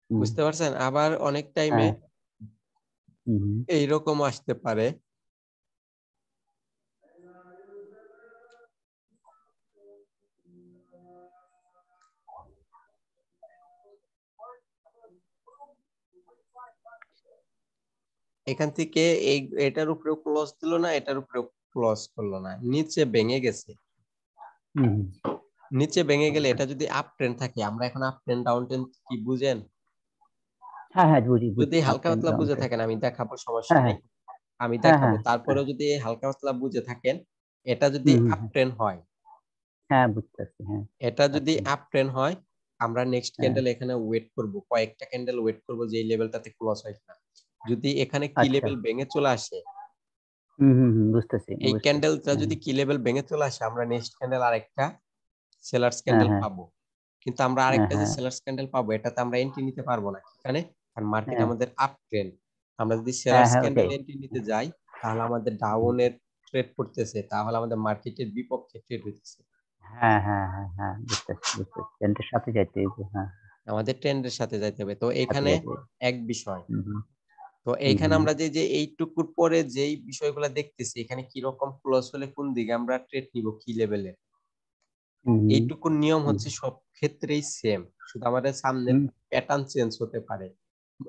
বুঝতে পারছেন? আবার অনেক টাইমে হ্যাঁ। এইরকম আসতে পারে, এখান থেকে এটার উপরেও ক্লোজ দিল না, এটার উপরেও ক্লোজ করলো না, নিচে ভেঙে গেছে। নিচে ভেঙে গেলে এটা যদি আপ ট্রেন্ড থাকে, আমরা এখন আপ ট্রেন্ড ডাউন ট্রেন্ড কি বুঝেন? হ্যাঁ বুঝি যদি বুঝি, হালকা পাতলা বুঝে থাকেন আমি দেখাবো, সমস্যা হ্যাঁ নেই, আমি হ্যাঁ দেখাবো। হ্যাঁ তারপরেও যদি হালকা পাতলা বুঝে থাকেন, এটা যদি আপ ট্রেন্ড হয়, হ্যাঁ বুঝতেছি। এটা যদি আচ্ছা, আপ ট্রেন্ড হয়, আমরা নেক্সট হ্যাঁ ক্যান্ডেল এখানে ওয়েট করব, কয়েকটা ক্যান্ডেল ওয়েট করব যে এই লেভেলটাতে ক্লোজ হয় কিনা। যদি এখানে কি আচ্ছা, লেভেল ভেঙে চলে আসে, বুঝতেছি এই বুঝতেছি। ক্যান্ডেলটা যদি কি লেভেল ভেঙে চলে আসে, আমরা নেক্সট ক্যান্ডেল আরেকটা সেলার্স হ্যাঁ ক্যান্ডেল হ্যাঁ পাবো। কিন্তু আমরা হ্যাঁ আরেকটা যে হ্যাঁ সেলার্স ক্যান্ডেল পাবো, এটাতে আমরা এন্ট্রি নিতে পারবো না, কারণ মার্কেট হ্যাঁ আমাদের আপ ট্রেন্ড। আমরা যদি হ্যাঁ সেলার্স হ্যাঁ ক্যান্ডেল ওটাই। এন্ট্রি নিতে যাই তাহলে আমাদের ডাউনের ট্রেড করতেছে, তাহলে আমাদের মার্কেটের বিপক্ষে ট্রেড হইতেছে, বুঝতেছি বুঝতেছি, ট্রেন্ডের সাথে যাইতে হইব। হ্যাঁ, আমাদের ট্রেন্ডের সাথে যাইতে হবে। তো সাথে এখানে যাইতে হইব। এক বিষয়। হুম হুম তো এইখানে আমরা যে এইটুকুর পরে যেই বিষয়গুলো দেখতেছি, এখানে কি রকম ক্লোজ হলে কোন দিকে আমরা ট্রেড নিব, কি লেভেলে, হুম এইটুকুর নিয়ম হুম হচ্ছে সব ক্ষেত্রেই সেম, শুধু আমাদের সামনের হুম, প্যাটার্ন চেঞ্জ হতে পারে।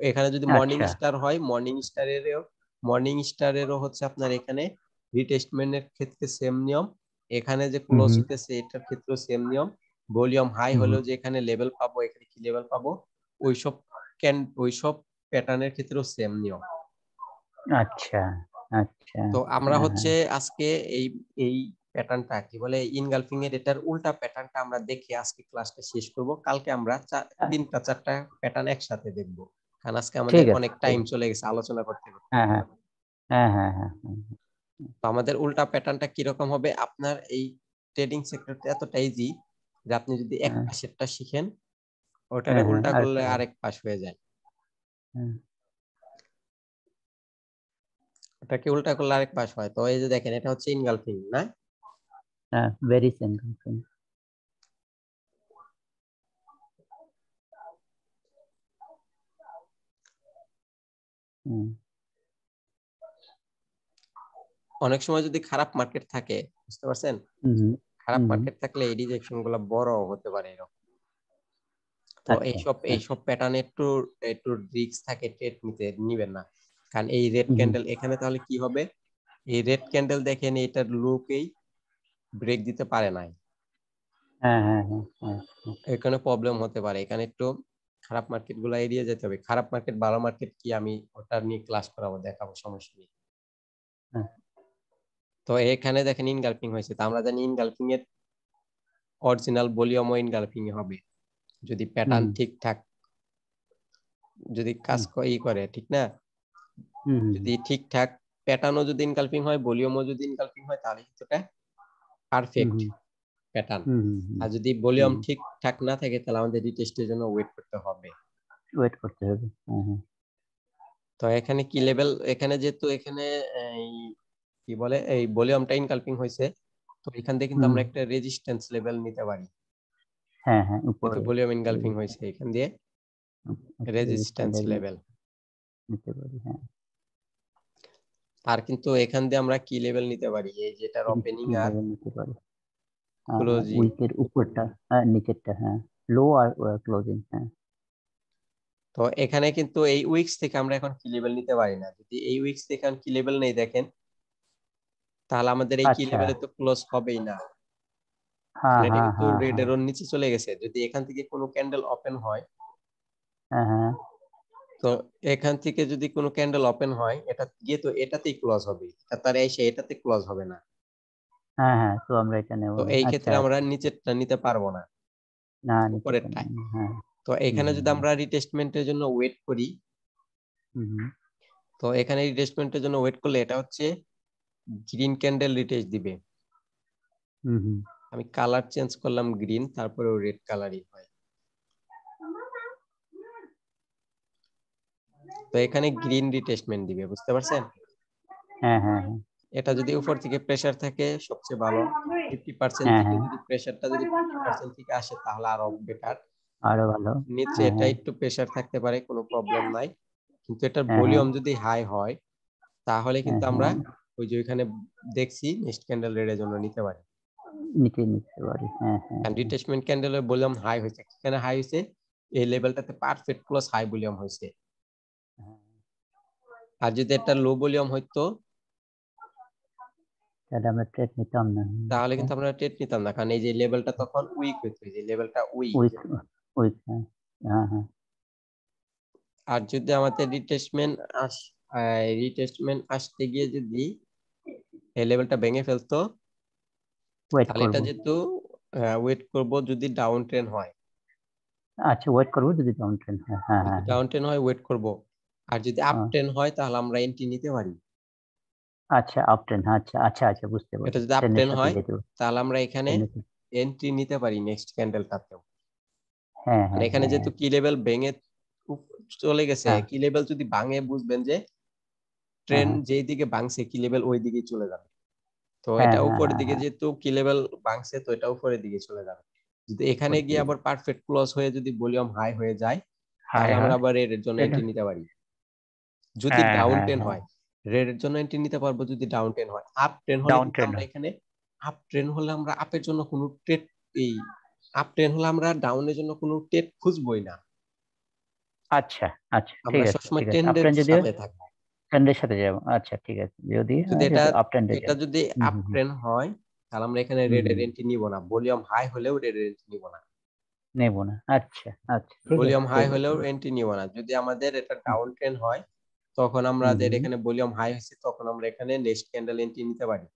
এখানে যদি মর্নিং আচ্ছা। স্টার হয়, মর্নিং স্টারেরও হচ্ছে আপনার এখানে রিটেস্টমেন্টের ক্ষেত্রে সেম নিয়ম, এখানে যে হুম ক্লোজ হুম হইতেছে এটার ক্ষেত্রেও সেম নিয়ম। ভলিউম হাই হুম, হলেও যে এখানে লেভেল পাবো, এখানে কি লেভেল পাবো, ওইসব ওইসব প্যাটার্নের ক্ষেত্রেও সেম নিয়ম। আচ্ছা আচ্ছা। তো আমরা হ্যাঁ হচ্ছে আজকে এই এই প্যাটার্নটা কি বলে ইনগালফিং এর এটার উল্টা প্যাটার্নটা আমরা দেখে আজকে ক্লাসটা শেষ করব। কালকে আমরা হ্যাঁ, তিনটা চারটা প্যাটার্ন একসাথে দেখব, কারণ আজকে আমাদের ঠিক আছে, অনেক ঠিক টাইম আছে। চলে গেছে আলোচনা করতে করতে। হ্যাঁ হ্যাঁ হ্যাঁ হ্যাঁ হ্যাঁ হ্যাঁ তো আমাদের উল্টা প্যাটার্নটা কিরকম হবে, আপনার এই ট্রেডিং সেক্টরটা এতটা ইজি যে আপনি যদি এক হ্যাঁ পাশেরটা শিখেন, ওটারে হ্যাঁ হ্যাঁ, উল্টা করলে আরেকটা হবে। আরেক পাশ হয়ে যায়, হ্যাঁ ওটাকে উল্টা করলে আরেক পাশ হয়। তো এই যে দেখেন, এটা হচ্ছে ইনগালফিং না, হ্যাঁ, ভেরি সিঙ্গল। হুম অনেক সময় যদি খারাপ মার্কেট থাকে, বুঝতে পারছেন, হুম খারাপ হুম মার্কেট থাকলে এই রিজেকশন গুলো বড় হতে পারে এরকম। তো আচ্ছা এইসব প্যাটার্নে একটু একটু রিস্ক থাকে, ট্রেড নিবেন না। কারণ এই রেড হুম ক্যান্ডেল এখানে তাহলে কি হবে, এই রেড ক্যান্ডেল দেখেন এটার লোকেই ব্রেক দিতে পারে নাই, হ্যাঁ হ্যাঁ হ্যাঁ হ্যাঁ হ্যাঁ এখানে প্রবলেম হতে পারে। এখানে একটু খারাপ মার্কেট গুলো এড়িয়ে যেতে হবে। খারাপ মার্কেট ভালো মার্কেট কি আমি ওটা নিয়ে ক্লাস করাবো, দেখাবো, সমস্যা নেই। হ্যাঁ। তো এখানে দেখেন ইনগালফিং হয়েছে, তো আমরা জানি ইনগালফিং এর অরিজিনাল ভলিউমও ইনগালফিং এ হবে যদি প্যাটার্ন হুম ঠিকঠাক যদি কাজ হুম করে, ঠিক না? হুম হুম যদি ঠিকঠাক প্যাটার্নও যদি ইনগালফিং হয়, ভলিউমও যদি ইনগালফিং হয়, তাহলে কিন্তু এটা পারফেক্ট হুম প্যাটার্ন। হুম হুম হুম আর যদি ভলিউম হুম ঠিকঠাক না থাকে তাহলে আমাদের রিটেস্টের জন্য ওয়েট করতে হবে। ওয়েট করতে হবে। হ্যাঁ হ্যাঁ তো এখানে কি লেভেল, এখানে যেহেতু এখানে এই কি বলে এই ভলিউমটা ইনকালপিং হয়েছে, তো এখান থেকে কিন্তু হুম আমরা একটা রেজিস্ট্যান্স লেভেল নিতে পারি। হ্যাঁ হ্যাঁ যেহেতু উপরে ভলিউম ইনকালপিং হয়েছে, এখান দিয়ে রেজিস্ট্যান্স রেজিস্ট্যান্স লেভেল। নিতে পারি। হ্যাঁ আর কিন্তু এখান দিয়ে আমরা কি লেভেল নিতে পারি, এই যেটার ওপেনিং কি আর লেভেল নিতে পারি? ক্লোজিং। উইকের উপরটা, হ্যাঁ নিচেরটা, হ্যাঁ লো আর ক্লোজিং। হ্যাঁ তো এখানে কিন্তু এই উইকস থেকে আমরা এখন কি লেভেল নিতে পারি না। যদি এই উইকস থেকে এখন কি লেভেল নেই দেখেন, তাহলে আমাদের এই কি আচ্ছা। লেভেলে তো ক্লোজ হবেই না। হ্যাঁ কারণ এটা হ্যাঁ কিন্তু হ্যাঁ রেড হ্যাঁ এর নিচে চলে গেছে। যদি এখান থেকে কোনো ক্যান্ডেল ওপেন হয়, হ্যাঁ হ্যাঁ তো এখান থেকে যদি কোনো ক্যান্ডেল ওপেন হয়, এটা গিয়ে তো এটাতেই ক্লোজ হবে, তার এসে এটাতে ক্লোজ হবে না। হ্যাঁ হ্যাঁ, তো আমরা এটা নেব তো না। এই আচ্ছা ক্ষেত্রে আমরা আচ্ছা, নিচেরটা নিতে পারবো না, না নিতে পারবো উপরেরটাই। না। হ্যাঁ তো এখানে যদি আমরা রিটেস্টমেন্টের জন্য ওয়েট করি, হুম হুম তো এখানে রিটেস্টমেন্টের জন্য ওয়েট করলে এটা হচ্ছে গ্রিন ক্যান্ডেল রিটেস্ট দিবে। হুম হুম আমি কালার চেঞ্জ করলাম গ্রিন, তারপরেও রেড কালারই হয়। তো এখানে গ্রিন রিটেস্টমেন্ট দিবে, বুঝতে পারছেন? হ্যাঁ হ্যাঁ হ্যাঁ এটা যদি উপর থেকে প্রেসার থাকে সবচেয়ে ভালো। 50% হ্যাঁ থেকে হ্যাঁ, যদি প্রেসারটা যদি 50% থেকে আসে তাহলে আরো বেটার। আরো ভালো। নিচে হ্যাঁ এটা হ্যাঁ একটু প্রেসার থাকতে পারে, কোনো প্রবলেম নাই, কিন্তু এটার হ্যাঁ হ্যাঁ ভলিউম যদি হাই হয় তাহলে হ্যাঁ কিন্তু আমরা হ্যাঁ ওই যে ওইখানে দেখছি নেক্সট ক্যান্ডেল রেড এর জন্য নিতে পারি। নিচে নিতে পারি। হ্যাঁ হ্যাঁ কারণ রিট্রেসমেন্ট ক্যান্ডেলের ভলিউম হাই হয়েছে, এখানে হাই হয়েছে, এই লেভেলটাতে পারফেক্ট ক্লোজ হাই ভলিউম হয়েছে। হ্যাঁ, আর যদি এটা লো ভলিউম হইতো তাহলে আমরা ট্রেড নিতাম না। তাহলে আচ্ছা, কিন্তু আমরা ট্রেড নিতাম না, কারণ এই যে লেভেলটা তখন উইক হইতো, এই যে লেভেলটা উইক। Week week. হ্যাঁ হ্যাঁ হ্যাঁ আর যদি আমাদের রিটেস্টমেন্ট আসতে গিয়ে যদি এই লেভেলটা ভেঙে ফেলতো, ওয়েট তাহলে করব। এটা যেহেতু ওয়েট করব যদি ডাউন ট্রেন হয়, আচ্ছা, ওয়েট করব যদি ডাউন ট্রেন্ড হয়। হ্যাঁ যদি হ্যাঁ হ্যাঁ ডাউন ট্রেন হয় ওয়েট করব। আর যদি আপ হ্যাঁ। ট্রেন হয় তাহলে আমরা এন্ট্রি নিতে পারি। আচ্ছা, আপ ট্রেন। আচ্ছা আচ্ছা আচ্ছা, বুঝতে এটা পারছি। যদি আপ ট্রেনের ট্রেন সাথে হয় যেতে হবে। তাহলে আমরা এখানে ট্রেনের সাথে। এন্ট্রি নিতে পারি নেক্সট ক্যান্ডেলটাতেও। হ্যাঁ আর হ্যাঁ এখানে হ্যাঁ যেহেতু কি লেভেল ভেঙে চলে গেছে, হ্যাঁ কি লেভেল যদি ভাঙে বুঝবেন যে হ্যাঁ ট্রেন হ্যাঁ যেই দিকে ভাঙছে কি লেভেল ওই দিকেই চলে যাবে। তো হ্যাঁ এটা হ্যাঁ উপরের হ্যাঁ দিকে হ্যাঁ যেহেতু কি লেভেল ভাঙছে, তো এটা উপরের দিকে চলে যাবে। যদি এখানে উপর গিয়ে দিকে। আবার পারফেক্ট ক্লোজ হয়ে যদি ভলিউম হাই হয়ে যায়, হাই তাহলে আমরা হয়। আবার রেড এর জন্য এটা। এন্ট্রি নিতে পারি। যদি হ্যাঁ ডাউন হ্যাঁ ট্রেন হ্যাঁ হয় রেড এর জন্য এন্ট্রি নিতে পারবো, যদি ডাউন ট্রেন হয়। আপ ট্রেন হলে ডাউন কিন্তু ট্রেন্ড আমরা হয়। এখানে আপ ট্রেন হলে আমরা আপের জন্য কোনো ট্রেড, এই আপ ট্রেন হলে আমরা ডাউনের জন্য কোনো ট্রেড খুঁজবই না, আচ্ছা আচ্ছা, ঠিক আমরা আছে সবসময় ঠিক আছে। আপ ট্রেন্ডের ট্রেন্ড যদি সাথে থাকবো। ট্রেন্ডের সাথে যাবো। আচ্ছা ঠিক আছে, যদি যদি এটা যদি আপ ট্রেন্ডে এটা যাই। যদি হুম আপ হুম হুম ট্রেন হয় তাহলে আমরা এখানে হুম রেড এর হুম, এন্ট্রি নিব না, ভলিউম হাই হলেও রেড এর এন্ট্রি নিব না। নেব না। আচ্ছা আচ্ছা, ঠিক আছে ভলিউম হাই ঠিক আছে। হলেও এন্ট্রি নিব না। যদি আমাদের এটা ডাউন ট্রেন হয় তখন হুম আমাদের হুম এখানে ভলিউম হাই হয়েছে, তখন আমরা এখানে নেক্সট ক্যান্ডেল এন্ট্রি নিতে পারি।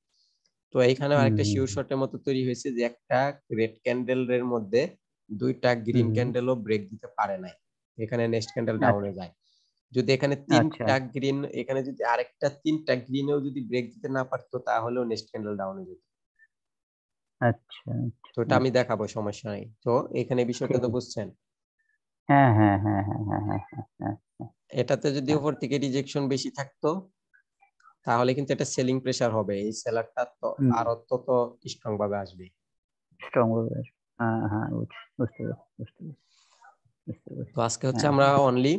তো এইখানে হুম আরেকটা হুম শিওর শটের মতো তৈরি হয়েছে যে একটা রেড ক্যান্ডেলের মধ্যে দুইটা হুম গ্রিন হুম, ক্যান্ডেলও ব্রেক দিতে পারে নাই, এখানে নেক্সট ক্যান্ডেল আচ্ছা ডাউনে যায়। যদি এখানে আচ্ছা তিনটা গ্রিন, এখানে যদি আরেকটা তিনটা গ্রিনেও যদি ব্রেক দিতে না পারতো তাহলেও নেক্সট ক্যান্ডেল ডাউনে যেত। আচ্ছা তো এটা আমি আচ্ছা, দেখাবো, সমস্যা নেই। তো এখানে বিষয়টা ঠিক তো আছে। বুঝছেন। হ্যাঁ হ্যাঁ হ্যাঁ হ্যাঁ হ্যাঁ হ্যাঁ হ্যাঁ হ্যাঁ এটাতে যদি হ্যাঁ, উপর থেকে রিজেকশন বেশি থাকতো তাহলে কিন্তু এটা সেলিং প্রেসার হবে, এই সেলারটা তো হুম, আরো তত স্ট্রং ভাবে আসবে। স্ট্রং হবে। হ্যাঁ হ্যাঁ, বুঝতে পারছি বুঝতে পারছি বুঝতে তো পারছি। আজকে হচ্ছে হ্যাঁ আমরা হ্যাঁ, অনলি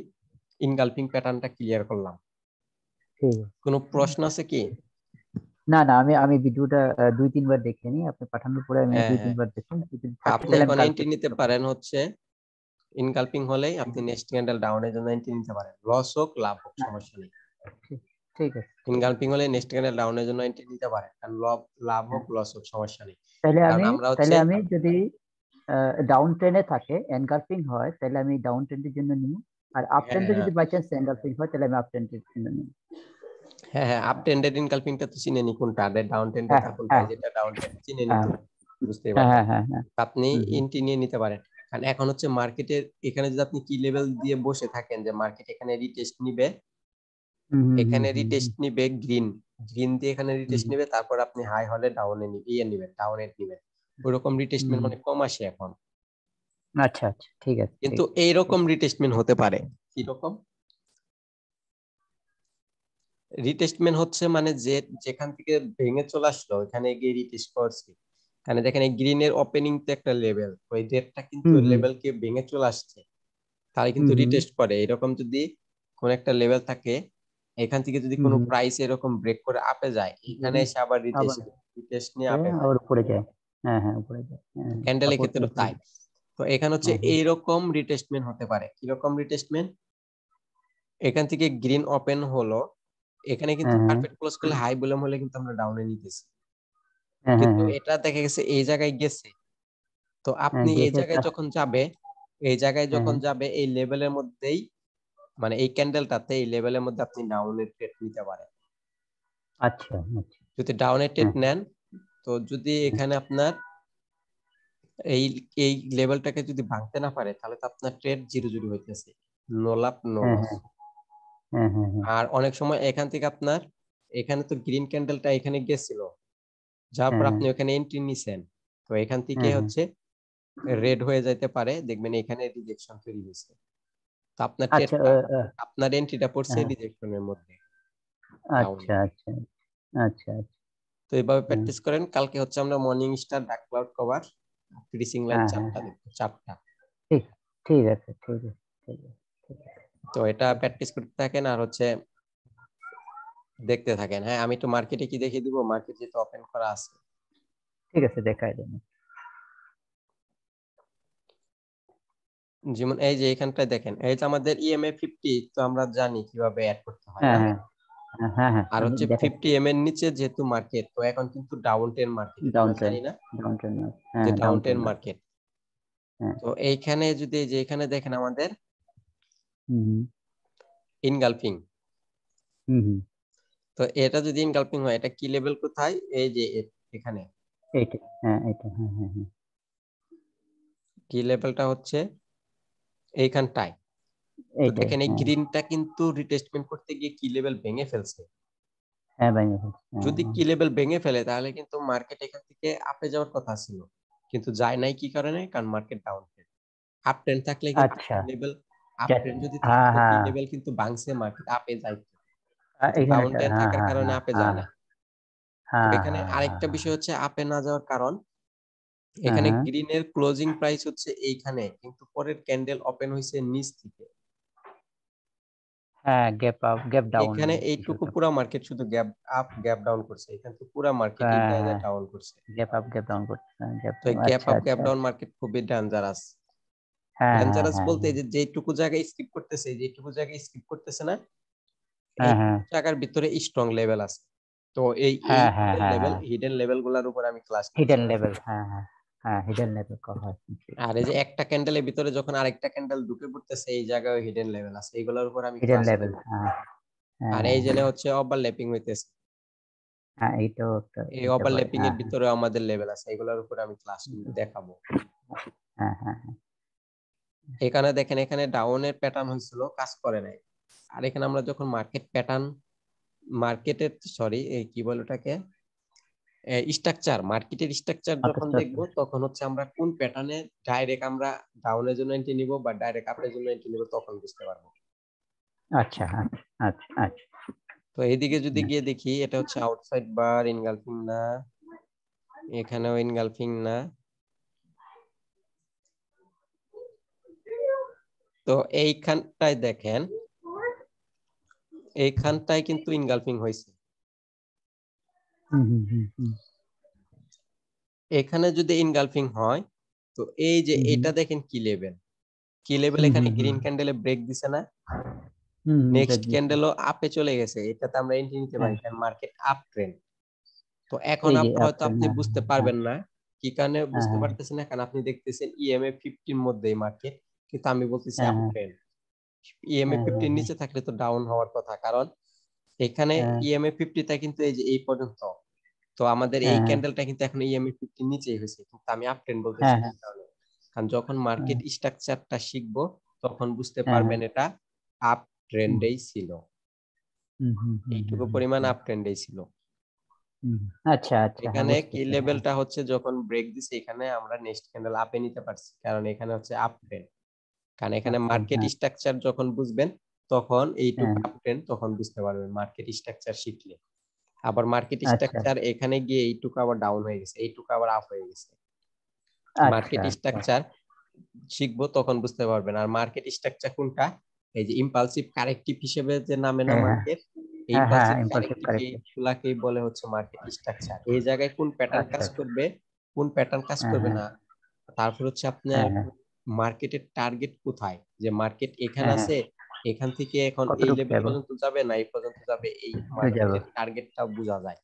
ইনগালফিং প্যাটার্নটা ক্লিয়ার করলাম। ঠিক আছে। কোনো হুম, প্রশ্ন আছে কি? না না, আমি আমি ভিডিওটা 2-3 বার দেখিনি, আপনি পাঠানোর পরে আমি হ্যাঁ, দুই হ্যাঁ, তিনবার দেখলাম, যদি থাকে আপনি তাহলে আমি এখন কালকে এন্ট্রি নিতে পারেন হচ্ছে ইনকালপিং হলেই আপনি নেক্সট ক্যান্ডেল ডাউনের জন্য এন্ট্রি নিতে পারেন, লস হোক লাভ হোক সমস্যা নেই। ঠিক ঠিক আছে, ঠিক আছে। ইনকালপিং হলে নেক্সট ক্যান্ডেল ডাউনের জন্য এন্ট্রি নিতে পারেন, কারণ লাভ হোক হ্যাঁ, লস হোক সমস্যা নেই। তাহলে কারণ আমি আমরা তাহলে হচ্ছে আমি যদি ডাউন ট্রেনে থাকে এনগালফিং হয়, তাহলে আমি ডাউন ট্রেনের জন্য নিব। আর আপ হ্যাঁ, ট্রেন্ডে হ্যাঁ, যদি বাই চান্স এনগালফিং হয়, তাহলে আমি আপ ট্রেন্ডের জন্য নিব। হ্যাঁ, হ্যাঁ, আপ টেন্ডেড ইনকালপিংটা তো চিনেনি কোনটা, আর ডাউন হ্যাঁ টেন্ডেডটা কোনটা, হ্যাঁ এই যেটা ডাউন টেন্ড চিনেনি হ্যাঁ তো, বুঝতেই হ্যাঁ পারছেন। হ্যাঁ হ্যাঁ হ্যাঁ। আপনি হুম হুম এন্ট্রি নিয়ে নিতে পারেন। কারণ এখন হচ্ছে মার্কেটের এখানে যদি আপনি কি লেভেল দিয়ে বসে থাকেন যে মার্কেট এখানে রিটেস্ট নিবে, হুম হুম হুম এখানে হুম রিটেস্ট নিবে গ্রিন, গ্রিন দিয়ে এখানে হুম রিটেস্ট নিবে, তারপর আপনি হাই হলে ডাউনে ইয়ে নিবেন, ডাউনে নিবেন। ওইরকম হুম রিটেস্টমেন্ট হুম। অনেক কম আসে এখন। আচ্ছা আচ্ছা, ঠিক আছে, কিন্তু ঠিক আছে, ঠিক এইরকম আছে। রিটেস্টমেন্ট হতে পারে। কিরকম রিটেস্টমেন্ট হচ্ছে মানে যে যেখান থেকে ভেঙে চলে আসলো এখানে গিয়ে রিটেস্ট করছি। এখানে দেখেন এই গ্রিনের ওপেনিং তো একটা লেভেল, ওই রেডটা কিন্তু হুম হুম লেভেলকে ভেঙে চলে আসছে, তাহলে হুম কিন্তু হুম রিটেস্ট করে। এরকম যদি কোন একটা লেভেল থাকে, এখান থেকে যদি হুম কোনো হুম। প্রাইস এরকম ব্রেক করে আপে যায়, এখানে যদি এসে আবার আবার রিটেস্ট রিটেস্ট নিয়ে করে আপে যায়। আবার উপরে যায়। হ্যাঁ হ্যাঁ, উপরে যায়, হ্যাঁ। ক্যান্ডেলের সাপোর্ট ক্ষেত্রে নিয়ে উপরে তাই। যায়। তো এখানে হচ্ছে হ্যাঁ হ্যাঁ এইরকম রিটেস্টমেন্ট হতে পারে। কিরকম রিটেস্টমেন্ট, এখান থেকে গ্রিন ওপেন হলো, এখানে কিন্তু হ্যাঁ হ্যাঁ পারফেক্ট ক্লোজ করলে হাই বলে হলে কিন্তু আমরা ডাউনে নিতেছি, হ্যাঁ হ্যাঁ কিন্তু হ্যাঁ এটা দেখা গেছে এই জায়গায় গেছে। তো হ্যাঁ, আপনি এই গেছে জায়গায় যখন যাবে, এই জায়গায় হ্যাঁ যখন হ্যাঁ। যাবে এই লেভেলের মধ্যেই, মানে এই ক্যান্ডেলটাতে এই লেভেলের মধ্যে আপনি ডাউনের ট্রেড নিতে পারেন। আচ্ছা আচ্ছা। যদি ডাউনের ট্রেড হ্যাঁ নেন, তো যদি হ্যাঁ এখানে আপনার এই এই লেভেলটাকে যদি ভাঙতে না পারে, তাহলে তো আপনার ট্রেড জিরো জিরো হইতেছে, নো লাভ নো হ্যাঁ লস। হ্যাঁ হ্যাঁ হ্যাঁ হ্যাঁ আর অনেক সময় এখান থেকে আপনার, এখানে তো গ্রিন ক্যান্ডেলটা এখানে গেছিল, যার হ্যাঁ পর হ্যাঁ আপনি ওখানে এন্ট্রি নিছেন, তো এখান থেকে হ্যাঁ হ্যাঁ। হচ্ছে রেড হয়ে যাইতে পারে, দেখবেন এখানে রিজেকশন তৈরি হয়েছে, তো আপনার আচ্ছা ট্রেডটা, আপনার এন্ট্রিটা পড়ছে হ্যাঁ, রিজেকশনের মধ্যে, ডাউনে। আচ্ছা আচ্ছা আচ্ছা আচ্ছা। তো এইভাবে হ্যাঁ প্র্যাকটিস করেন। কালকে হচ্ছে আমরা morning star, dark cloud cover, finishing line হ্যাঁ হ্যাঁ চারটা হ্যাঁ, দেখবো, চারটা। ঠিক ঠিক আছে, ঠিক আছে, ঠিক আছে, ঠিক আছে, তো এটা ঠিক আছে। প্র্যাকটিস করতে থাকেন আর হচ্ছে দেখতে থাকেন। হ্যাঁ, আমি একটু মার্কেটে কি দেখিয়ে দিব, মার্কেট যেহেতু ওপেন করা আছে। ঠিক আছে, দেখাই দেন। যেমন এই যে এখানটায় দেখেন, এই যে আমাদের ইএমএ 50, তো আমরা জানি কিভাবে অ্যাড করতে হয় হ্যাঁ না। হ্যাঁ হ্যাঁ হ্যাঁ হ্যাঁ, আর আমি হচ্ছে দেখাচ্ছি। 50 এম এর নিচে যেহেতু মার্কেট, তো এখন কিন্তু ডাউন টেন মার্কেটে, ডাউন আমরা ট্রেন, জানি না ডাউন ট্রেন, হ্যাঁ যে হ্যাঁ, down down ten train. Market. হ্যাঁ। তো এইখানে যদি এই যে এখানে দেখেন আমাদের হুম হুম ইনগালফিং, হুম হুম। তো এটা যদি ইনগালফিং হয়, এটা কি লেভেল কোথায়, এই যে এখানে এইটা, হ্যাঁ এইটা, হ্যাঁ হ্যাঁ হ্যাঁ। কি লেভেলটা হচ্ছে এইখানটায়। তো এইটাই, দেখেন এই হ্যাঁ গ্রিনটা কিন্তু রিটেস্টমেন্ট করতে গিয়ে কি লেভেল ভেঙে ফেলছে। হ্যাঁ ভাই, হ্যাঁ হ্যাঁ যদি কি লেভেল ভেঙে ফেলে, তাহলে কিন্তু মার্কেট এখান থেকে আপে যাওয়ার কথা ছিল, কিন্তু যায় নাই। কি কারণে? কারণ market down trend. Up trend থাকলে কিন্তু আচ্ছা। লেভেল, আপ যা- ট্রেন্ড যদি হ্যাঁ থাকতো, কি হ্যাঁ, লেভেল কিন্তু ভাঙছে, মার্কেট আপে যাইতো, কিন্তু এখানে ডাউন একটা, ট্রেন্ড হ্যাঁ থাকার হ্যাঁ কারণে হ্যাঁ আপে যায় হ্যাঁ নাই। তো হ্যাঁ এখানে হ্যাঁ হ্যাঁ আরেকটা হ্যাঁ বিষয় হচ্ছে আপে না যাওয়ার কারণ, হ্যাঁ এখানে হ্যাঁ গ্রিনের ক্লোজিং প্রাইস হচ্ছে এইখানে, কিন্তু পরের ক্যান্ডেল ওপেন হয়েছে নিচ থেকে। হ্যাঁ, গ্যাপ আপ গ্যাপ ডাউন এখানে কিছু এইটুকু একটা। পুরা মার্কেট শুধু গ্যাপ আপ গ্যাপ ডাউন করছে, এখানে তো পুরা মার্কেট এই হ্যাঁ জায়গায় হ্যাঁ, ডাউন করছে। গ্যাপ আপ গ্যাপ ডাউন করছে, গ্যাপ তো ডাউন, এই গ্যাপ আচ্ছা আপ গ্যাপ আচ্ছা ডাউন আচ্ছা। মার্কেট খুবই ডেঞ্জারাস। হ্যাঁ হ্যাঁ ডেঞ্জারাস হ্যাঁ বলতে এই যে যেটুকু জায়গায় স্কিপ করতেছে, যেটুকু জায়গায় স্কিপ করতেছে না, হ্যাঁ হ্যাঁ এইটুকু জায়গার ভিতরে স্ট্রং লেভেল আছে। তো এই হ্যাঁ হ্যাঁ হ্যাঁ হ্যাঁ, হিডেন লেভেল গুলার উপর আমি ক্লাস নিচ্ছি। হিডেন লেভেল, হ্যাঁ হ্যাঁ হ্যাঁ, হিডেন লেভেল কথা হচ্ছে। আর এই যে একটা ক্যান্ডেলের ভিতরে যখন আরেকটা ক্যান্ডেল ঢুকে পড়তেছে, এই জায়গায় হিডেন লেভেল আছে, এইগুলোর উপর আমি হিডেন ক্লাস লেভেল, নিব। হ্যাঁ হ্যাঁ আর এই হ্যাঁ জেনে হচ্ছে ওভারল্যাপিং হইতেছে, হ্যাঁ, এইটাও একটা এই হইতে পারে, ওভারল্যাপিং হ্যাঁ এর ভিতরে আমাদের লেভেল আছে, এগুলোর উপর আমি ক্লাস দেখাবো। হ্যাঁ হ্যাঁ হ্যাঁ এখানে দেখেন, এখানে ডাউনের প্যাটার্ন হয়েছিল, কাজ করে নাই। আর এখানে আমরা যখন মার্কেট প্যাটার্ন, মার্কেটের সরি এই কি বলে ওটাকে, স্ট্রাকচার, মার্কেটের স্ট্রাকচার যখন আচ্ছা দেখবো, তখন হচ্ছে আমরা কোন প্যাটার্নে ডাইরেক্ট আমরা ডাউনের জন্য এন্ট্রি নিব বা ডাইরেক্ট আপের জন্য এন্ট্রি নিব, তখন বুঝতে পারবো। আচ্ছা আচ্ছা আচ্ছা আচ্ছা। তো এইদিকে যদি গিয়ে দেখি, এটা হচ্ছে আউটসাইড বার, ইনগালফিং না, এখানেও ইনগালফিং না। তো এইখানটায় দেখেন, এইখানটায় কিন্তু ইনগালফিং হয়েছে। হুম হুম হুম হুম এখানে যদি ইনগালফিং হয়, তো এই যে হুম এটা দেখেন কি লেভেল হুম এখানে হুম হুম গ্রিন ক্যান্ডেলে ব্রেক দিছে না, হুম হুম নেক্সট ব্রেক দিছে। ক্যান্ডেলও আপে চলে গেছে, এটাতে আমরা এন্ট্রি নিতে পারি হ্যাঁ, কারণ মার্কেট আপ ট্রেন্ড। তো এখন এই যে হয়তো আপনার, আপনি হ্যাঁ বুঝতে হ্যাঁ পারবেন না, কি কারণে হ্যাঁ বুঝতে হ্যাঁ পারতেছেন না, কারণ আপনি দেখতেছেন ইএমএ 50 মধ্যেই মার্কেট, কিন্তু আমি বলতেছি হ্যাঁ আপ হ্যাঁ ট্রেন্ড। ইএমএ হ্যাঁ 50 হ্যাঁ নিচে থাকলে তো ডাউন হওয়ার কথা, কারণ এখানে হ্যাঁ ইএমএ 50 টা কিন্তু এই যে এই পর্যন্ত, তো আমাদের এই হ্যাঁ ক্যান্ডেলটা কিন্তু এখন ইএমএ 50 নিচেই হয়েছে, কিন্তু আমি আপ ট্রেন্ড বলতেছি হ্যাঁ কি হ্যাঁ কারণে, কারণ যখন হ্যাঁ মার্কেট স্ট্রাকচারটা শিখবো তখন বুঝতে হ্যাঁ পারবেন হ্যাঁ এটা আপ হুম ট্রেন্ডেই ছিল, হুম হুম হুম হুম এইটুকু হুম পরিমাণ হুম আপ ট্রেন্ডেই ছিল। হুম। আচ্ছা আচ্ছা, হ্যাঁ এখানে কি বুঝতেছি, হ্যাঁ। লেভেলটা হচ্ছে যখন ব্রেক দিছে, এখানে আমরা নেক্সট ক্যান্ডেল আপে নিতে পারছি, কারণ এখানে হচ্ছে আপ ট্রেন্ড, কারণ এখানে আপনি, মার্কেট হ্যাঁ স্ট্রাকচার যখন বুঝবেন তখন এইটুকু হ্যাঁ আপ ট্রেন্ড তখন বুঝতে পারবেন মার্কেট স্ট্রাকচার শিখলে। আবার মার্কেট আচ্ছা স্ট্রাকচার এখানে গিয়ে এইটুকু আবার ডাউন হয়ে গেছে, এইটুকু আবার আপ হয়ে গেছে, আচ্ছা মার্কেট আচ্ছা। স্ট্রাকচার শিখবো তখন বুঝতে পারবেন। আর মার্কেট স্ট্রাকচার কোনটা, এই যে ইম্পালসিভ কারেক্টিভ হিসেবে যে নামে না হ্যাঁ হ্যাঁ মার্কেট, এই হ্যাঁ হ্যাঁ ইম্পালসিভ ইম্পালসিভ কারেক্টিভ কারেক্ট। গুলাকেই বলে হচ্ছে মার্কেট স্ট্রাকচার। এই জায়গায় কোন প্যাটার্ন আচ্ছা কাজ আচ্ছা, করবে, কোন প্যাটার্ন কাজ হ্যাঁ করবে হ্যাঁ না, তারপর হচ্ছে আপনার হ্যাঁ হ্যাঁ মার্কেটের টার্গেট কোথায়, যে মার্কেট এখানে হ্যাঁ হ্যাঁ আছে, এখান থেকে এখন এই কতটুকু লেভেল যাবো, পর্যন্ত যাবে না এই পর্যন্ত যাবে, এই যাবো, মার্কেটের টার্গেটটা বোঝা যায়।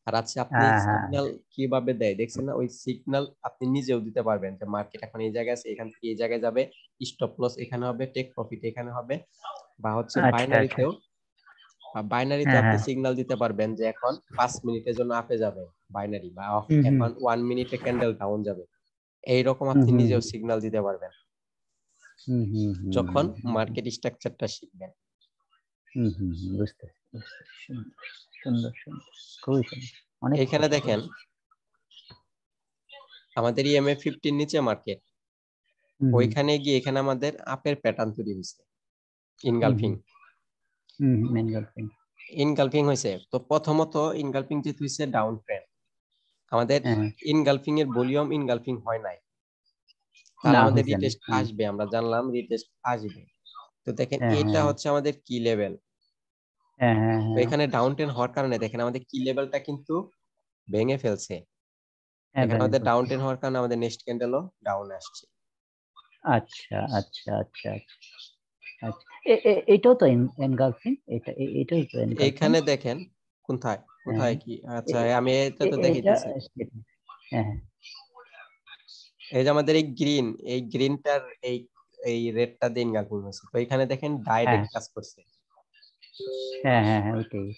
আর আচ্ছা আপনি হ্যাঁ হ্যাঁ সিগন্যাল কিভাবে দেয় দেখছেন না, ওই সিগন্যাল আপনি নিজেও দিতে পারবেন যে মার্কেট এখন এই জায়গায় আছে, এখান থেকে এই জায়গায় যাবে, স্টপ লস এখানে হবে, টেক প্রফিট এখানে হবে, বা হচ্ছে আচ্ছা আচ্ছা, বাইনারিতেও, বাইনারিতে হ্যাঁ আপনি হ্যাঁ সিগন্যাল দিতে পারবেন যে এখন 5 মিনিটের জন্য আপে যাবে বাইনারি, বা হুম হুম এখন 1 মিনিটে ক্যান্ডেল ডাউন যাবে, এইরকম হুম আপনি হুম নিজেও সিগন্যাল দিতে পারবেন হুম হুম হুম যখন হুম মার্কেট স্ট্রাকচারটা শিখবেন। হুম হুম হুম, বুঝতে বুঝতে, সুন্দর সুন্দর সুন্দর, খুবই সুন্দর, অনেক এখানে কিছু দেখেন বলছি। আমাদের ইএমএ 50 নিচে মার্কেট, হুম হুম ওইখানে গিয়ে এখানে আমাদের আপের প্যাটার্ন তৈরি হয়েছে, হুম ইনগালফিং, হুম হুম মেন গার্লফ্রেন্ড, ইনগালফিং হয়েছে। তো প্রথমত ইনগালফিং যেহেতু হয়েছে ডাউন ট্রেন্ড, আমাদের হ্যাঁ ইনগালফিং এর ভলিউম ইনগালফিং হয় নাই, তাহলে না আমাদের হয়েছে না, রিটেস্ট হ্যাঁ আসবে, আমরা জানলাম রিটেস্ট আসবে। তো দেখেন হ্যাঁ এটা হ্যাঁ হচ্ছে আমাদের কি লেভেল, হ্যাঁ হ্যাঁ তো হ্যাঁ এখানে ডাউন ট্রেন্ড হওয়ার কারণে দেখেন আমাদের কি লেভেলটা কিন্তু ভেঙে ফেলছে, হ্যাঁ এখানে ভেঙে আমাদের ডাউন পড়ছে। ট্রেন্ড হওয়ার কারণে আমাদের নেক্সট ক্যান্ডেলও ডাউন আসছে। আচ্ছা আচ্ছা আচ্ছা আচ্ছা আচ্ছা, এটাও তো এনগালফিং, এটাই তো এনগালফিং। এইখানে দেখেন কোথায় হ্যাঁ কোথায় কি, আচ্ছা আমি এটা তো এটা দেখাইতেছি, হ্যাঁ হ্যাঁ এই যে আমাদের এই গ্রিনটার এই এই রেডটা দিন গালফিং হয়েছে, তো এখানে দেখেন হ্যাঁ ডাইরেক্ট কাজ করছে, হ্যাঁ হ্যাঁ হ্যাঁ ওইটাই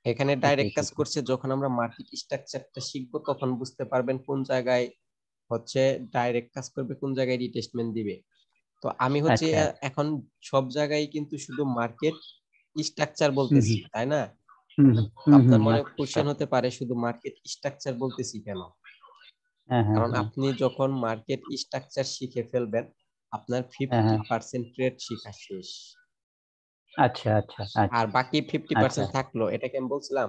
এখানে ওইটাই ডাইরেক্ট কাজ সেটাই। করছে। যখন আমরা মার্কেট স্ট্রাকচারটা শিখবো তখন বুঝতে পারবেন কোন জায়গায় হচ্ছে ডাইরেক্ট কাজ করবে, কোন জায়গায় রিটেস্টমেন্ট দিবে। তো আমি হচ্ছে আচ্ছা আচ্ছা, এখন সব জায়গায় কিন্তু শুধু মার্কেট স্ট্রাকচার হুম বলতেছি, হুম তাই না? হুম হুম আপনার হুম মনে আচ্ছা, কোশ্চেন হতে পারে শুধু মার্কেট স্ট্রাকচার বলতেছি কেন, হ্যাঁ হ্যাঁ কারণ হ্যাঁ আপনি যখন মার্কেট স্ট্রাকচার শিখে ফেলবেন আপনার হ্যাঁ হ্যাঁ 50% ট্রেড শিখা শেষ, আচ্ছা আচ্ছা আচ্ছা আর বাকি আচ্ছা 50% থাকলো, এটাকে আমি বলছিলাম।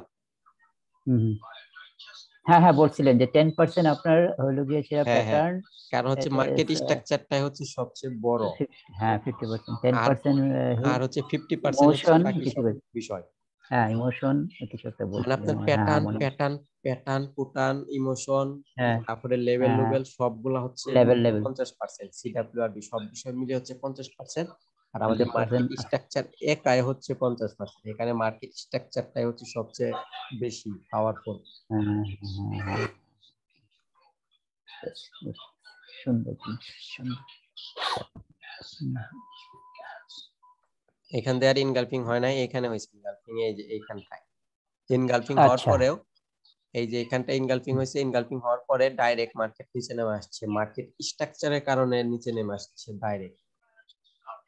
হুম হুম। হ্যাঁ হ্যাঁ বলছিলেন যে 10% আপনার হলো গিয়ে সেটা হ্যাঁ হ্যাঁ, প্যাটার্ন, কারণ হচ্ছে মার্কেট স্ট্রাকচারটাই হচ্ছে সবচেয়ে বড়, হ্যাঁ 50%, টেন আর পার্সেন্ট আর হচ্ছে 50% হচ্ছে ইমোশন বাকি কিছু, সব বিষয়। হ্যাঁ ইমোশন কিছু একটা মানে বলছিলেন, আপনার হ্যাঁ হ্যাঁ প্যাটার্ন মনে, প্যাটার্ন প্যাটার্ন পুটার্ন ইমোশন, হ্যাঁ তারপরে লেভেল হ্যাঁ হ্যাঁ লুবেল সবগুলা হচ্ছে লেভেল মধ্যে লেভেল 50%, সিডাব্লিউআরবি সব বিষয় মিলে হচ্ছে 50%, আর আমাদের মার্কেট 50%, স্ট্রাকচার একাই হচ্ছে 50%। এখানে মার্কেট স্ট্রাকচারটাই হচ্ছে সবচেয়ে বেশি পাওয়ারফুল। হ্যাঁ হ্যাঁ হ্যাঁ হ্যাঁ, বেশ, বেশ, সুন্দর জিনিস, সুন্দর। হুম, এখান দিয়ে আর ইনগালফিং হয় নাই, এখানে হয়েছে ইনগালফিং, এই যে এইখানটায় ইনগালফিং হওয়ার আচ্ছা পরেও, এই যে এখানটা ইনগালফিং হয়েছে, ইনগালফিং হওয়ার পরে ডাইরেক্ট মার্কেট নিচে নেমে আসছে, মার্কেট স্ট্রাকচারের কারণে নিচে নেমে আসছে ডাইরেক্ট।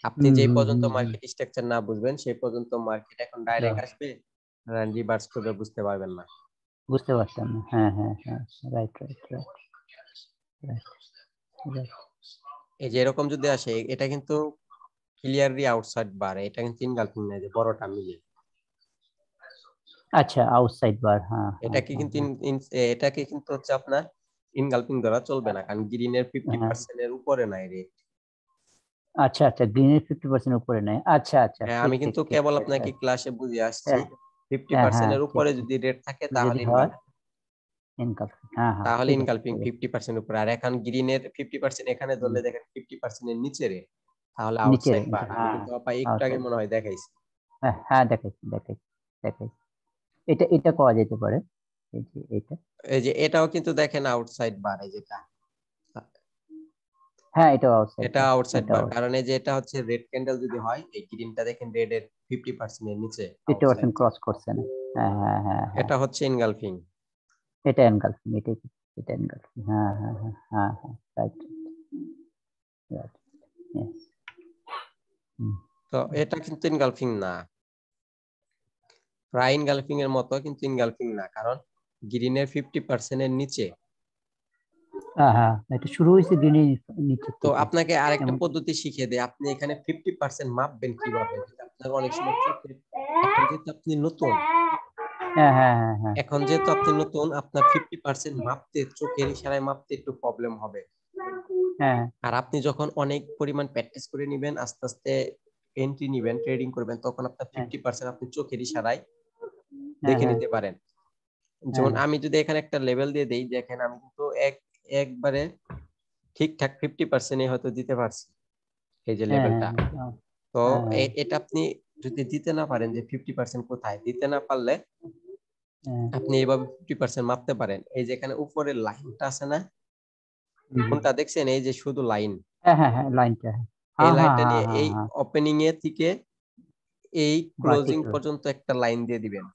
আপনি হুম যেই হুম পর্যন্ত হুম হুম, মার্কেট স্ট্রাকচার না বুঝবেন সেই পর্যন্ত মার্কেট এখন ডাইরেক্ট আহ, আসবে, রিভার্স করবে বুঝতে পারবেন না। বুঝতে পারতাম না, হ্যাঁ হ্যাঁ হ্যাঁ, right right right right right. এই যে এরকম যদি আসে, এটা কিন্তু ক্লিয়ারলি আউটসাইড বার, এটা কিন্তু ইনগালফিং নাই যে বড়টা মিলে, আচ্ছা আউটসাইড বার, হ্যাঁ হ্যাঁ এটাকে হ্যাঁ কিন্তু এটাকে কিন্তু হচ্ছে আপনার ইনগালফিং ধরা চলবে না, কারণ গ্রিনের ফিফটি হ্যাঁ হ্যাঁ, পার্সেন্ট এর উপরে নাই রেট। আচ্ছা আচ্ছা, গ্রিনের 50% উপরে নেয়, আচ্ছা আচ্ছা, হ্যাঁ ঠিক আমি ঠিক কিন্তু ঠিক, কেবল হ্যাঁ আপনাকে ক্লাসে বুঝিয়ে আসছি, হ্যাঁ ফিফটি হ্যাঁ পার্সেন্ট এর ঠিক উপরে ঠিক, যদি রেট থাকে যদি তাহলে হয়, ইনগালফিং, এনকালফিং, হ্যাঁ হ্যাঁ তাহলে ঠিক আছে ইনকালফিং 50% উপরে। আর এখন গ্রিনের 50% এখানে ধরলে দেখেন 50% এর নিচে রে, তাহলে নিচের আউটসাইড বার। আমি হ্যাঁ কিন্তু আপা একটু আগে আউটসাইড, মনে হয় দেখাইছি। হ্যাঁ হ্যাঁ দেখাইছি দেখাইছি দেখাইছি। এটা এটা করা যেতে পারে, এই যে এটা, এই যে এটাও কিন্তু দেখেন আউটসাইড বার, এই যেটা হ্যাঁ এটা আউটসাইড এটা বার, আউটসাইড এটা বার, কারণ এই যে এটা হচ্ছে রেড ক্যান্ডেল যদি হয়, এই গ্রিনটা দেখেন রেড এর 50% এর নিচে আউটসাইড, 50% ক্রস করছে না, হ্যাঁ হ্যাঁ হ্যাঁ হ্যাঁ, এটা হচ্ছে ইনগালফিং। এটা এনগালফিং, এটা এনগালফিং, হ্যাঁ হ্যাঁ হ্যাঁ হ্যাঁ হ্যাঁ রাইট রাইট, ইয়েস। তো এটা কিন্তু ইনগালফিং না, প্রায় ইনগালফিং এর মতো, কিন্তু ইনগালফিং না, কারণ গ্রিনের 50% এর নিচে। হ্যাঁ হ্যাঁ, এটা শুরু হয়েছে গ্রিনের নিচের তো থেকে, আপনাকে আরেকটা যেমন পদ্ধতি শিখিয়ে দেয়, আপনি এখানে 50% মাপবেন কিভাবে। আপনার অনেক সময় চোখে, এখন যেহেতু আপনি নতুন, হ্যাঁ হ্যাঁ হ্যাঁ হ্যাঁ আপনার 50% মাপতে, চোখের ইশারায় মাপতে একটু প্রবলেম হবে। হ্যাঁ আর আপনি যখন অনেক পরিমাণ প্র্যাকটিস করে নিবেন, আস্তে আস্তে এন্ট্রি নিবেন, ট্রেডিং করবেন, তখন আপনার হ্যাঁ 50% আপনি চোখের ইশারায় হ্যাঁ দেখে হ্যাঁ নিতে পারেন। হ্যাঁ যেমন আমি যদি এখানে একটা লেভেল দিয়ে দেই, দেখেন আমি কিন্তু একবারে ঠিকঠাক 50% হয়তো দিতে পারছি, এই যে হ্যাঁ লেভেলটা। হ্যাঁ তো হ্যাঁ এটা আপনি যদি দিতে না পারেন, যে 50% কোথায় দিতে না পারলে, হ্যাঁ, আপনি এইভাবে 50% মাপতে পারেন। এই যে এখানে উপরের লাইনটা আছে না, হুম, কোনটা দেখছেন, এই যে শুধু লাইন, হ্যাঁ হ্যাঁ হ্যাঁ লাইনটা, এই হ্যাঁ হ্যাঁ লাইনটা হ্যাঁ নিয়ে হ্যাঁ এই হ্যাঁ ওপেনিং এ থেকে এই ক্লোজিং ভার্টিক্যাল, পর্যন্ত একটা লাইন দিয়ে দিবেন।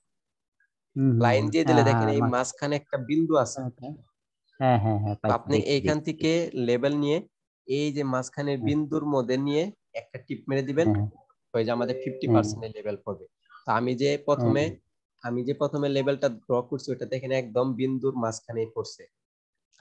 হুম হুম লাইন হুম, দিয়ে দিলে হ্যাঁ দেখেন হ্যাঁ এই মাঝখানে একটা বিন্দু আছে। হ্যাঁ হ্যাঁ হ্যাঁ তো পাইছি, আপনি দেখছি এইখান দেখছি থেকে দেখছি, লেভেল নিয়ে এই যে মাঝখানের হ্যাঁ বিন্দুর মধ্যে নিয়ে একটা টিপ মেরে দিবেন, হ্যাঁ ওই যে আমাদের হ্যাঁ 50% এর লেভেল পড়বে। তো হ্যাঁ আমি যে প্রথমে লেভেলটা ড্র করছি, ওটা দেখেন একদম বিন্দুর মাঝখানেই পড়ছে।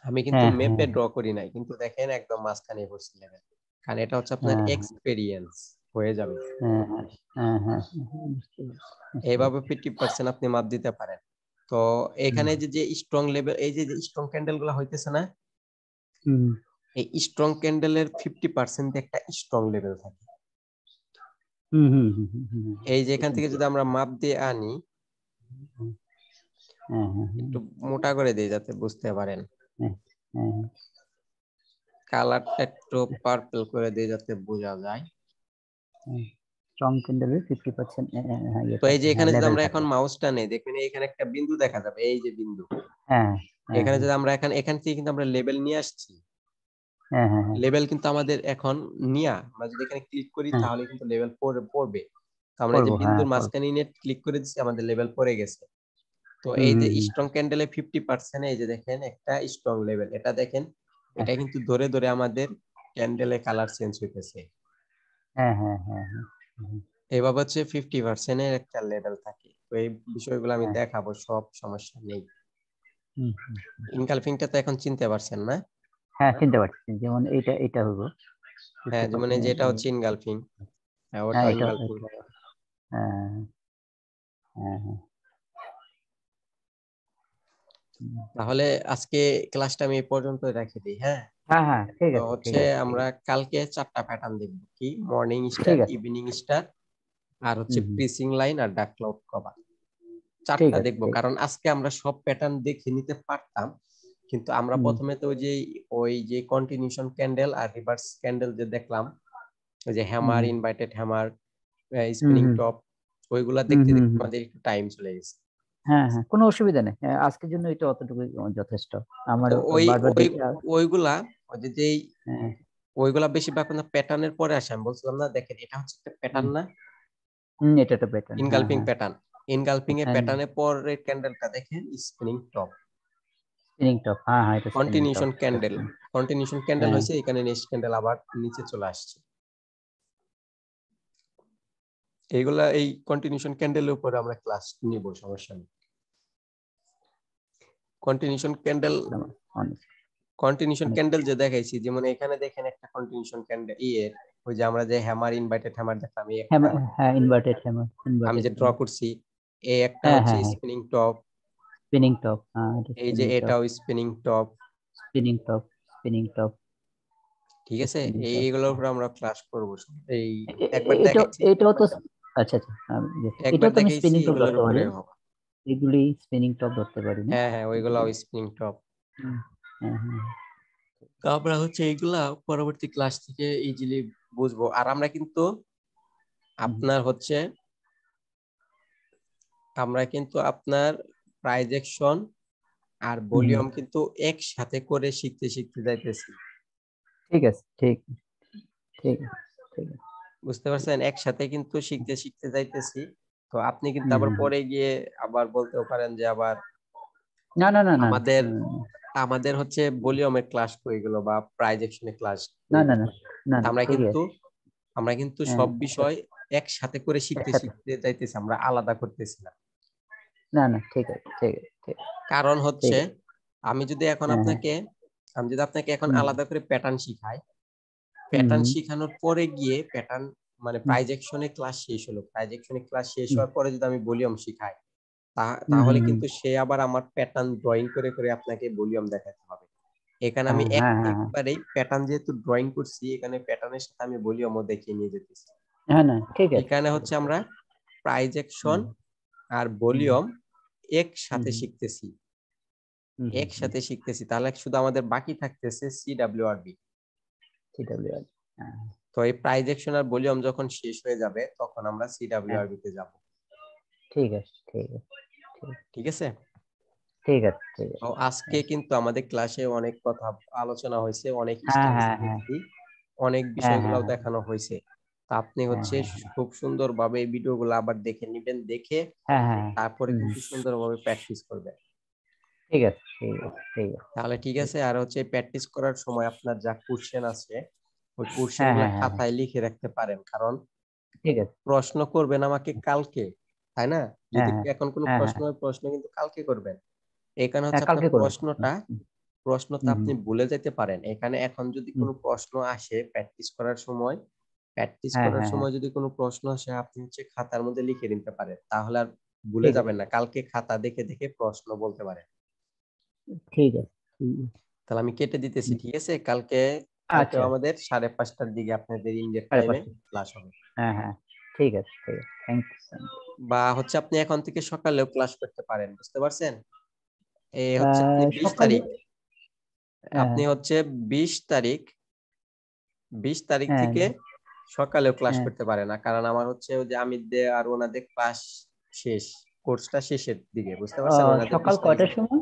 আমি কিন্তু হ্যাঁ হ্যাঁ মেপে ড্র করি নাই, কিন্তু দেখেন একদম মাঝখানেই পড়ছে লেভেল, কারণ এটা হচ্ছে আপনার হ্যাঁ এক্সপেরিয়েন্স হয়ে যাবে। হ্যাঁ হ্যাঁ হ্যাঁ হ্যাঁ হ্যাঁ, বুঝতে পারছি, বুঝতে এইভাবে পারছি। 50% আপনি মাপ দিতে পারেন। তো হুম এখানে যে স্ট্রং লেভেল, এই যে স্ট্রং ক্যান্ডেল গুলো হইতেছে না, হুম এই স্ট্রং ক্যান্ডেলের 50% একটা স্ট্রং লেভেল থাকে। হুম হুম হুম হুম হুম, হুম, এই যে এখান এখান থেকে থেকে, যদি আমরা মাপ দিয়ে আনি, হুম, হ্যাঁ হ্যাঁ হ্যাঁ একটু মোটা করে দিই যাতে বুঝতে পারেন, হ্যাঁ হ্যাঁ কালারটা একটু পার্পল করে দিই যাতে বোঝা যায়। স্ট্রং ক্যান্ডেলের 50% ইয়ে তো এই থাকে, যে হ্যাঁ এখানে যদি লেভেল আমরা থাকে, এখন মাউসটা নেই, দেখবেন এখানে একটা বিন্দু দেখা যাবে, এই যে বিন্দু। হ্যাঁ হ্যাঁ এখানে হ্যাঁ যদি আমরা এখান থেকে কিন্তু আমরা লেভেল নিয়ে আসছি, হ্যাঁ হ্যাঁ হ্যাঁ লেভেল কিন্তু আমাদের এখন নিয়া আমরা যদি এখানে ক্লিক করি, হ্যাঁ তাহলে কিন্তু লেভেল পড়বে। তো আমরা এই যে করবো, হ্যাঁ বিন্দুর করবো, মাঝখানে নিয়ে ক্লিক করে দিচ্ছি, আমাদের লেভেল পড়ে গেছে। তো হুম এই যে হুম হুম, স্ট্রং ক্যান্ডেলে 50%, এই যে দেখেন একটা স্ট্রং লেভেল, এটা দেখেন, হ্যাঁ এটা কিন্তু ধরে ধরে আমাদের ক্যান্ডেলে কালার চেঞ্জ হইতেছে। হ্যাঁ হ্যাঁ হ্যাঁ হ্যাঁ হুম, এভাবে হচ্ছে 50% এর একটা লেভেল থাকে। তো এই বিষয়গুলো আমি হ্যাঁ দেখাবো, সব সমস্যা নেই। হুম, ইনকালফিংটা তো এখন চিনতে পারছেন না? হ্যাঁ চিনতে পারছি, যেমন এটা হলো হ্যাঁ, যেমন 50%, এই যে এটা হচ্ছে ইনগালফিং, হ্যাঁ হ্যাঁ ওটাও এটা ইনগালফিং। হ্যাঁ হ্যাঁ হ্যাঁ তাহলে আজকে ক্লাসটা আমি এই পর্যন্ত রেখে দিই, হ্যাঁ। হ্যাঁ হ্যাঁ ঠিক তো আছে ঠিক হচ্ছে আছে ঠিক আমরা আছে কালকে 4টা প্যাটার্ন দেখব, কি মর্নিং স্টার, ঠিক আছে, ইভিনিং স্টার, আর হচ্ছে হুম হুম, প্রিসিং লাইন আর ডার্ক ক্লাউড কভার। ঠিক 4টা আছে দেখবো, ঠিক আছে, কারণ আজকে আমরা সব প্যাটার্ন দেখে নিতে পারতাম, কিন্তু আমরা হুম প্রথমে তো ওই যে কন্টিনিউশন ক্যান্ডেল আর রিভার্স ক্যান্ডেল যে দেখলাম, ওই যে হুম হ্যামার, ইনভার্টেড হ্যামার, হুম স্পিনিং হুম টপ, ওইগুলা হুম দেখতে হুম দেখতে হুম, আমাদের একটু টাইম চলে গেছে। হ্যাঁ হ্যাঁ কোনো অসুবিধা নেই, আজকের জন্য এটা অতটুকু যথেষ্ট, আমার তো ওই বারবার ওই দেখে ওইগুলা ওই যে যেই হ্যাঁ ওইগুলা বেশিরভাগ প্যাটার্নের পরে আসে। আমি বলছিলাম না, দেখেন এটা হচ্ছে একটা হুম প্যাটার্ন না, এটা তো প্যাটার্ন, হ্যাঁ ইনগালফিং হ্যাঁ প্যাটার্ন। ইনগালফিং এর হ্যাঁ প্যাটার্নের পরের ক্যান্ডেলটা দেখেন স্পিনিং টপ। স্পিনিং টপ, হ্যাঁ হ্যাঁ এটা spinning top, continuation candle, continuation candle হ্যাঁ হয়েছে, এখানে নেক্সট ক্যান্ডেল আবার নিচে চলে আসছে। এইগুলা এই কন্টিনিউশন ক্যান্ডেলের উপরে আমরা ক্লাস নিব, সমস্যা নেই। কন্টিনিউশন ক্যান্ডেল, অনেক কন্টিনিউশন অনেক, ক্যান্ডেল যে দেখাইছি, যেমন এখানে দেখেন একটা কন্টিনিউশন ক্যান্ডেল ওই যে আমরা যে হ্যামার, ইনভার্টেড হ্যামার দেখলাম, এই হ্যাঁ একটা হ্যাঁ ইনভার্টেড হ্যামার, আমি ইনভার্টেড যে ড্র হ্যামার, করছি, এই একটা হ্যাঁ হচ্ছে হ্যাঁ হ্যাঁ স্পিনিং টপ, স্পিনিং টপ, হ্যাঁ এটা এই যে স্পিনিং টপ, এটাও spinning top. Spinning top, spinning top, ঠিক আছে, স্পিনিং টপ, এইগুলোর উপর আমরা ক্লাস করব। এই একবার এটা দেখাইছি, এটাও তো, আচ্ছা আচ্ছা, একবার এটাও তো আমি দেখাইছি, স্পিনিং টপ এগুলোর ধরতে উপরে পারি, হবে। এগুলি স্পিনিং টপ ধরতে পারি না? হ্যাঁ হ্যাঁ, ওইগুলাও স্প্রিং টপ। হ্যাঁ হ্যাঁ তো আমরা হচ্ছে এইগুলা পরবর্তী ক্লাস থেকে ইজিলি বুঝবো। আর আমরা কিন্তু আপনার হচ্ছে আপনার প্রাইজেকশন আর ভলিউম কিন্তু একসাথে করে শিখতে শিখতে যাইতেছি। ঠিক আছে, ঠিক ঠিক ঠিক বুঝতে পারছেন? একসাথে কিন্তু শিখতে শিখতে যাইতেছি। তো আপনি কিন্তু আবার হুম। পরে গিয়ে আবার বলতেও পারেন যে আবার না না না না আমাদের আমাদের হচ্ছে ভলিউমের ক্লাস হয়ে গেল বা প্রাইজেকশনের ক্লাস না হয়ে না গেল। না না না আমরা ঠিক কিন্তু আছে। আমরা কিন্তু হ্যাঁ, সব বিষয় একসাথে করে শিখতে একসাথে। শিখতে যাইতেছি, আমরা আলাদা করতেছি না। না না ঠিক আছে, ঠিক আছে, ঠিক কারণ ঠিক হচ্ছে আছে। আমি যদি এখন হ্যাঁ হ্যাঁ আপনাকে আমি যদি আপনাকে এখন হুম আলাদা করে প্যাটার্ন শিখাই, হুম প্যাটার্ন হুম শিখানোর পরে গিয়ে প্যাটার্ন মানে হুম প্রাইজেকশনের ক্লাস শেষ হলো, প্রাইজেকশনের ক্লাস শেষ হুম হওয়ার পরে যদি আমি ভলিউম শিখাই, হুম তাহলে হুম, হুম। কিন্তু সে আবার আমার প্যাটার্ন ড্রয়িং করে করে আপনাকে ভলিউম দেখাতে হবে। এখানে আমি হ্যাঁ হ্যাঁ হ্যাঁ হ্যাঁ একবারেই প্যাটার্ন যেহেতু ড্রয়িং করছি, এখানে প্যাটার্নের সাথে আমি ভলিউমও দেখিয়ে নিয়ে যেতেছি। হ্যাঁ, না ঠিক আছে, এখানে ঠিক হচ্ছে আছে। আমরা প্রাইজেকশন হুম আর হুম ভলিউম হুম একসাথে শিখতেছি, হুম হুম হুম একসাথে শিখতেছি। তাহলে শুধু আমাদের বাকি থাকতেছে সিডব্লিউআরবি। TWR হ্যাঁ তো এই প্রাইজেকশন আর ভলিউম যখন শেষ হয়ে যাবে তখন আমরা হ্যাঁ সিডব্লিউআরবি তে যাব। ঠিক আছে, ঠিক আছে, ঠিক আছে? ঠিক আছে, ঠিক তো আছে। আজকে কিন্তু আমাদের ক্লাসে অনেক কথা আলোচনা হয়েছে, অনেক হ্যাঁ স্টেপস হ্যাঁ হ্যাঁ দেখছি, অনেক হ্যাঁ হ্যাঁ বিষয়গুলোও দেখানো হয়েছে। তা আপনি হ্যাঁ হচ্ছে হ্যাঁ হ্যাঁ খুব সুন্দরভাবে এই ভিডিওগুলো আবার দেখে নিবেন, দেখে হ্যাঁ হ্যাঁ হ্যাঁ, তারপরে হুম, কিন্তু সুন্দরভাবে প্র্যাকটিস করবেন। ঠিক আছে, ঠিক আছে, ঠিক আছে, তাহলে ঠিক ঠিক আছে। আর হচ্ছে প্র্যাকটিস করার সময় আপনার যা কোশ্চেন আছে ওই কোশ্চেন হ্যাঁ গুলা হ্যাঁ হ্যাঁ হ্যাঁ, খাতায় লিখে রাখতে পারেন, কারণ ঠিক আছে। প্রশ্ন করবেন আমাকে কালকে, তাই না? যদি হ্যাঁ হ্যাঁ এখন কোনো হ্যাঁ প্রশ্ন হ্যাঁ হয়, প্রশ্ন কিন্তু কালকে করবেন। এখানে হ্যাঁ, হচ্ছে আপনার কালকে করবো। প্রশ্নটা হুম হুম আপনি ভুলে যেতে পারেন। এখানে এখন যদি হুম, কোনো প্রশ্ন আসে প্র্যাকটিস হ্যাঁ করার হ্যাঁ হ্যাঁ, সময় যদি কোনো প্রশ্ন আসে, আপনি হচ্ছে খাতার মধ্যে লিখে নিতে পারেন। তাহলে আর ভুলে ঠিক আছে, যাবেন না। কালকে খাতা দেখে দেখে প্রশ্ন বলতে পারেন। ঠিক আছে, ঠিক আছে। তাহলে আমি কেটে দিতেছি, হুম, ঠিক আছে? কালকেও আচ্ছা, আমাদের 5:30টার দিকে আপনাদের ইন্ডিয়ার সাড়ে টাইমে পাঁচটা। ক্লাস হবে। হ্যাঁ হ্যাঁ, ঠিক আছে, ঠিক আছে, থ্যাংক ইউ। বা হচ্ছে আপনি এখন থেকে সকালেও ক্লাস করতে পারেন। বুঝতে পারছেন? হচ্ছে আপনি 20 সকালে তারিখ হ্যাঁ আপনি হচ্ছে 20 তারিখ 20 তারিখ হ্যাঁ থেকে সকালেও ক্লাস হ্যাঁ, করতে পারে না, কারণ আমার হচ্ছে ওই যে আমিরদের আর ওনাদের ক্লাস শেষ, কোর্সটা শেষের দিকে। বুঝতে পারছেন? ওনাদের সকাল 20 তারিখ কয়টার সময়?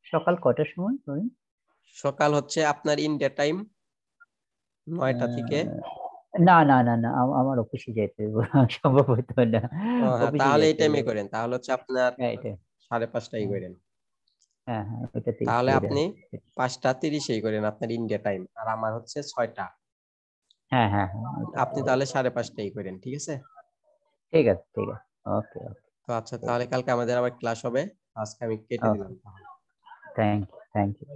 সকাল কয়টার সময় ধরুন? সকাল হচ্ছে আপনার ইন্ডিয়া টাইম 9টা থেকে। না না না না, আমার অফিসে যেতে হবে। সম্ভব হতো না, ও হ্যাঁ, অফিসে তাহলে এই যেতে টাইমে হবে। করেন, তাহলে হচ্ছে আপনার হ্যাঁ এটা, 5:30টাই হ্যাঁ করেন। হ্যাঁ হ্যাঁ, ওটাতেই তাহলে সুবিধা আপনি হবে। 5:30 করেন আপনার ইন্ডিয়া টাইম, আর আমার হচ্ছে 6টা। হ্যাঁ হ্যাঁ হ্যাঁ, আপনি তাহলে 5:30টাই করেন, ঠিক আছে? ঠিক আছে, ঠিক আছে, ওকে ওকে, তো আচ্ছা, তাহলে কালকে আমাদের আবার ক্লাস হবে। আজকে আমি কেটে ওকে, দিলাম তাহলে। Thank you, thank you.